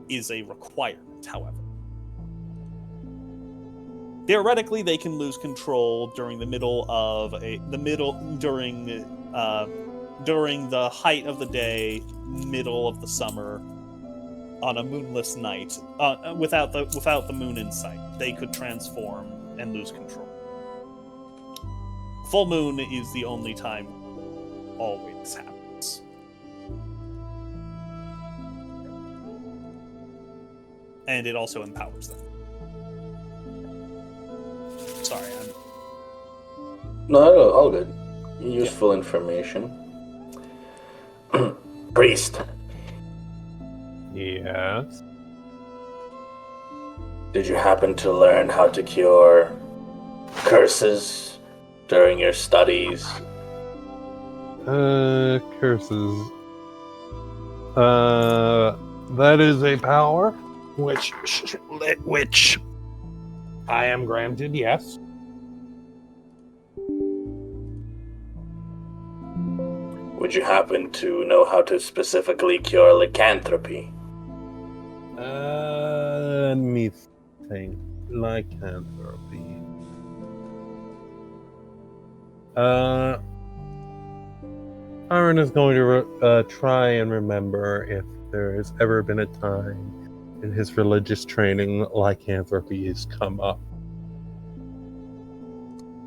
is a requirement, however. Theoretically, they can lose control during the during the height of the day, middle of the summer, on a moonless night, without the moon in sight. They could transform and lose control. Full moon is the only time always happens. And it also empowers them. Sorry, No, all good. Useful information. Priest. Yes. Did you happen to learn how to cure curses during your studies? Curses. That is a power which I am granted, yes. Would you happen to know how to specifically cure lycanthropy? Let me think. Lycanthropy. Ahran is going to try and remember if there has ever been a time in his religious training lycanthropy has come up.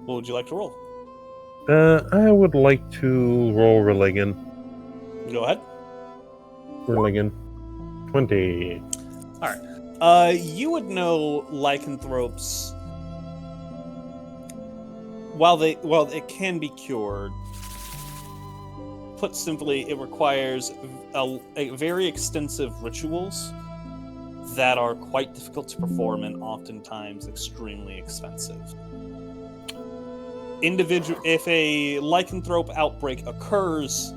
what would you like to roll? I would like to roll religion. Go ahead. Religion. 20. Alright. You would know lycanthropes, while it can be cured, put simply, it requires a very extensive rituals that are quite difficult to perform and oftentimes extremely expensive. If a lycanthrope outbreak occurs,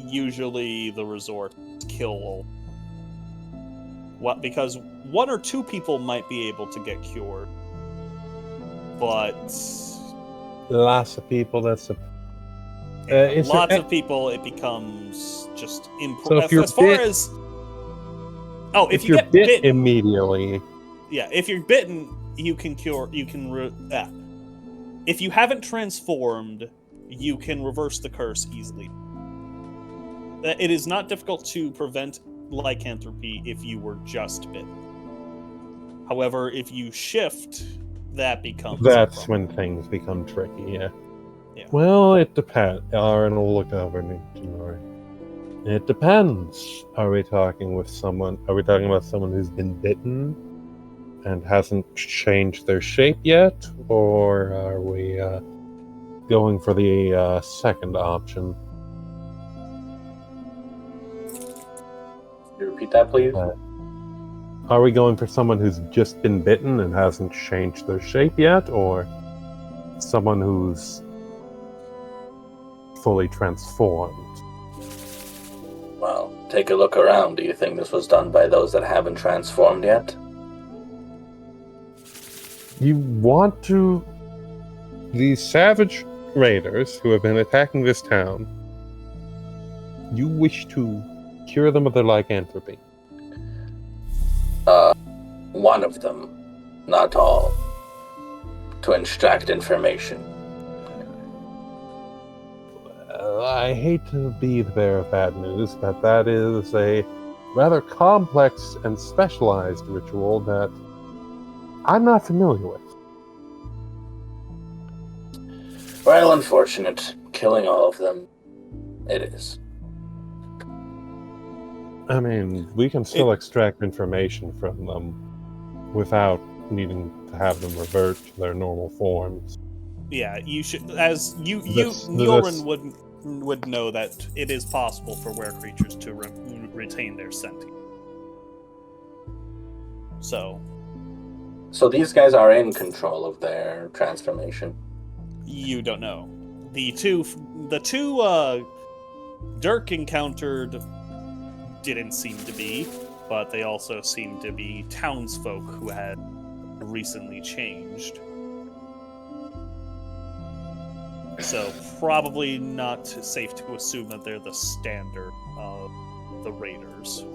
usually the resort is kill. Because one or two people might be able to get cured, but lots of people. Lots of people, it becomes just So if you're if you get bitten immediately, yeah. If you're bitten, you can cure. If you haven't transformed, you can reverse the curse easily. It is not difficult to prevent lycanthropy if you were just bitten. However, if you shift, that becomes That's when things become tricky, yeah. Yeah. Well, it depends. Aaron will look over and it depends. Are we talking about someone who's been bitten and hasn't changed their shape yet? Or are we going for the second option? Can you repeat that, please? Are we going for someone who's just been bitten and hasn't changed their shape yet? Or someone who's fully transformed? Well, take a look around. Do you think this was done by those that haven't transformed yet? You want to... These savage raiders who have been attacking this town, you wish to cure them of their lycanthropy? One of them, not all, to extract information. I hate to be the bearer of bad news, but that is a rather complex and specialized ritual that I'm not familiar with. Well, unfortunate. Killing all of them, it is. I mean, we can still extract information from them without needing to have them revert to their normal forms. Yeah, you should, as Nyulrin would know that it is possible for were creatures to retain their sentience. So these guys are in control of their transformation. You don't know. The two Dirk encountered didn't seem to be, but they also seemed to be townsfolk who had recently changed. So probably not safe to assume that they're the standard of the raiders.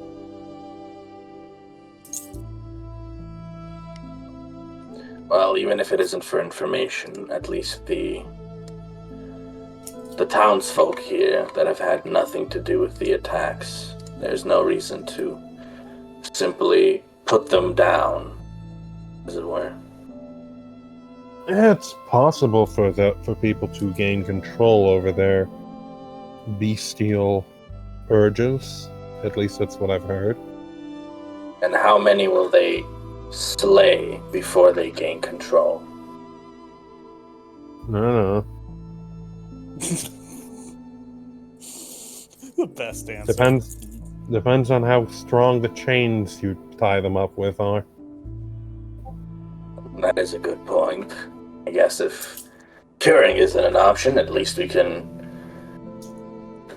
Well, even if it isn't for information, at least the townsfolk here that have had nothing to do with the attacks, there's no reason to simply put them down, as it were. It's possible for people to gain control over their bestial urges. At least that's what I've heard. And how many will they slay before they gain control? No. The best answer. Depends on how strong the chains you tie them up with are. That is a good point. I guess if curing isn't an option, at least we can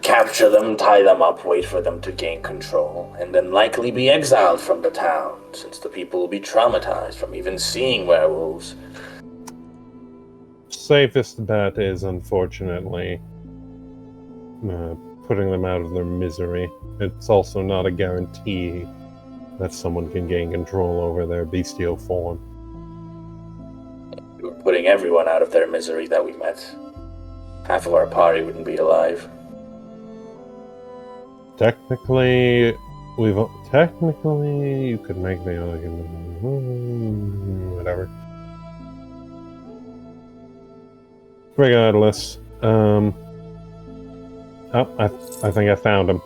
capture them, tie them up, wait for them to gain control, and then likely be exiled from the town, since the people will be traumatized from even seeing werewolves. Safest bet is, unfortunately, putting them out of their misery. It's also not a guarantee that someone can gain control over their bestial form. We were putting everyone out of their misery that we met. Half of our party wouldn't be alive. Technically, you could make the argument. Whatever. Regardless, I think I found him.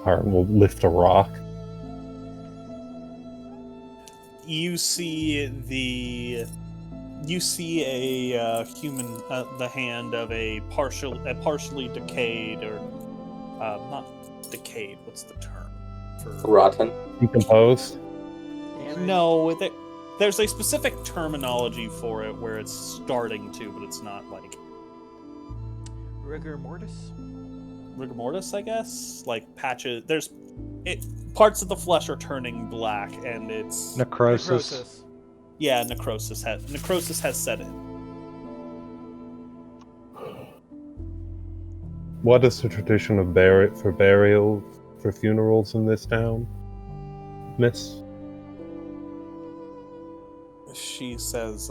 Ahran will lift a rock. You see a human, the hand of a partially decayed, or not decayed. What's the term for rotten? Decomposed. No, there's a specific terminology for it where it's starting to, but it's not like rigor mortis. Rigor mortis, I guess. Like patches. Parts of the flesh are turning black, and it's necrosis. Yeah, necrosis has set in. What is the tradition of burial for funerals in this town, miss? She says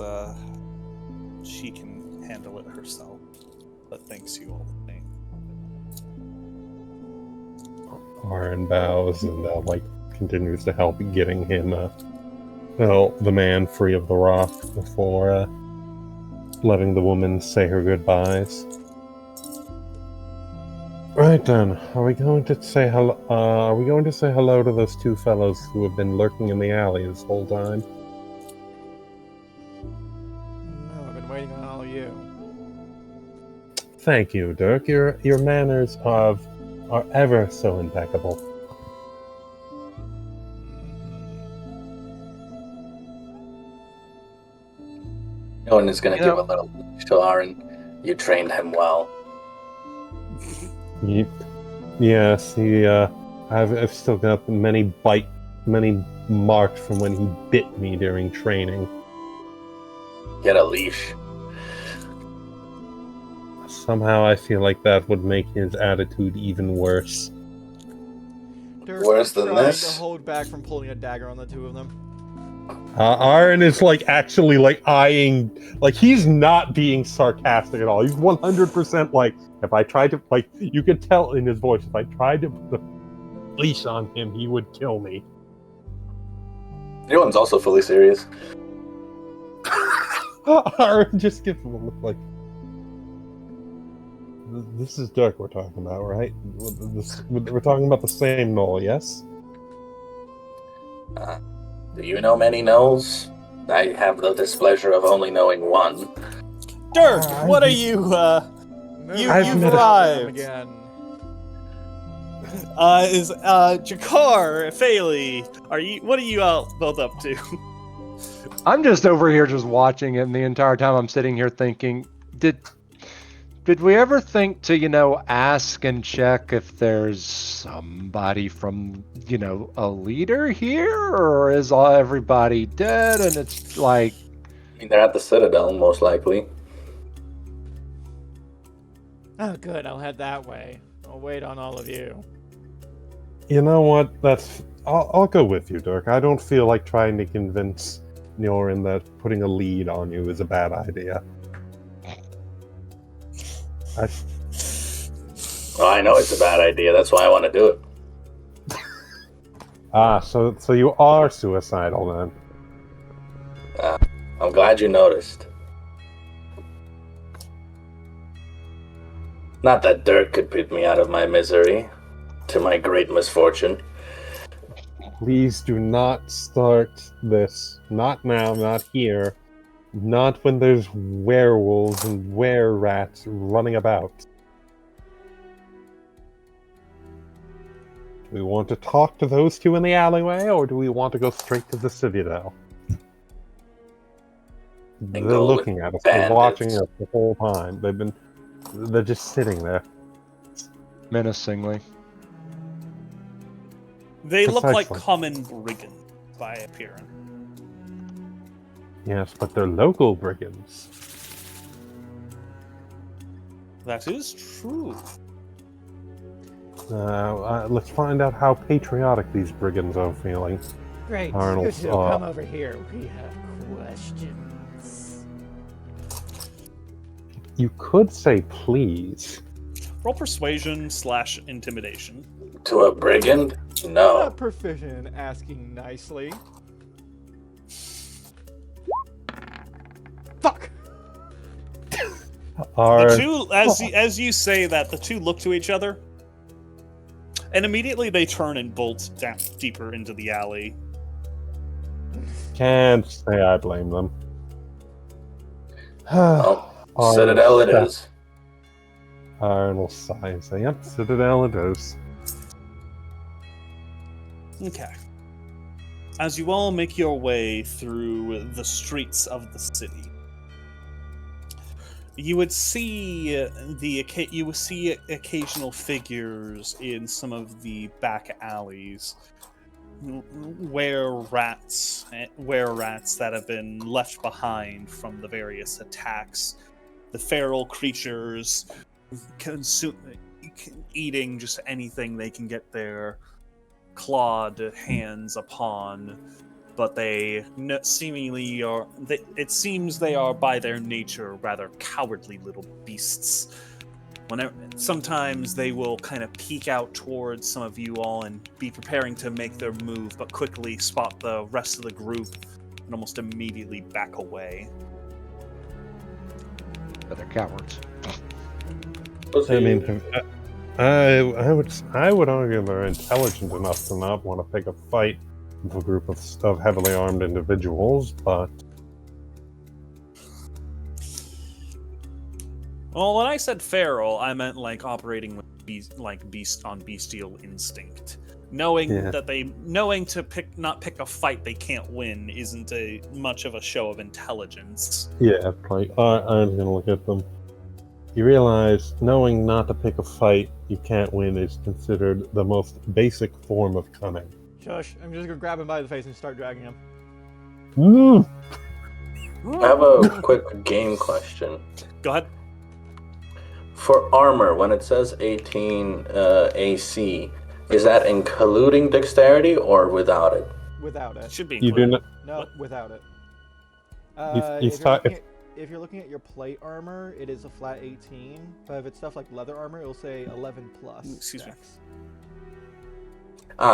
she can handle it herself, but thanks you all the same. Ahran bows and like continues to help getting him, the man free of the rock before letting the woman say her goodbyes. Right then, are we going to say hello? Are we going to say hello to those two fellows who have been lurking in the alley this whole time? No, I've been waiting on all you. Thank you, Dirk. Your manners are ever so impeccable. No one is going to give a little to Ahran. You trained him well. Yes, I've still got many marks from when he bit me during training. Get a leash. Somehow I feel like that would make his attitude even worse. Dirk Worse than trying this? to hold back from pulling a dagger on the two of them. Ahran is actually eyeing, he's not being sarcastic at all. He's 100% if I tried to, you could tell in his voice, if I tried to put a leash on him, he would kill me. Anyone's also fully serious. Ahran just gives him a look this is Dirk we're talking about, right? We're talking about the same Gnoll, yes? Do you know many Gnolls? I have the displeasure of only knowing one. Dirk, what are you, you've arrived. Again. Is Jakar, Faley, what are you all both up to? I'm just over here just watching it, and the entire time I'm sitting here thinking, did we ever think to, ask and check if there's somebody from, a leader here, or is everybody dead? And it's I mean, they're at the Citadel, most likely. Oh, good. I'll head that way. I'll wait on all of you. You know what? I'll go with you, Dirk. I don't feel like trying to convince Nyulrin that putting a lead on you is a bad idea. Well, I know it's a bad idea. That's why I want to do it. So you are suicidal then? I'm glad you noticed. Not that Dirk could put me out of my misery, to my great misfortune. Please do not start this. Not now, not here. Not when there's werewolves and were-rats running about. Do we want to talk to those two in the alleyway, or do we want to go straight to the Citadel? They're looking at us. They're watching us the whole time. They're just sitting there. Menacingly. They look like common brigands by appearance. Yes, but they're local brigands. That is true. Let's find out how patriotic these brigands are feeling. Great. Arnold, You two, come over here. We have questions. You could say please. Roll persuasion / intimidation. To a brigand? No. Not proficient in asking nicely. Fuck! The two, as you say that, the two look to each other, and immediately they turn and bolt down deeper into the alley. Can't say I blame them. Citadel it is. Ahran will sigh and say, yep, Citadel it is. Okay. As you all make your way through the streets of the city, you would see occasional figures in some of the back alleys, were-rats that have been left behind from the various attacks. The feral creatures eating just anything they can get their clawed hands upon, but they seemingly are. It seems they are, by their nature, rather cowardly little beasts. Sometimes they will kind of peek out towards some of you all and be preparing to make their move, but quickly spot the rest of the group and almost immediately back away. But they're cowards. I mean, I would argue they're intelligent enough to not want to pick a fight with a group of heavily armed individuals, but well, when I said feral, I meant like operating with bestial instinct. Knowing to not pick a fight they can't win isn't much of a show of intelligence. yeah, like I'm gonna look at them. You realize knowing not to pick a fight you can't win is considered the most basic form of cunning. Shush, I'm just gonna grab him by the face and start dragging him. I have a quick game question. Go ahead. For armor, when it says 18 AC, is that including dexterity or without it? Without it. Should be You do not. No, without it. If you're looking at your plate armor, it is a flat 18. But if it's stuff like leather armor, it'll say 11 plus. Excuse me.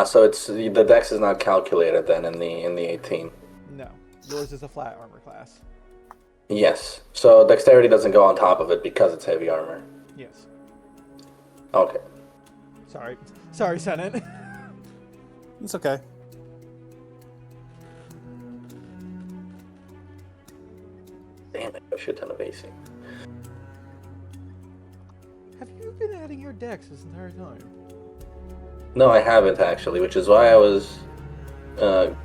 So it's the dex is not calculated then in the 18. No, yours is a flat armor class. Yes. So dexterity doesn't go on top of it because it's heavy armor. Yes. Okay. Sorry, Senate. It's okay. Damn it, a shit ton of AC. Have you been adding your dex this entire time? No, I haven't actually, which is why I was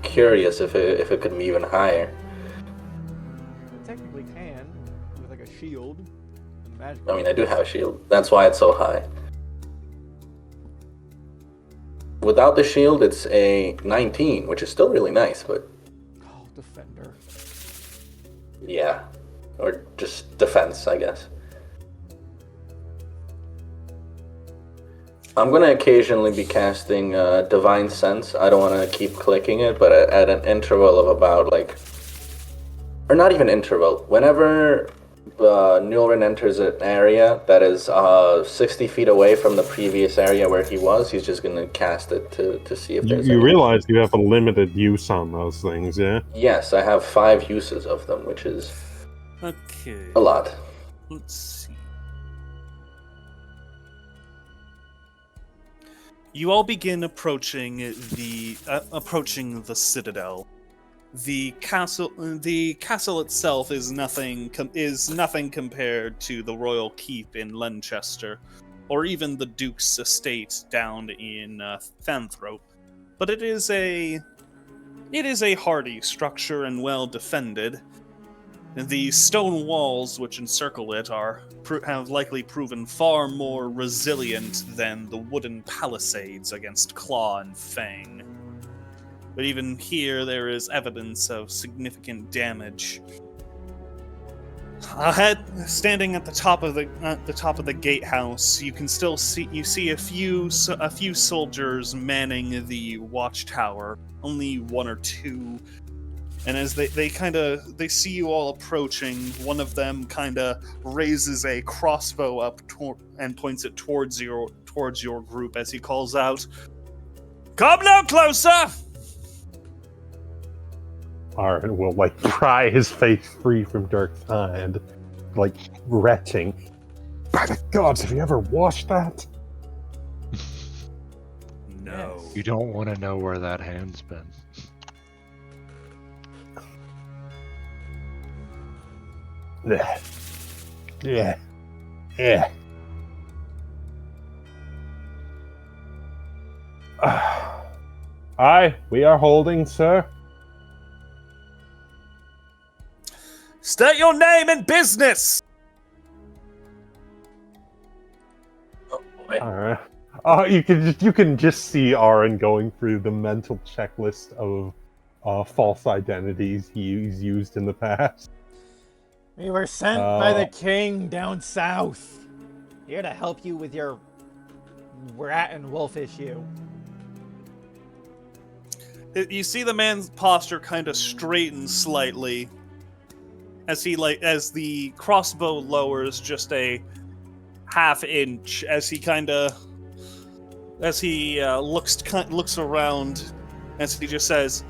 curious if it could be even higher. It technically can, with like a shield and magic. I mean, I do have a shield. That's why it's so high. Without the shield, it's a 19, which is still really nice, but... Oh, defender. Yeah. Or just defense, I guess. I'm going to occasionally be casting Divine Sense. I don't want to keep clicking it, but at an interval of about, like... Or not even interval. Whenever Nyulrin enters an area that is 60 feet away from the previous area where he was, he's just going to cast it to see if there's You realize you have a limited use on those things, yeah? Yes, I have 5 uses of them, which is a lot. Let's see. You all begin approaching the citadel. The castle itself is nothing compared to the royal keep in Lenchester, or even the Duke's estate down in Fanthrop. But it is a hardy structure and well defended. The stone walls which encircle it have likely proven far more resilient than the wooden palisades against claw and fang. But even here, there is evidence of significant damage. Standing at the top of the gatehouse, you can still see a few soldiers manning the watchtower. Only 1 or 2. And as they see you all approaching, one of them kind of raises a crossbow up and points it towards your group as he calls out, "Come no closer!" Ahran will, pry his face free from Dirk's hand, retching. By the gods, have you ever washed that? No. You don't want to know where that hand's been. Yeah. Aye, we are holding, sir. State your name and business! Oh boy. Alright. You can just see Ahran going through the mental checklist of false identities he's used in the past. We were sent by the king down south. Here to help you with your rat and wolf issue. You see the man's posture kind of straighten slightly as the crossbow lowers just a half inch as he looks around, as he just says,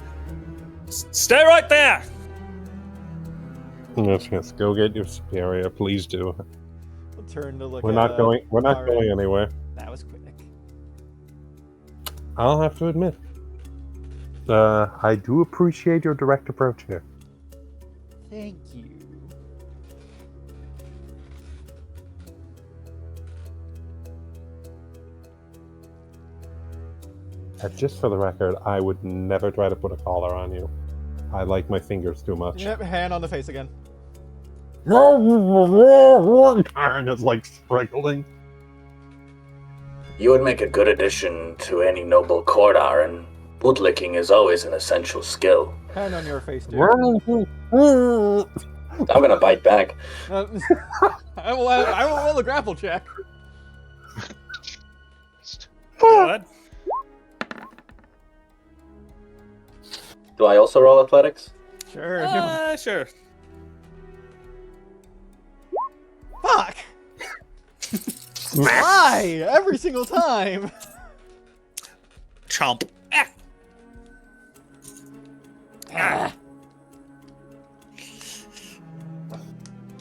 "Stay right there." Yes, go get your superior. Please do. I'll turn to look. We're not going anywhere. That was quick. I'll have to admit, I do appreciate your direct approach here. Thank you. Just for the record, I would never try to put a collar on you. I like my fingers too much. Yep, hand on the face again. Karen is like struggling. You would make a good addition to any noble court, Ahran. Bootlicking is always an essential skill. Hand on your face, dude. I'm gonna bite back. I will roll a grapple check. Good. Do I also roll athletics? Sure. Sure. Fuck! Why? Every single time! Chomp. Ah.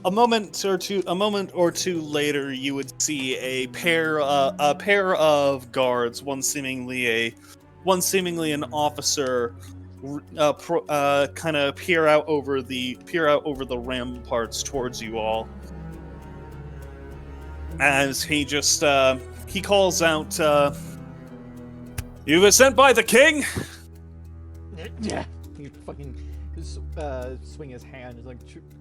A moment or two later, you would see a pair of guards, one seemingly an officer, kind of peer out over the ramparts towards you all. As he just he calls out, "You were sent by the king?" Yeah. He fucking swing his hand just like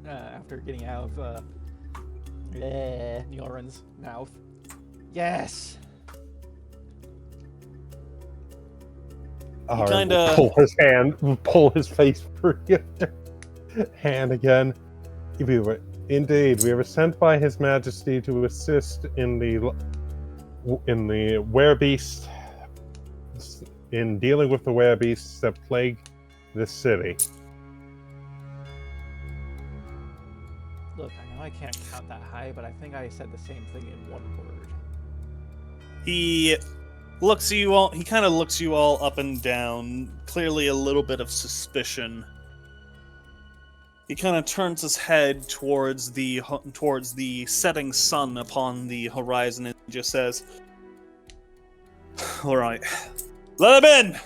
after getting out of Nyulrin's mouth. Yes. Kinda pull his hand, pull his face for you. Hand again. Indeed, we were sent by His Majesty to assist in the werebeast, in dealing with the werebeasts that plague this city. Look, I know I can't count that high, but I think I said the same thing in one word. He looks at you all. He kind of looks you all up and down, clearly a little bit of suspicion. He kind of turns his head towards the setting sun upon the horizon and just says, "All right, let him in.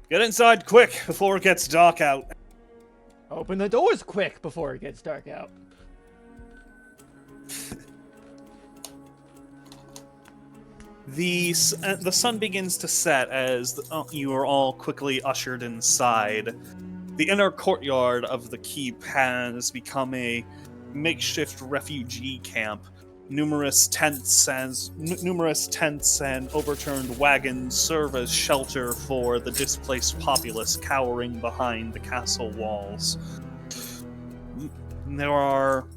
Get inside quick before it gets dark out." Open the doors quick before it gets dark out. The sun begins to set as you are all quickly ushered inside. The inner courtyard of the keep has become a makeshift refugee camp. Numerous tents and overturned wagons serve as shelter for the displaced populace cowering behind the castle walls. There are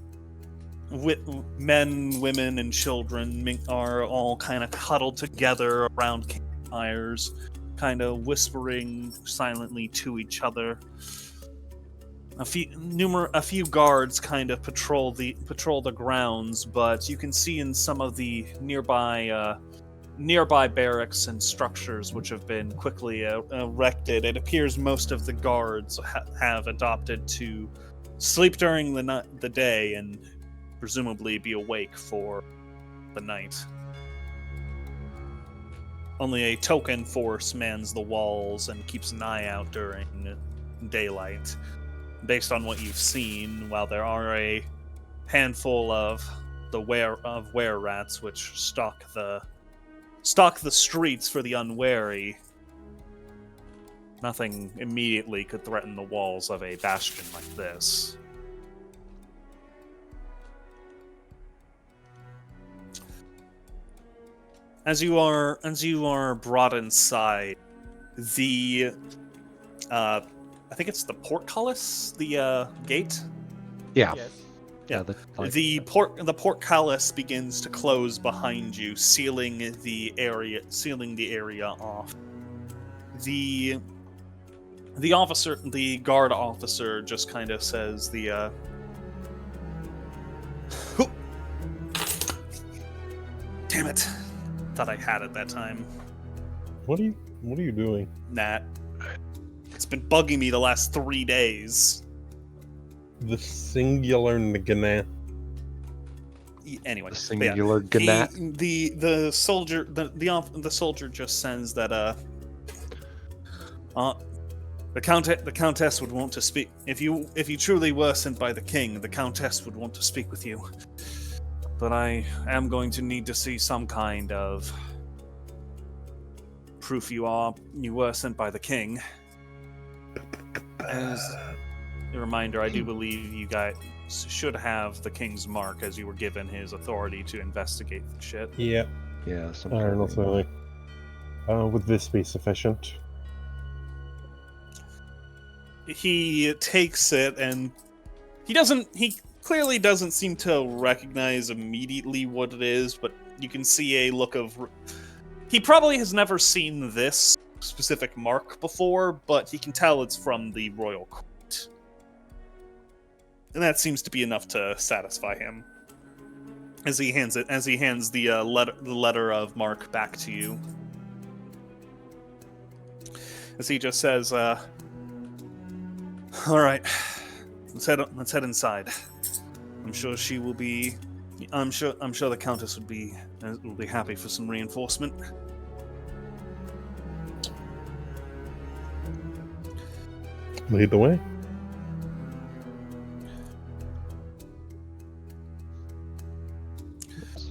men, women, and children are all kind of huddled together around campfires, kind of whispering silently to each other. A few guards kind of patrol the grounds, but you can see in some of the nearby barracks and structures which have been quickly erected, it appears most of the guards have adopted to sleep during the day and presumably be awake for the night. Only a token force mans the walls and keeps an eye out during daylight. Based on what you've seen, while there are a handful of were rats which stalk the streets for the unwary, nothing immediately could threaten the walls of a bastion like this. As you are brought inside, I think it's the portcullis, the gate. Yeah. Yes. Yeah. The portcullis begins to close behind you, sealing the area off. The guard officer just kind of says it. Thought I had it that time. What are you doing? Nat. It's been bugging me the last 3 days. The singular Gnat. Anyway, The singular Gnat. The soldier the soldier just sends that the countess would want to speak. If you truly were sent by the king, the countess would want to speak with you. But I am going to need to see some kind of proof you were sent by the king. As a reminder, I do believe you guys should have the king's mark, as you were given his authority to investigate the shit. Yeah. Yeah, Certainly. Would this be sufficient? He takes it, and he clearly doesn't seem to recognize immediately what it is, but you can see a look of... He probably has never seen this specific mark before, but he can tell it's from the royal court. And that seems to be enough to satisfy him. As he hands the letter of mark back to you. As he just says, all right, let's head inside. I'm sure she will be. I'm sure the Countess will be happy for some reinforcement. Lead the way.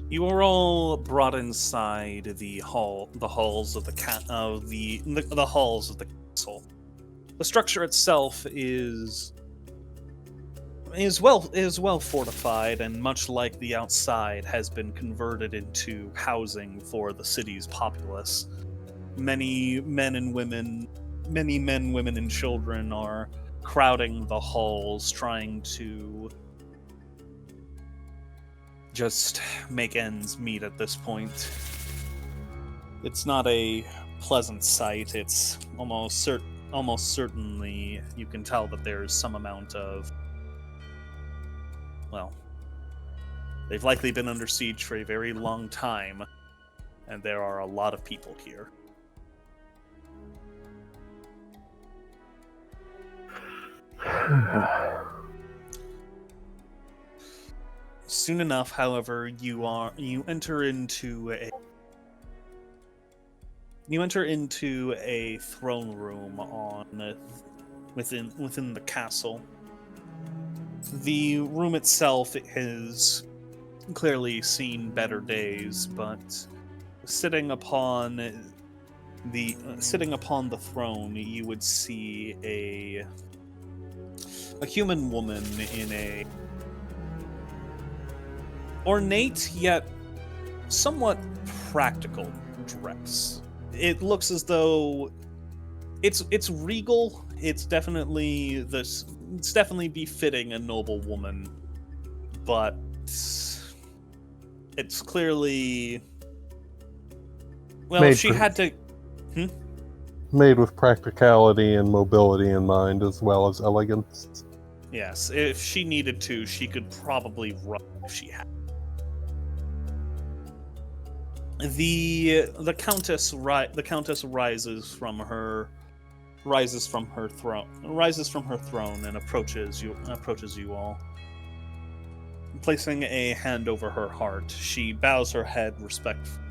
You are all brought inside the halls of the halls of the castle. The structure itself is well fortified, and much like the outside, has been converted into housing for the city's populace. Many men, women, and children are crowding the halls, trying to just make ends meet at this point. It's not a pleasant sight. It's almost certainly you can tell that there's some amount of, well, they've likely been under siege for a very long time, and there are a lot of people here. Soon enough, however, you enter into a throne room within the castle. The room itself has clearly seen better days, but sitting upon the throne, you would see a human woman in a ornate yet somewhat practical dress. It looks as though it's regal. It's definitely befitting a noble woman, but it's clearly, well, made with practicality and mobility in mind, as well as elegance. Yes, if she needed to, she could probably run if she had. The countess rises from her throne and approaches you all. Placing a hand over her heart, she bows her head respectfully.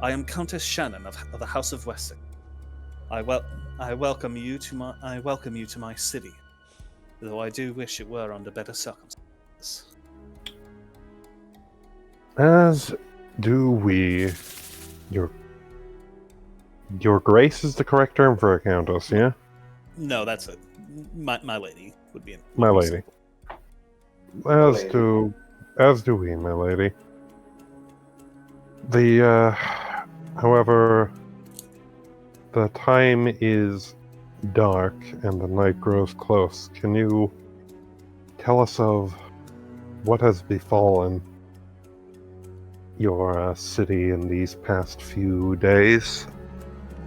I am Countess Shannon of the House of Wessex. I welcome you to my city, though I do wish it were under better circumstances. As do we. Your grace is the correct term for a countess, yeah? No, that's it. My lady would be my lady. As do we, my lady. However, the time is dark and the night grows close. Can you tell us of what has befallen your city in these past few days?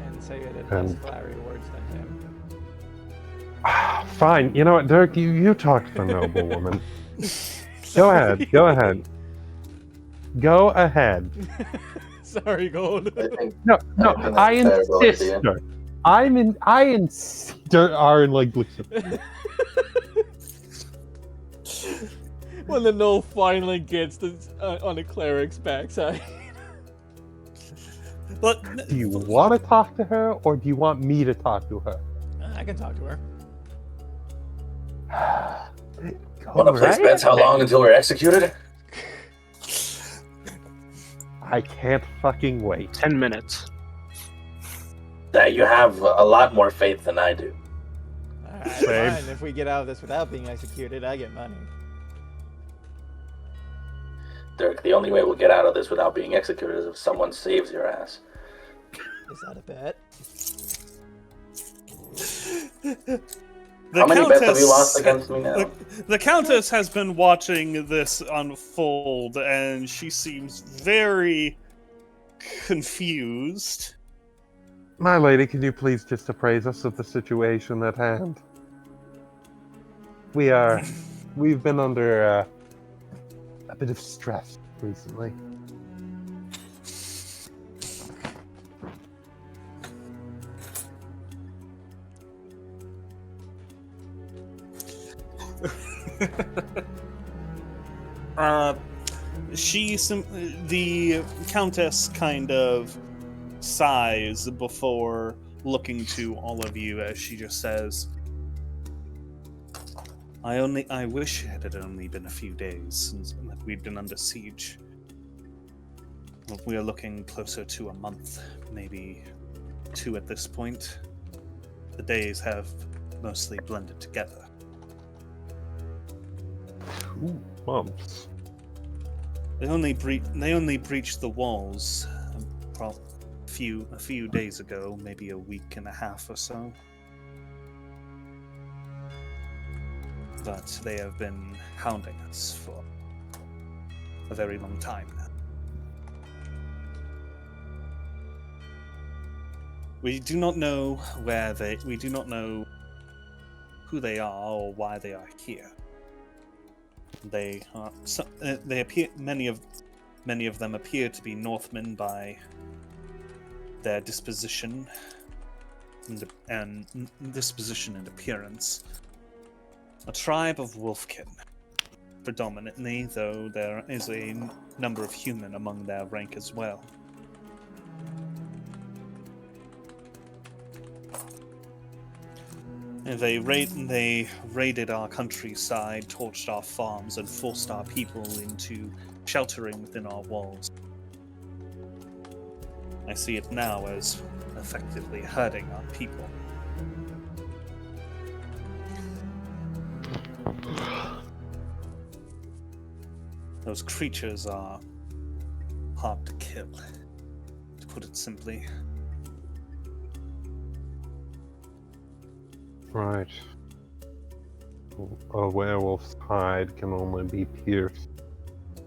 And say it in less flowery words than him. Fine. You know what, Dirk? You talk to the noble woman. Go ahead. Go ahead. Sorry, Gold. No, I that's a terrible insist, idea. sir. I insist. Aaron like looks at me. When the Gnoll finally gets on the cleric's backside. But Do you want to talk to her, or do you want me to talk to her? I can talk to her. Want to place bets how long until we're executed? I can't fucking wait. 10 minutes. That you have a lot more faith than I do. Alright, Same. fine. If we get out of this without being executed, I get money. Dirk, the only way we'll get out of this without being executed is if someone saves your ass. Is that a bet? How many bets have you lost against me now? The Countess has been watching this unfold, and she seems very confused. My lady, can you please just appraise us of the situation at hand? We've been under a bit of stress recently. The Countess kind of sighs before looking to all of you as she just says, I wish it had only been a few days since we'd been under siege. We are looking closer to a month, maybe 2 at this point. The days have mostly blended together. 2 months. They only breached the walls a few days ago, maybe a week and a half or so. But they have been hounding us for a very long time now. We do not know we do not know who they are or why they are here. They appear many of them appear to be Northmen by their disposition and appearance. A tribe of wolfkin, predominantly, though there is a number of human among their rank as well. And they raided our countryside, torched our farms, and forced our people into sheltering within our walls. I see it now as effectively hurting our people. Those creatures are hard to kill, to put it simply. Right. A werewolf's hide can only be pierced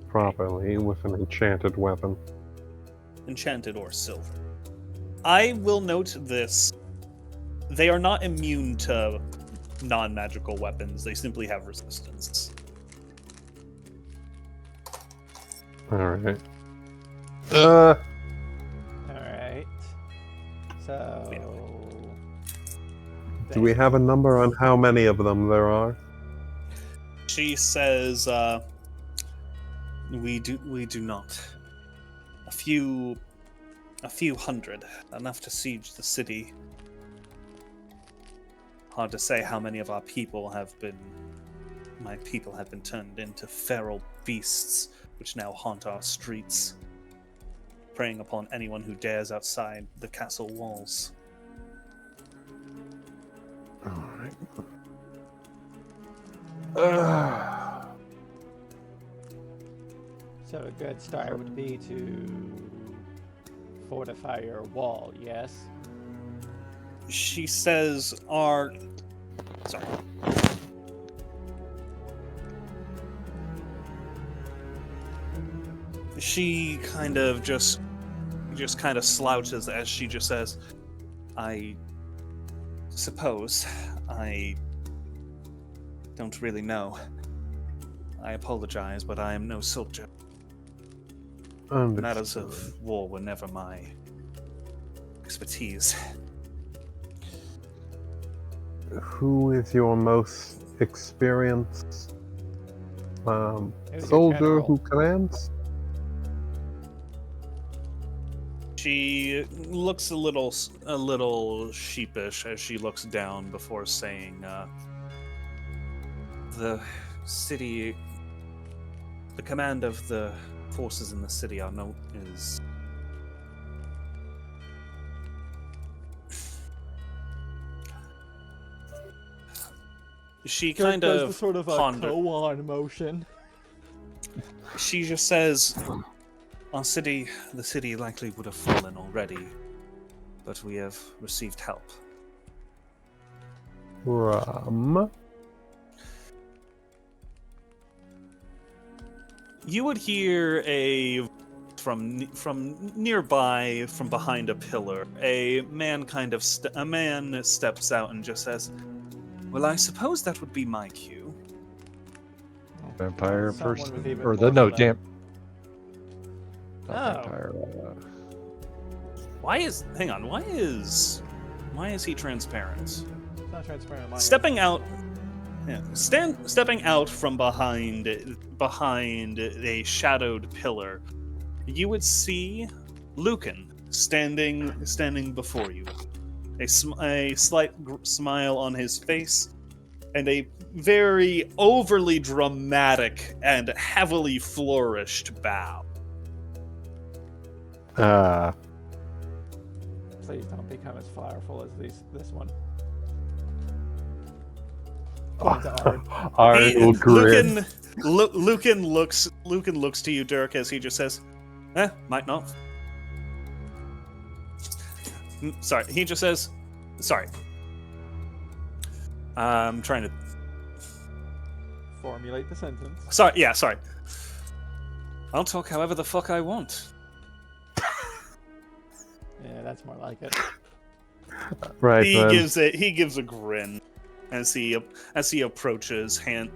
properly with an enchanted weapon. Enchanted or silver. I will note this. They are not immune to non-magical weapons. They simply have resistance. Alright. Alright. So... Yeah. Do we have a number on how many of them there are? She says, we do not. A few hundred, enough to siege the city. Hard to say how many of my people have been turned into feral beasts, which now haunt our streets, preying upon anyone who dares outside the castle walls. Alright. So a good start would be to fortify your wall, yes? She says sorry. She kind of just kind of slouches as she just says, I suppose. I don't really know. I apologize, but I am no soldier. Matters of war were never my expertise. Who is your most experienced soldier who commands? She looks a little sheepish as she looks down before saying, the city, the command of the forces in the city I know is she kind of sort of a koan motion. She just says, the city likely would have fallen already, but we have received help. From? You would hear from nearby, from behind a pillar, a man steps out and just says, "Well, I suppose that would be my cue." Vampire Someone person, with even or more than that. Vampire. Why is he transparent? It's not transparent on my Stepping out from behind a shadowed pillar, you would see Lucan standing before you, a slight smile on his face, and a very overly dramatic and heavily flourished bow. Please don't become as flowerful as this one. Lucan looks to you, Dirk, as he just says, might not. Sorry, he just says, sorry. I'm trying to formulate the sentence. Sorry. I'll talk however the fuck I want. Yeah, that's more like it. Right. He gives a grin as he approaches he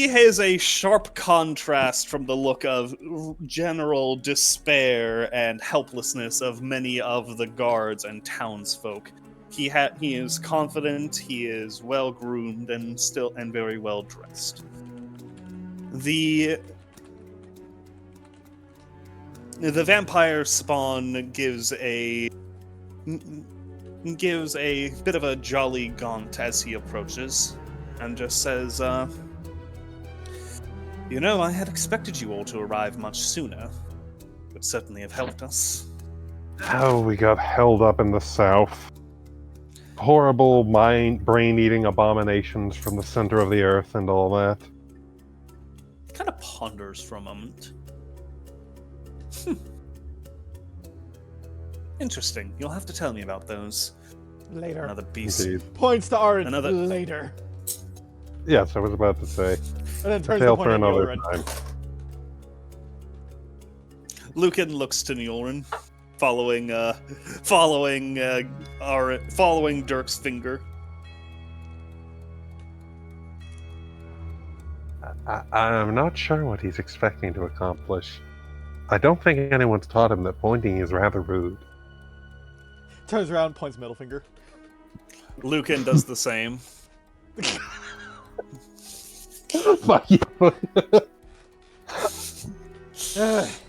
has a sharp contrast from the look of general despair and helplessness of many of the guards and townsfolk. He is confident, he is well groomed and very well dressed. The vampire spawn gives a bit of a jolly gaunt as he approaches, and just says, I had expected you all to arrive much sooner. Would certainly have helped us. Oh, we got held up in the south. Horrible brain-eating abominations from the center of the earth and all that. Kind of ponders for a moment. Interesting. You'll have to tell me about those. Later. Another beast. Indeed. Points to Ahran. Later. Yes, I was about to say. And then turns Tale the for point another at time. Lucan looks to Nyulrin, following Dirk's finger. I'm not sure what he's expecting to accomplish. I don't think anyone's taught him that pointing is rather rude. Turns around, points middle finger. Lucan does the same.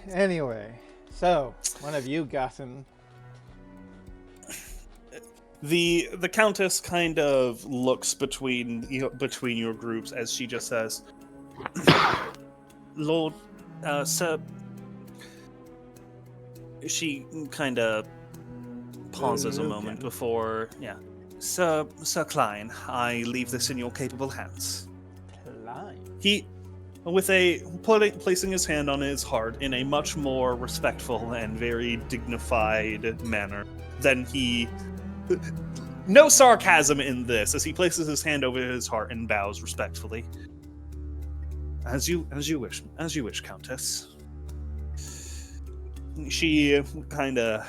Anyway, so what have you gotten? The Countess kind of looks between your groups as she just says, Lord, Sir. She kind of pauses a moment before, Sir Klein, I leave this in your capable hands. Klein? He, placing his hand on his heart in a much more respectful and very dignified manner than he. No sarcasm in this, as he places his hand over his heart and bows respectfully. As you wish, Countess. She kind of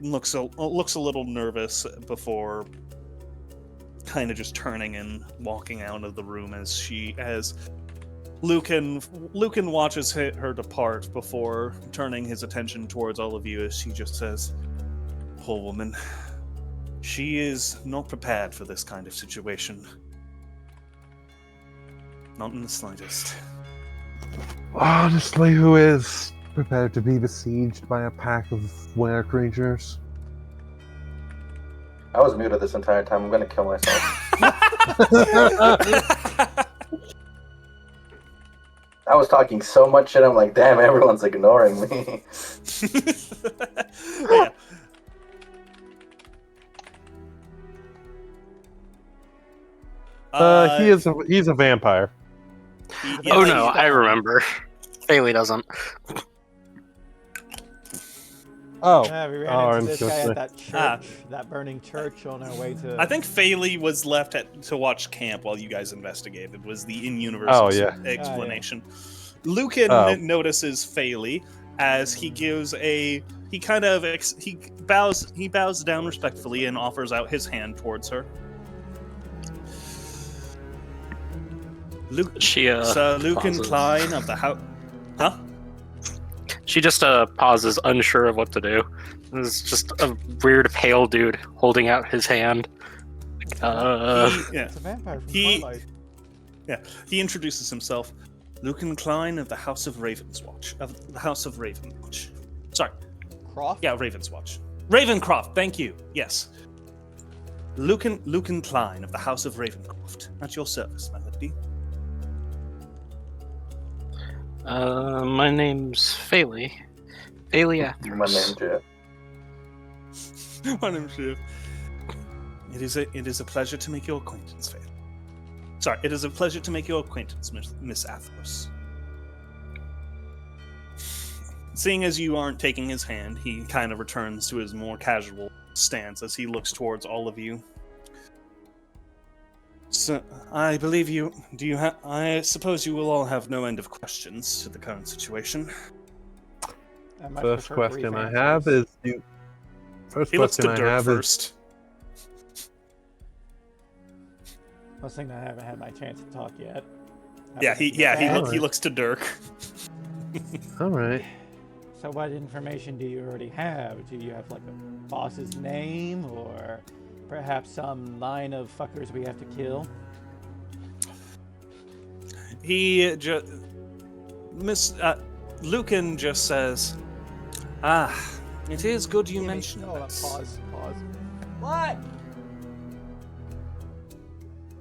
looks a little nervous before kind of just turning and walking out of the room as Lucan watches her depart before turning his attention towards all of you as she just says, "Poor woman. She is not prepared for this kind of situation. Not in the slightest." Honestly, who is prepared to be besieged by a pack of were creatures? I was muted this entire time. I'm gonna kill myself. I was talking so much shit, I'm like, damn, everyone's ignoring me. Yeah. He's a vampire. Oh no, I remember. Bailey doesn't. Oh, Yeah, we ran into this guy interesting. at that church, that burning church on our way to... I think Faley was left to watch camp while you guys investigated. Was the in-universe explanation. Lucan notices Faley as he gives he bows down respectfully and offers out his hand towards her. Sir Lucan pauses. Klein of the house. Huh? She just pauses, unsure of what to do. It's just a weird pale dude holding out his hand. It's a vampire from Twilight. Yeah, he introduces himself. Lucan Klein of the House of Ravenswatch. Sorry. Croft? Yeah, Ravenswatch. Ravencroft, thank you. Yes. Lucan Klein of the House of Ravencroft. At your service, my lady. My name's Faley. Faley Athros. My name's Jeff. My name's Jeff. It is a pleasure to make your acquaintance, Faley. Sorry, it is a pleasure to make your acquaintance, Miss Athros. Seeing as you aren't taking his hand, he kind of returns to his more casual stance as he looks towards all of you. So, I believe you. I suppose you will all have no end of questions to the current situation. First question I have is He looks to Dirk first. I was thinking I haven't had my chance to talk yet. He looks to Dirk. All right. So what information do you already have? Do you have like a boss's name or perhaps some line of fuckers we have to kill? Lucan just says, it is good you mentioned this. Pause. What?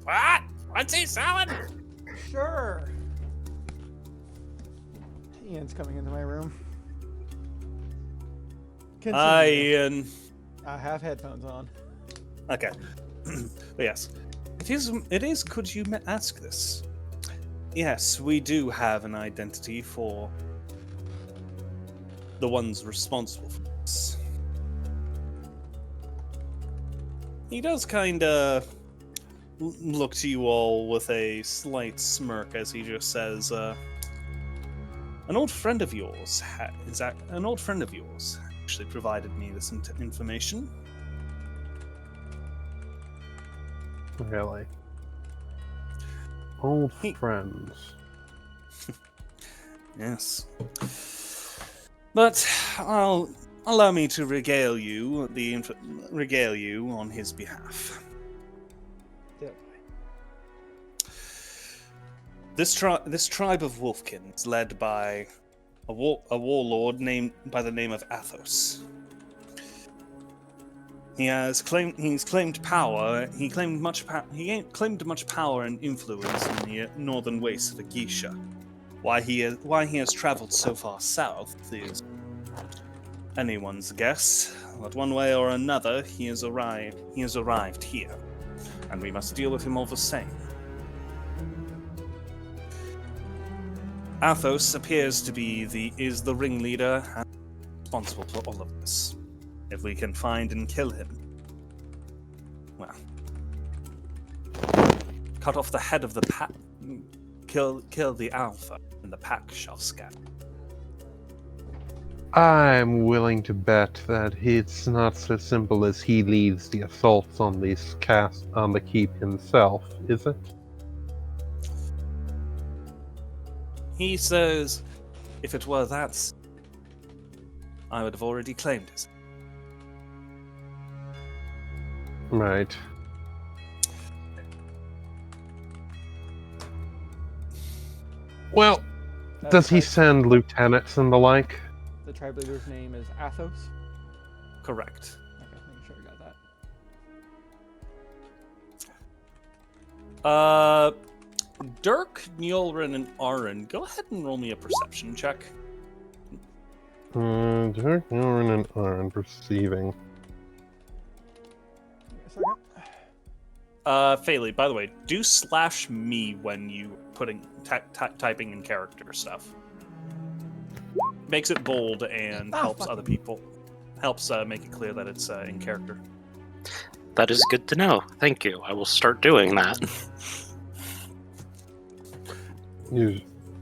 What? What's he selling? Sure. Ian's coming into my room. Continue. I have headphones on. Okay. But yes. It is good you ask this. Yes, we do have an identity for the ones responsible for this. He does kinda look to you all with a slight smirk as he just says, an old friend of yours actually provided me this information. Really? Old friends. Yes. But allow me to regale you on his behalf. Yeah. This tribe of Wolfkins, led by a warlord named by the name of Athos. He's claimed power. He claimed much power and influence in the northern wastes of Agisha. Why he has traveled so far south is anyone's guess. But one way or another, he has arrived here, and we must deal with him all the same. Athos appears to be the ringleader and responsible for all of this. If we can find and kill him, well, cut off the head of the pack, kill the alpha, and the pack shall scatter. I'm willing to bet that it's not so simple as he leads the assaults on the keep himself, is it? He says, if it were that, I would have already claimed it. Right. Well, does he send lieutenants and the like? The tribe leader's name is Athos? Correct. Okay, making sure I got that. Dirk, Nyulrin, and Ahran, go ahead and roll me a perception check. Dirk, Nyulrin, and Ahran perceiving. Faley, by the way, do /me when you putting typing in character stuff. Makes it bold and helps other people. Helps make it clear that it's in character. That is good to know. Thank you. I will start doing that.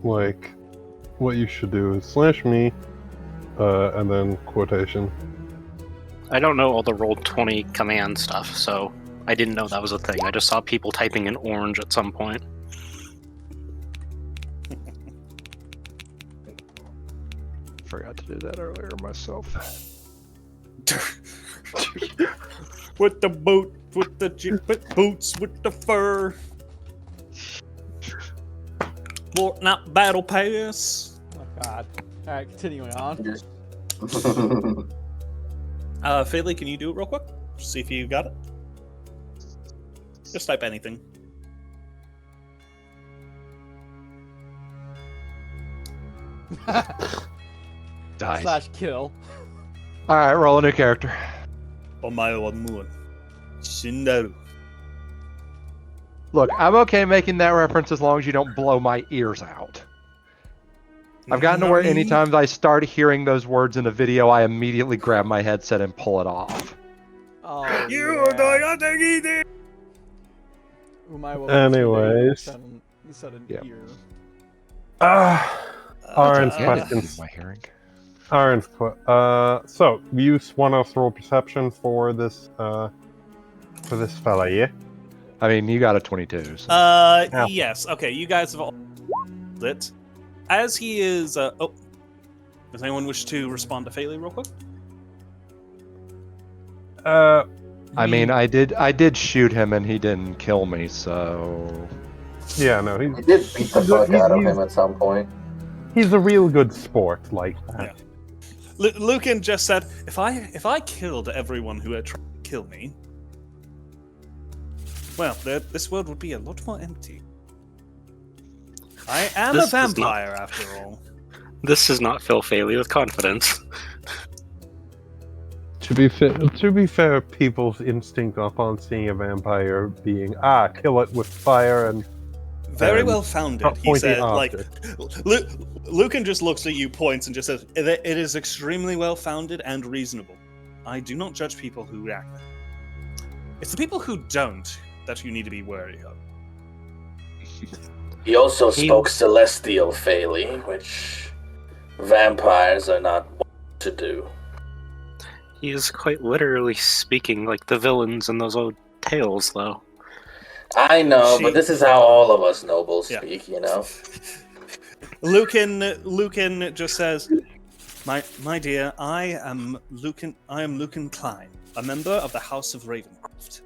What you should do is /me, and then quotation. I don't know all the Roll20 command stuff, so I didn't know that was a thing. I just saw people typing in orange at some point. Forgot to do that earlier myself. With the boot, with the boots, with the fur. Not battle pass. Oh god. Alright, continuing on. Faley, can you do it real quick? See if you got it. Just type anything. Dice. /kill. Alright, roll a new character. Omae wa muon. Shindaru. Look, I'm okay making that reference as long as you don't blow my ears out. I've gotten to where anytime I start hearing those words in a video, I immediately grab my headset and pull it off. Oh, yeah. Anyways. Sudden Yep. ear. Ahran's questions. My hearing. Ahran's so you want us to roll perception for this fella, yeah? I mean, you got a 22. So. Yes. Okay, you guys have all it. As he is, does anyone wish to respond to Faley real quick? I mean, I did shoot him and he didn't kill me, so. Yeah, no, I did beat the fuck out of him at some point. He's a real good sport, like that. Yeah. Lucan just said, if I killed everyone who had tried to kill me, well, this world would be a lot more empty. I am a vampire, after all. This does not fill Faley with confidence. To be fair, people's instinct upon seeing a vampire being kill it with fire and very well founded. He said, object. Lucan just looks at you, points, and just says, "It is extremely well founded and reasonable. I do not judge people who react. It's the people who don't that you need to be wary of." He also spoke Celestial, Faley, which vampires are not wont to do. He is quite literally speaking like the villains in those old tales, though. I know, but this is how all of us nobles speak, you know? Lucan just says, My dear, I am Lucan Klein, a member of the House of Ravencroft.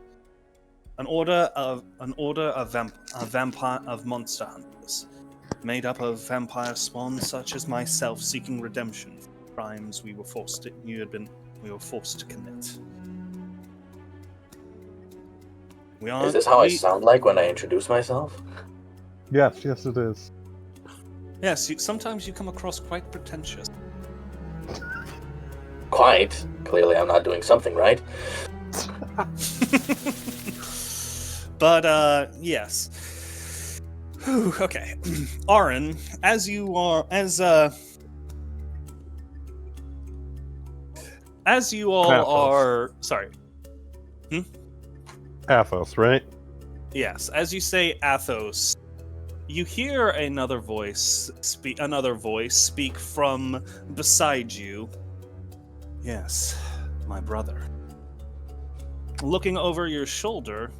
An order of monster hunters, made up of vampire spawns such as myself seeking redemption for crimes we were forced to commit. Is this how I sound like when I introduce myself? Yes, it is. Yes, sometimes you come across quite pretentious. Quite. Clearly I'm not doing something right. But, yes. Whew, okay. Ahran, as you all are... Sorry. Athos, right? Yes, as you say Athos, you hear another voice speak from beside you. Yes, my brother. Looking over your shoulder,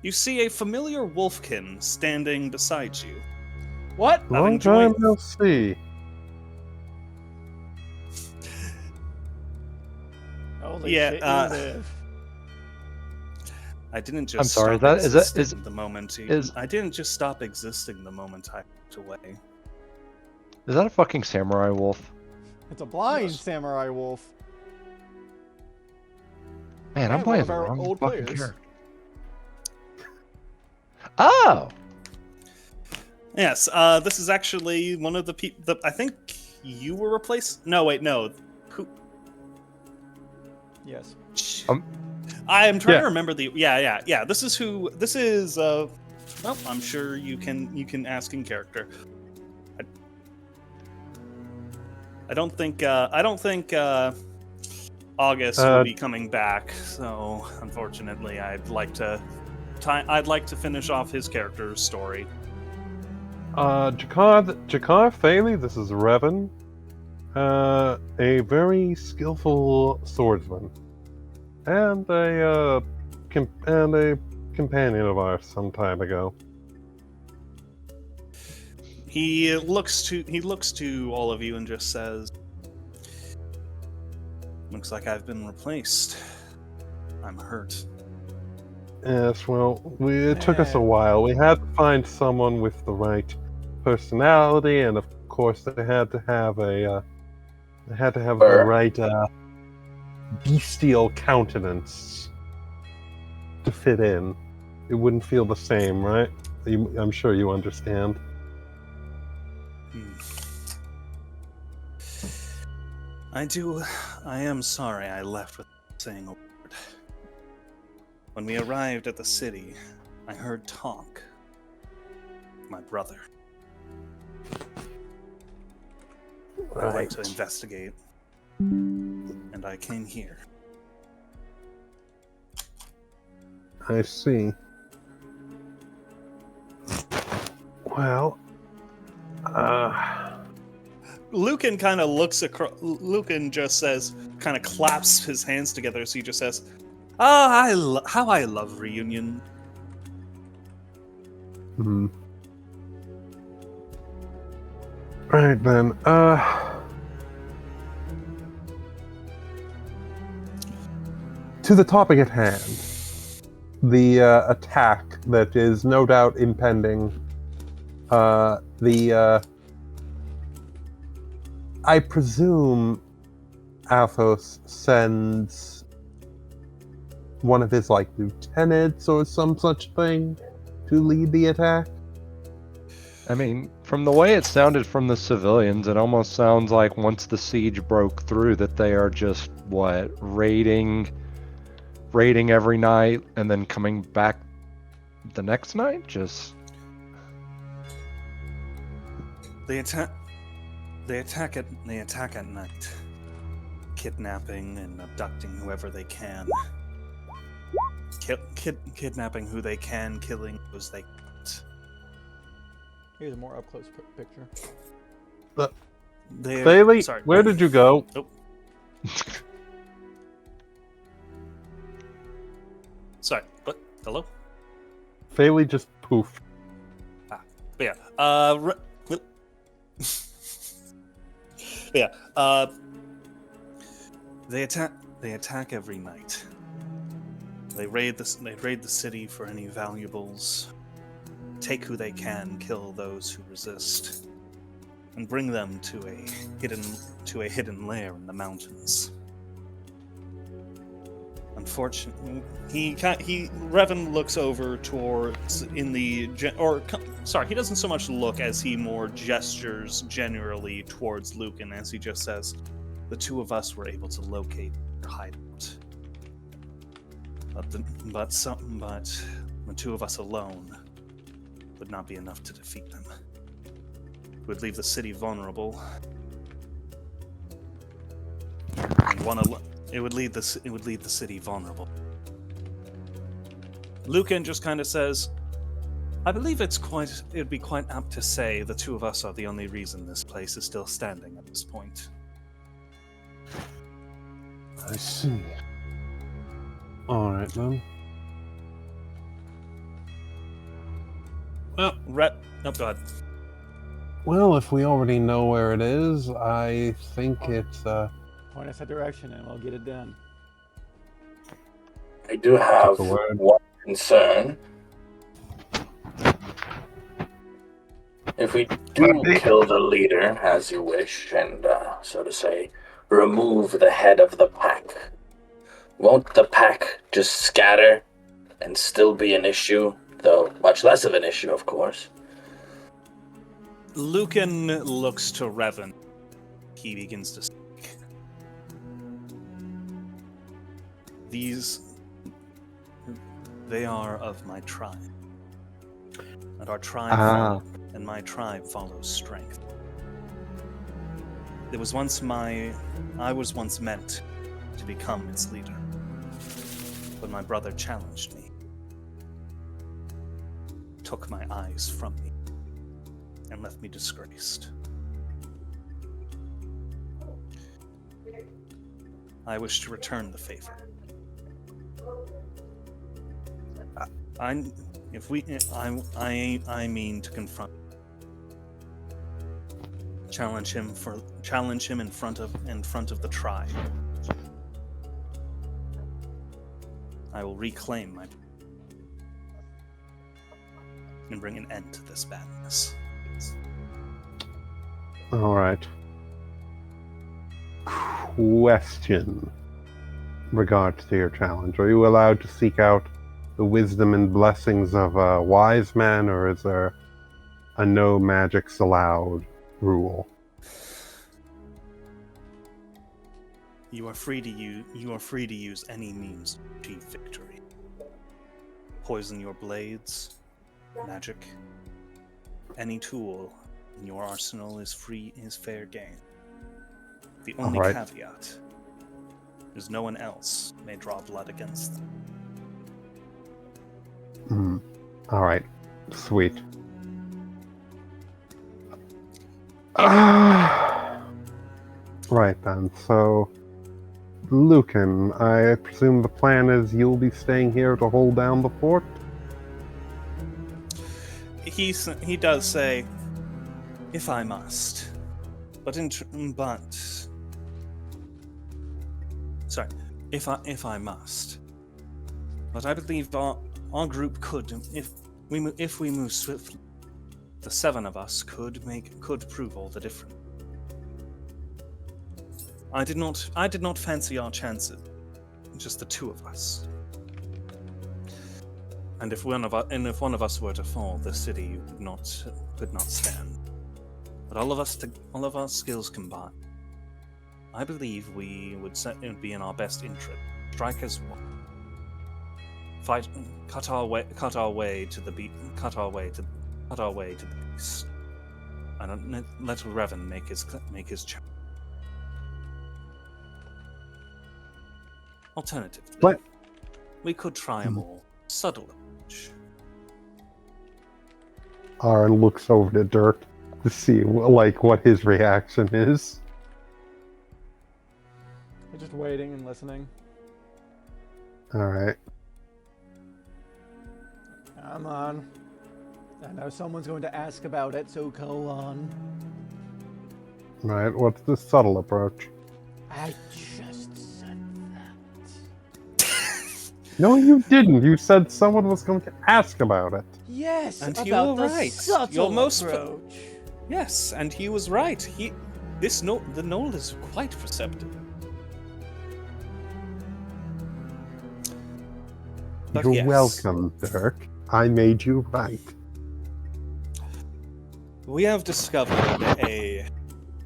you see a familiar wolfkin standing beside you. What? Long time no see. Holy shit, you live. I didn't just I'm sorry, stop is existing the moment I didn't just stop existing the moment I walked away. Is that a fucking samurai wolf? It's a blind samurai wolf. Man, And I'm playing one the of our wrong old fucking players. character. Oh! Yes, this is actually one of the people. I think you were replaced. No, wait, no. Who? Yes. I am trying to remember the. Yeah. This is who. This is. Well, I'm sure you can ask in character. I don't think. August will be coming back. So unfortunately, I'd like to finish off his character's story. Jakar Faley, this is Revan. A very skillful swordsman. And a companion of ours some time ago. He looks to all of you and just says, "Looks like I've been replaced. I'm hurt." Yes, well, it took us a while. We had to find someone with the right personality, and of course, they had to have the right bestial countenance to fit in. It wouldn't feel the same, right? I'm sure you understand. I do. I am sorry I left without saying a word. When we arrived at the city, I heard talk. My brother. I went to investigate, and I came here. I see. Well, Lucan kind of looks across. Lucan just says, kind of claps his hands together, so he just says, how I love reunion. Right then, to the topic at hand. The attack that is no doubt impending. I presume Athos sends one of his, lieutenants or some such thing to lead the attack? I mean, from the way it sounded from the civilians, it almost sounds like once the siege broke through that they are just, raiding every night and then coming back the next night? They attack at night, kidnapping and abducting whoever they can. Kidnapping who they can, killing those they can't. Here's a more up close picture. Bailey, where did you go? Oh. Sorry, what? Hello? Faley just poofed. But yeah, they attack every night. They raid the city for any valuables, take who they can, kill those who resist, and bring them to a hidden lair in the mountains. Unfortunately, Revan looks over towards he doesn't so much look as he more gestures generally towards Lucan as he just says, the two of us were able to locate their hideout. But the two of us alone would not be enough to defeat them. It would leave the city vulnerable. It would leave the city vulnerable. Lucan just kind of says, I believe it would be quite apt to say the two of us are the only reason this place is still standing at this point. I see. Alright then. Well, go ahead. Well, if we already know where it is, I think it's Point us a direction and we'll get it done. I do have the word. one concern. If we do kill the leader, as you wish, and, so to say, remove the head of the pack, won't the pack just scatter and still be an issue, though much less of an issue, of course? Lucan looks to Revan. He begins to speak. They are of my tribe. And our tribe and my tribe follows strength. I was once meant to become its leader. But my brother challenged me. Took my eyes from me. And left me disgraced. I wish to return the favor. I mean to confront, challenge him in front of the tribe. I will reclaim my and bring an end to this badness. All right. Question. Regards to your challenge, are you allowed to seek out the wisdom and blessings of a wise man, or is there a no magics allowed rule? You are free to use any means to achieve victory. Poison your blades, magic. Any tool in your arsenal is fair game. The only caveat is no one else may draw blood against them. All right, sweet. Right then, so Lucan, I presume the plan is you'll be staying here to hold down the fort? He does say, if I must, if I must, but I believe our group could, if we move swiftly, the 7 of us could prove all the difference. I did not fancy our chances, just the 2 of us. And if one of us were to fall, the city could not stand. But all of our skills combined, I believe it would be in our best interest. Strike as one. Fight, cut our way to the beast, and let Revan make his challenge. Alternatively, we could try a more subtle approach. Ahran looks over to Dirk to see what his reaction is. We're just waiting and listening. All right. Come on. I know someone's going to ask about it, so go on. Right, what's the subtle approach? I just said that. No, you didn't. You said someone was going to ask about it. Yes, and about you were the right. subtle approach. Yes, and he was right. The Gnoll is quite perceptive. But You're welcome, Dirk. I made you right. We have discovered a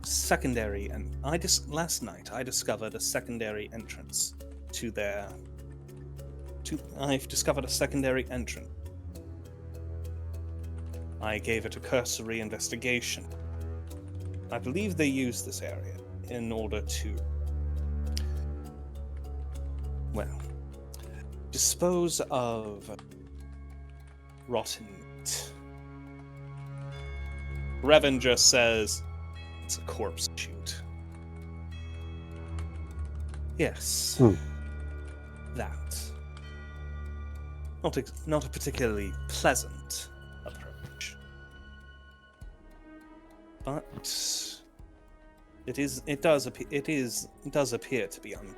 secondary, and last night I discovered a secondary entrance to their. I've discovered a secondary entrance. I gave it a cursory investigation. I believe they use this area in order to, dispose of rotten meat. Revan just says, it's a corpse shoot. Yes. That. Not a particularly pleasant approach. but it does appear to be on.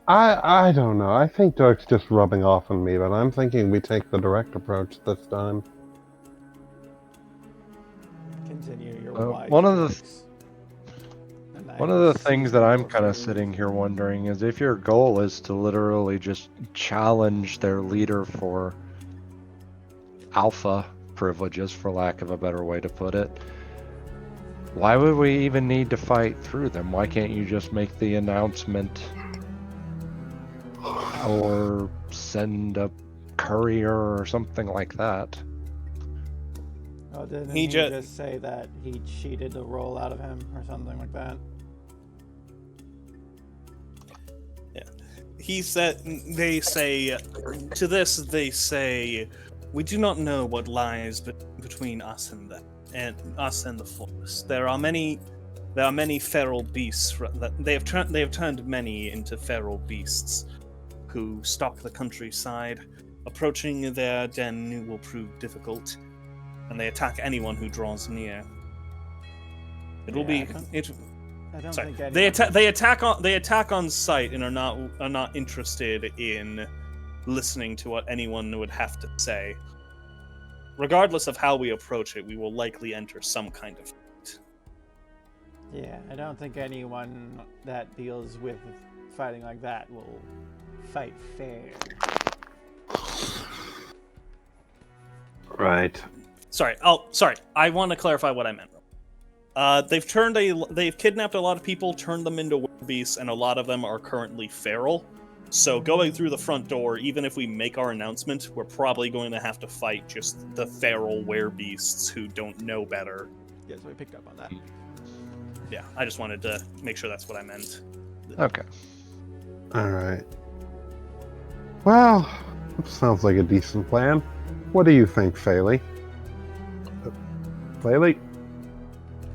I don't know. I think Dirk's just rubbing off on me, but I'm thinking we take the direct approach this time. Continue your One of the things that I'm kind of sitting here wondering is if your goal is to literally just challenge their leader for alpha privileges, for lack of a better way to put it, why would we even need to fight through them? Why can't you just make the announcement or send a courier or something like that? Oh, didn't he just say that he cheated the roll out of him or something like that? Yeah. He said, they say, to this they say, we do not know what lies between us and them, and us and the forest. There are many feral beasts that they have turned many into feral beasts who stalk the countryside. Approaching their den will prove difficult, and they attack anyone who draws near. It will be. I don't sorry. think They attack on sight and are not interested in listening to what anyone would have to say. Regardless of how we approach it, we will likely enter some kind of fight. Yeah, I don't think anyone that deals with fighting like that will fight fair. Right. Sorry. I want to clarify what I meant. They've kidnapped a lot of people, turned them into werbeasts, and a lot of them are currently feral. So going through the front door, even if we make our announcement, we're probably going to have to fight just the feral werbeasts who don't know better. Yeah, so I picked up on that. Yeah, I just wanted to make sure that's what I meant. Okay. Alright. Well, sounds like a decent plan. What do you think, Faley? Faley?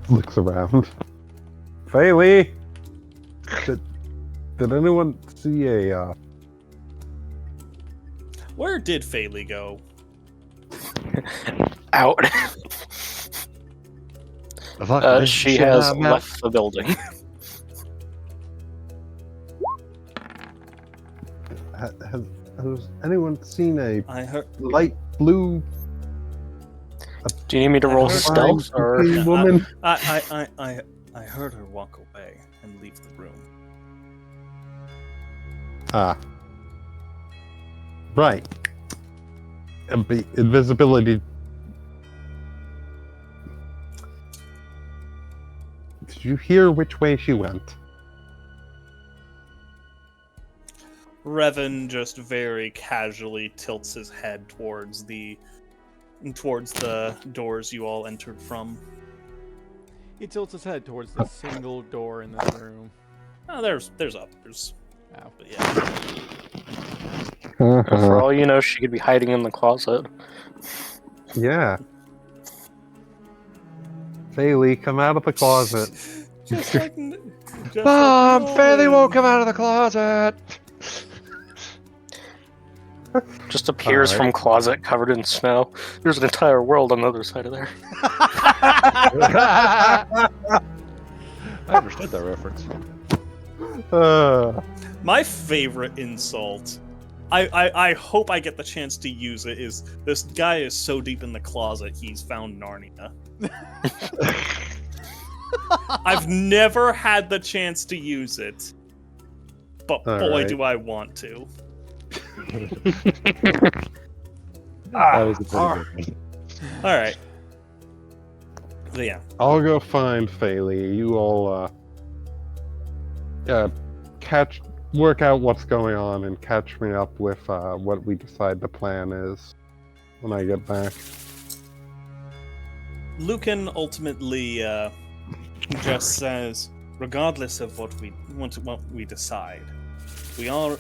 Looks around. Faley! Did anyone see a, Where did Faley go? Out. She has left the building. Has anyone seen a light blue? Do you need me to roll stealth or woman? I heard her walk away and leave the room. Ah. Right. Invisibility. Did you hear which way she went? Revan just very casually tilts his head towards the doors you all entered from. He tilts his head towards the single door in this room. Oh, there's others. Oh. But yeah. For all you know, she could be hiding in the closet. Yeah. Faley, come out of the closet. Mom, Faley won't come out of the closet. Just appears from closet covered in snow. There's an entire world on the other side of there. I understood that reference. My favorite insult, I hope I get the chance to use it, is this guy is so deep in the closet he's found Narnia. I've never had the chance to use it, but boy do I want to. That was a pretty good one. Alright. So yeah. I'll go find Faley. You all work out what's going on and catch me up with what we decide the plan is when I get back. Lucan ultimately just says, regardless of what we decide, we are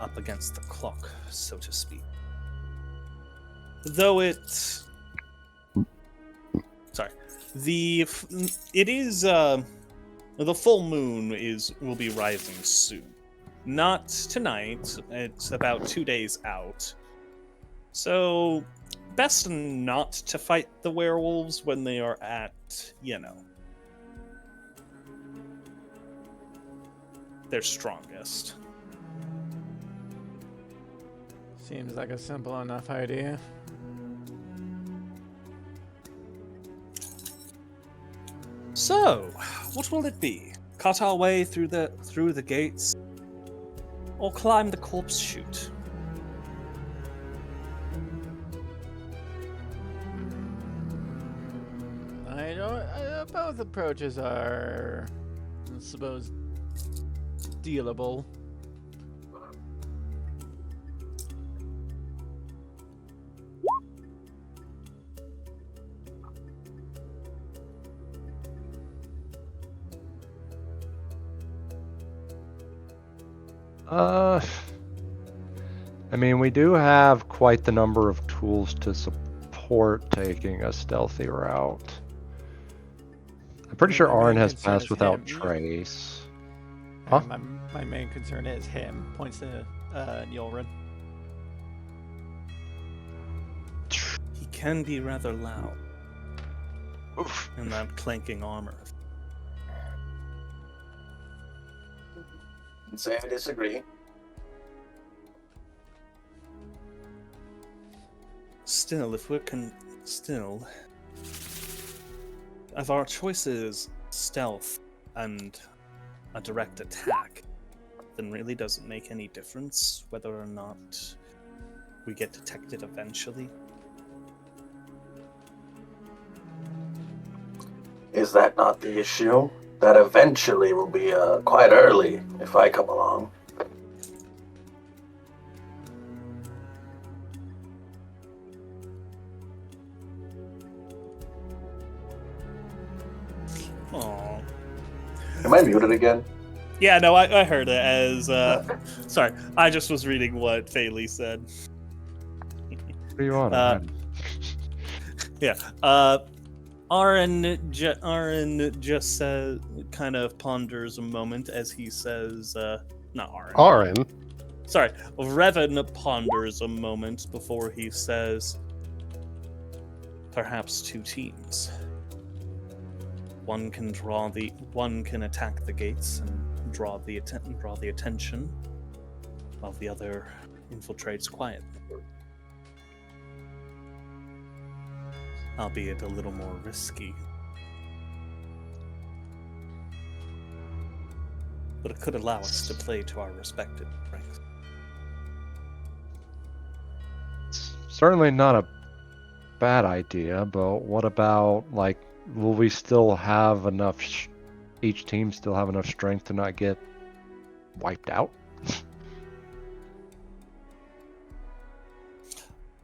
up against the clock, so to speak. Though it is the full moon will be rising soon. Not tonight. It's about 2 days out. So, best not to fight the werewolves when they are at, their strongest. Seems like a simple enough idea. So, what will it be? Cut our way through the gates, or climb the corpse chute? I don't. Both approaches are, I suppose, dealable. I mean, we do have quite the number of tools to support taking a stealthy route. I'm pretty sure Ahran has passed without trace. Huh? My main concern is him. Points to Nyulrin. He can be rather loud. Oof. In that clanking armor. I'd say I disagree. Still, if our choice is stealth and a direct attack, then really doesn't make any difference whether or not we get detected eventually. Is that not the issue? That eventually will be quite early if I come along. Aww. Am I muted again? Yeah, no, I heard it as... sorry, I just was reading what Faylee said. What do you want? Yeah. Ahran just says, kind of ponders a moment as he says, not Ahran. Ahran? Sorry, Revan ponders a moment before he says, perhaps 2 teams. One can attack the gates and draw the attention, while the other infiltrates quietly. Albeit a little more risky. But it could allow us to play to our respective strengths. It's certainly not a bad idea, but what about, like, will we still have enough, each team still have enough strength to not get wiped out?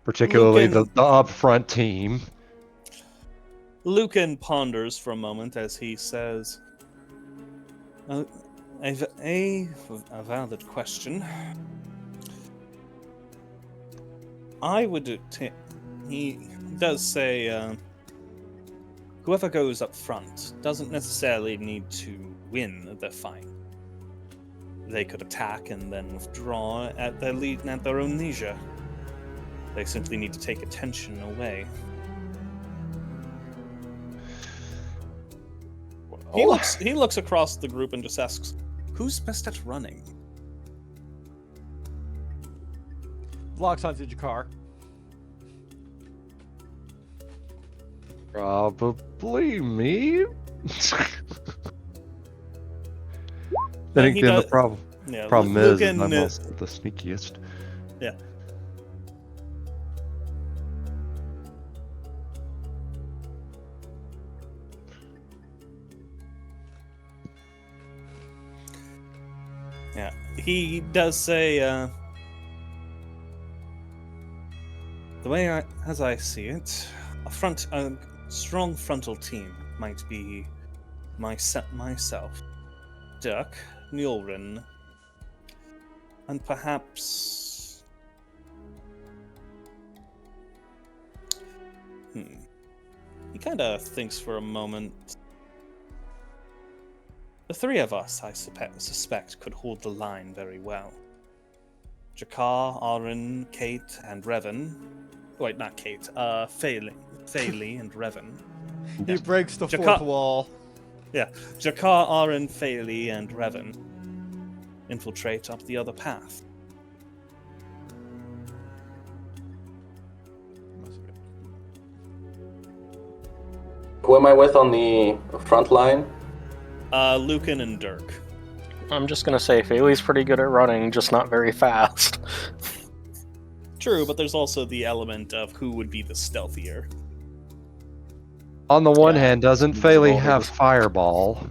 Particularly the up-front team. Lucan ponders for a moment as he says, a valid question. I would... he does say, whoever goes up front doesn't necessarily need to win the fight. They could attack and then withdraw at their own leisure. They simply need to take attention away. He looks across the group and just asks, who's best at running? Locks onto Jakar. Probably me. Then again, the problem is I'm also the sneakiest. Yeah. Yeah, he does say, the way as I see it, a strong frontal team might be myself, Dirk, Nyulrin, and perhaps... He kind of thinks for a moment. The three of us, I suspect, could hold the line very well. Jakar, Ahran, Kate, and Revan. Wait, not Kate. Fayli and Revan. He breaks the fourth wall. Yeah, Jakar, Ahran, Fayli, and Revan infiltrate up the other path. Who am I with on the front line? Lucan and Dirk. I'm just gonna say Fayli's pretty good at running, just not very fast. True, but there's also the element of who would be the stealthier. On the one hand, doesn't Fayli have Fireball?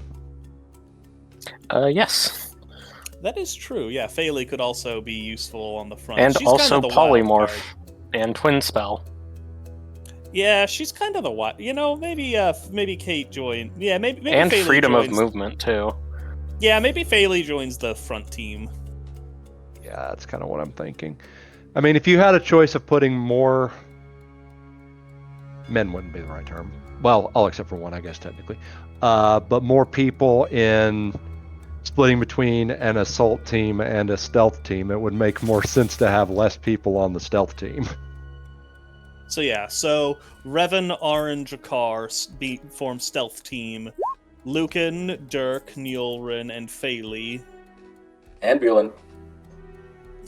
Yes. That is true. Yeah, Fayli could also be useful on the front. And she's also kind of the wild Polymorph card. and Twin Spell. Yeah, she's kind of the wild. You know, maybe Kate join. Yeah, maybe and Fayli freedom joins... of movement too. Yeah, maybe Fayli joins the front team. Yeah, that's kind of what I'm thinking. I mean, if you had a choice of putting more... Men wouldn't be the right term. Well, all except for one, I guess, technically. But more people in splitting between an assault team and a stealth team, it would make more sense to have less people on the stealth team. So yeah, Revan, Ahran, Jakar form stealth team. Lucan, Dirk, Nyulrin, and Fayli. And Bulin.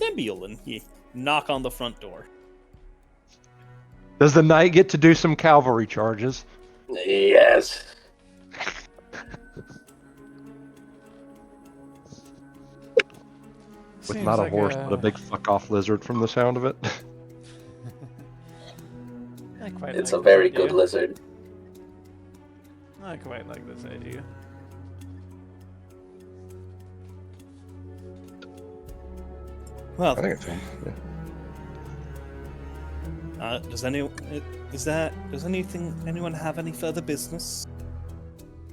And Bulin, yeah. Knock on the front door. Does the knight get to do some cavalry charges? Yes. With not a horse, but a big fuck-off lizard from the sound of it. It's a very good lizard. I quite like this idea. Well, I think it's fun. Yeah. does anyone have any further business?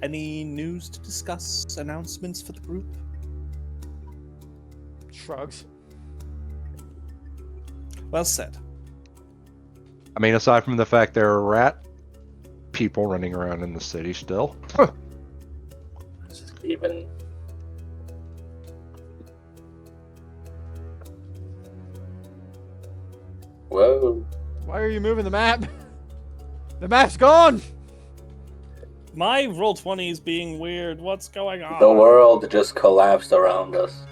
Any news to discuss? Announcements for the group? Shrugs. Well said. I mean, aside from the fact there are rat people running around in the city still. Even. Whoa. Why are you moving the map? The map's gone! My Roll20 is being weird. What's going on? The world just collapsed around us.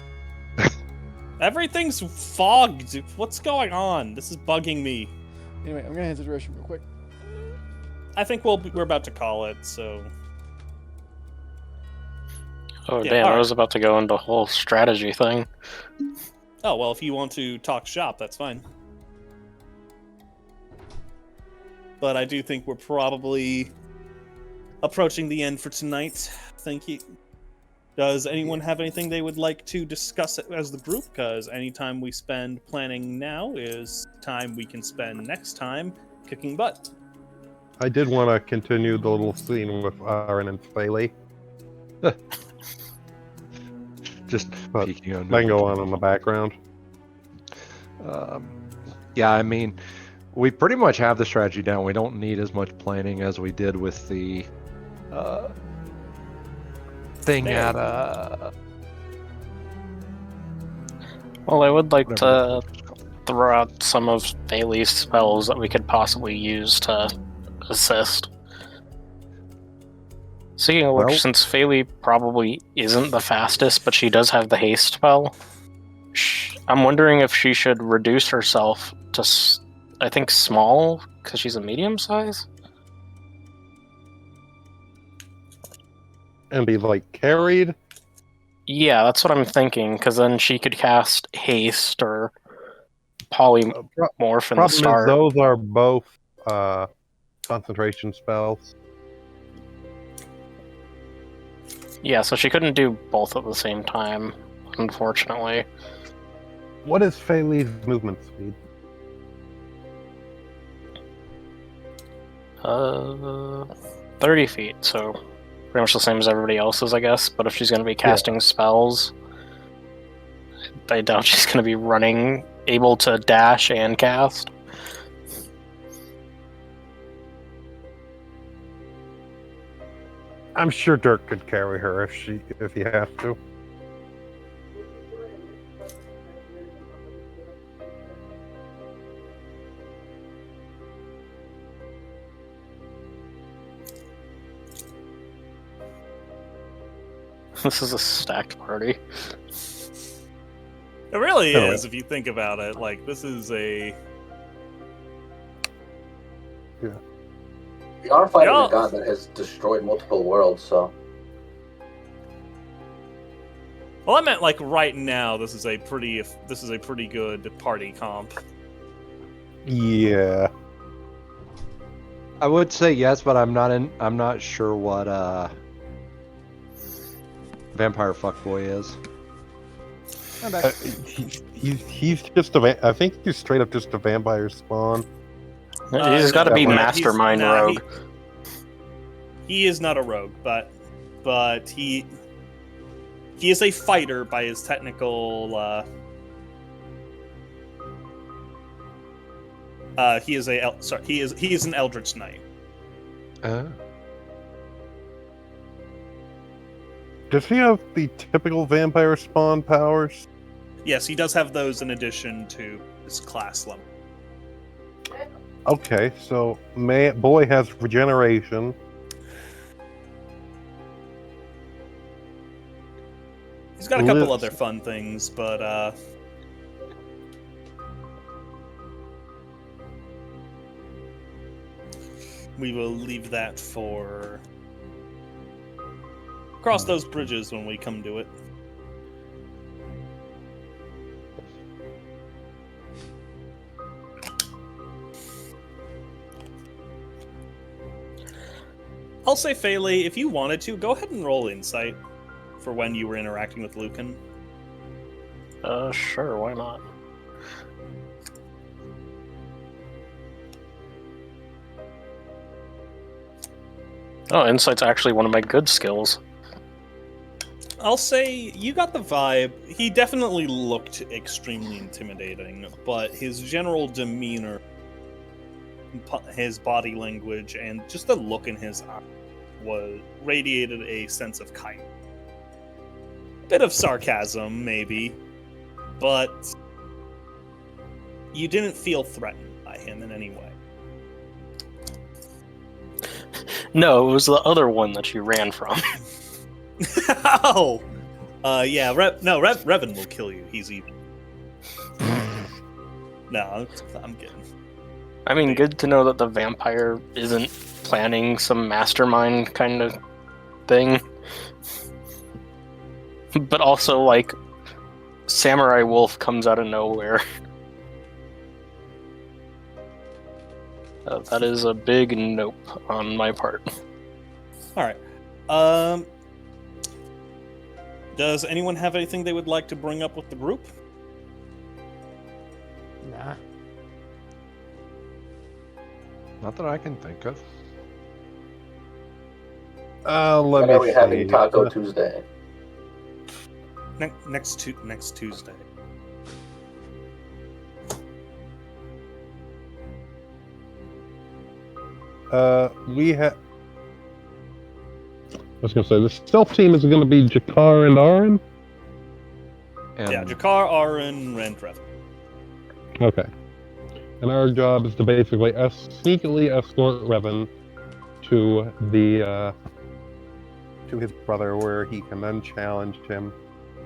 Everything's fogged. What's going on? This is bugging me. Anyway, I'm gonna head to the restroom real quick. I think we're about to call it, so... Oh, Yeah, damn, I alright. was about to go into a whole strategy thing. Oh, well, if you want to talk shop, that's fine. But I do think we're probably approaching the end for tonight. Thank you. Does anyone have anything they would like to discuss as the group? Because any time we spend planning now is time we can spend next time kicking butt. I did want to continue the little scene with Ahran and Fayli. Just But peeking on. that can go on in the background. Yeah, I mean, we pretty much have the strategy down. We don't need as much planning as we did with the thing There. at Well, I would like whatever. to throw out some of Fayli's spells that we could possibly use to assist. Speaking of which, Well- since Fayli probably isn't the fastest, but she does have the haste spell, I'm wondering if she should reduce herself to, I think, small, because she's a medium size? And be, like, carried. Yeah, that's what I'm thinking, because then she could cast haste or polymorph in the Problem start. is, those are both concentration spells. Yeah, so she couldn't do both at the same time, unfortunately. What is Fayli's movement speed? 30 feet, so pretty much the same as everybody else's, I guess. But if she's going to be casting spells, I doubt she's going to be running, able to dash and cast. I'm sure Dirk could carry her if he has to. This is a stacked party. It really is, if you think about it. Like, this is a... Yeah. We are fighting a god that has destroyed multiple worlds, so... Well, I meant, like, right now, this is a pretty good party comp. Yeah. I would say yes, but I'm not sure what vampire fuckboy is. He's just I think he's straight up just a vampire spawn. He's got to be mastermind rogue. He is not a rogue, but he is a fighter by his technical. He is an Eldritch Knight. Does he have the typical vampire spawn powers? Yes, he does have those in addition to his class level. Okay, so boy has regeneration. He's got a couple other fun things, but we will leave that for... Cross those bridges when we come to it. I'll say, Phaley, if you wanted to, go ahead and roll insight for when you were interacting with Lucan. Sure, why not? Oh, insight's actually one of my good skills. I'll say you got the vibe. He definitely looked extremely intimidating, but his general demeanor, his body language, and just the look in his eye radiated a sense of kindness. Bit of sarcasm, maybe, but you didn't feel threatened by him in any way. No, it was the other one that you ran from. Oh! Yeah, Revan will kill you. He's evil. No, I'm kidding. I mean, good to know that the vampire isn't planning some mastermind kind of thing. But also, like, Samurai Wolf comes out of nowhere. That is a big nope on my part. Alright. Does anyone have anything they would like to bring up with the group? Nah. Not that I can think of. When are we having Taco Tuesday? Next Tuesday. We have. I was going to say, the stealth team is going to be Jakar and Ahran? Yeah, Jakar, Ahran, and Revan. Okay. And our job is to basically sneakily escort Revan to to his brother, where he can then challenge him,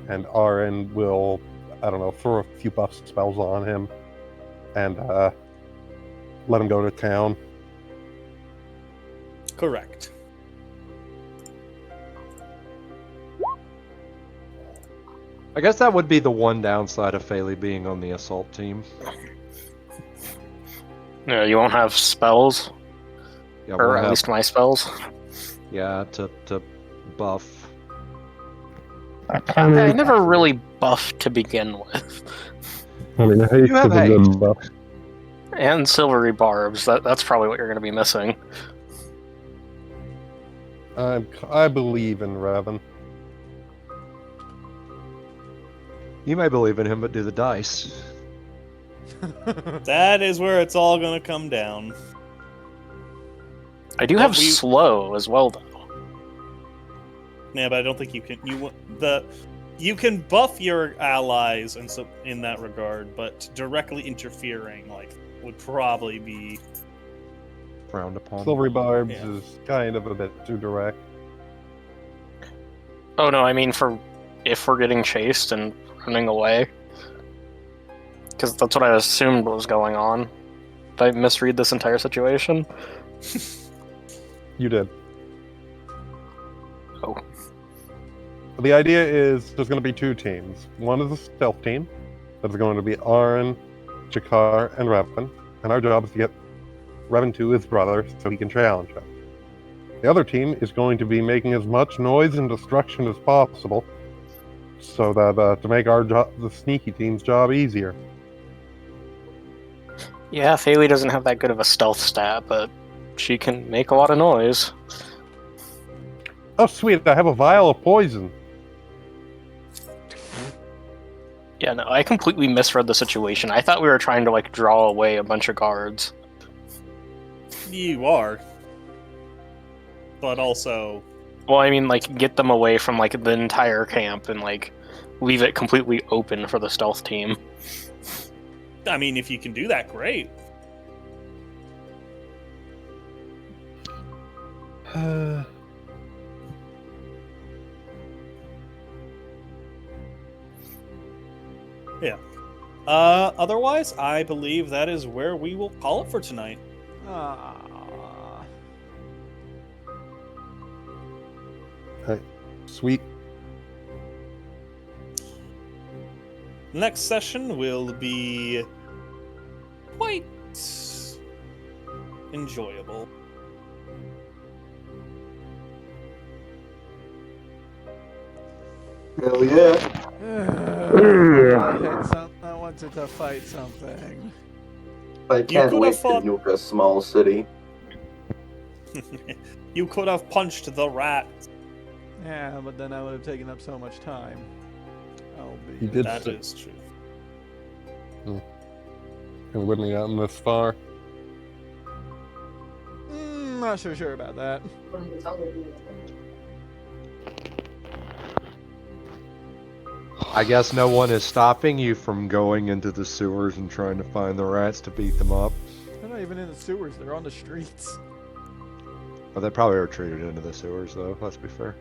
and Ahran will, I don't know, throw a few buff spells on him, and let him go to town. Correct. I guess that would be the one downside of Phaley being on the assault team. Yeah, you won't have spells? Yeah, or at least my spells? Yeah, to buff. I never really buffed to begin with. I mean, haste You have is a haste. good buff. And silvery barbs. That's probably what you're going to be missing. I believe in Revan. You may believe in him, but do the dice. That is where it's all going to come down. I do have slow as well, though. Yeah, but I don't think you can. You can buff your allies and so in that regard, but directly interfering would probably be frowned upon. Silvery Barbs Yeah. is kind of a bit too direct. Oh no, I mean if we're getting chased and running away. Because that's what I assumed was going on. Did I misread this entire situation? You did. Oh. The idea is there's going to be two teams. One is a stealth team. That's going to be Ahran, Jakar, and Revan. And our job is to get Revan to his brother so he can challenge him. The other team is going to be making as much noise and destruction as possible so that to make our job, the sneaky team's job easier. Yeah, Thalie doesn't have that good of a stealth stat, but she can make a lot of noise. Oh, sweet, I have a vial of poison. Yeah, no, I completely misread the situation. I thought we were trying to, draw away a bunch of guards. You are. But also... Well, I mean, get them away from, the entire camp and, leave it completely open for the stealth team. I mean, if you can do that, great. Yeah. Otherwise, I believe that is where we will call it for tonight. Hey, sweet. Next session will be quite enjoyable. Hell yeah. I wanted to fight something. I can't could wait have to fought- nuke a small city. You could have punched the rat. Yeah, but then I would have taken up so much time. You did That say- is true. We wouldn't have gotten this far. Not so sure about that. I guess no one is stopping you from going into the sewers and trying to find the rats to beat them up. They're not even in the sewers, they're on the streets. Well, they probably retreated into the sewers, though, let's be fair.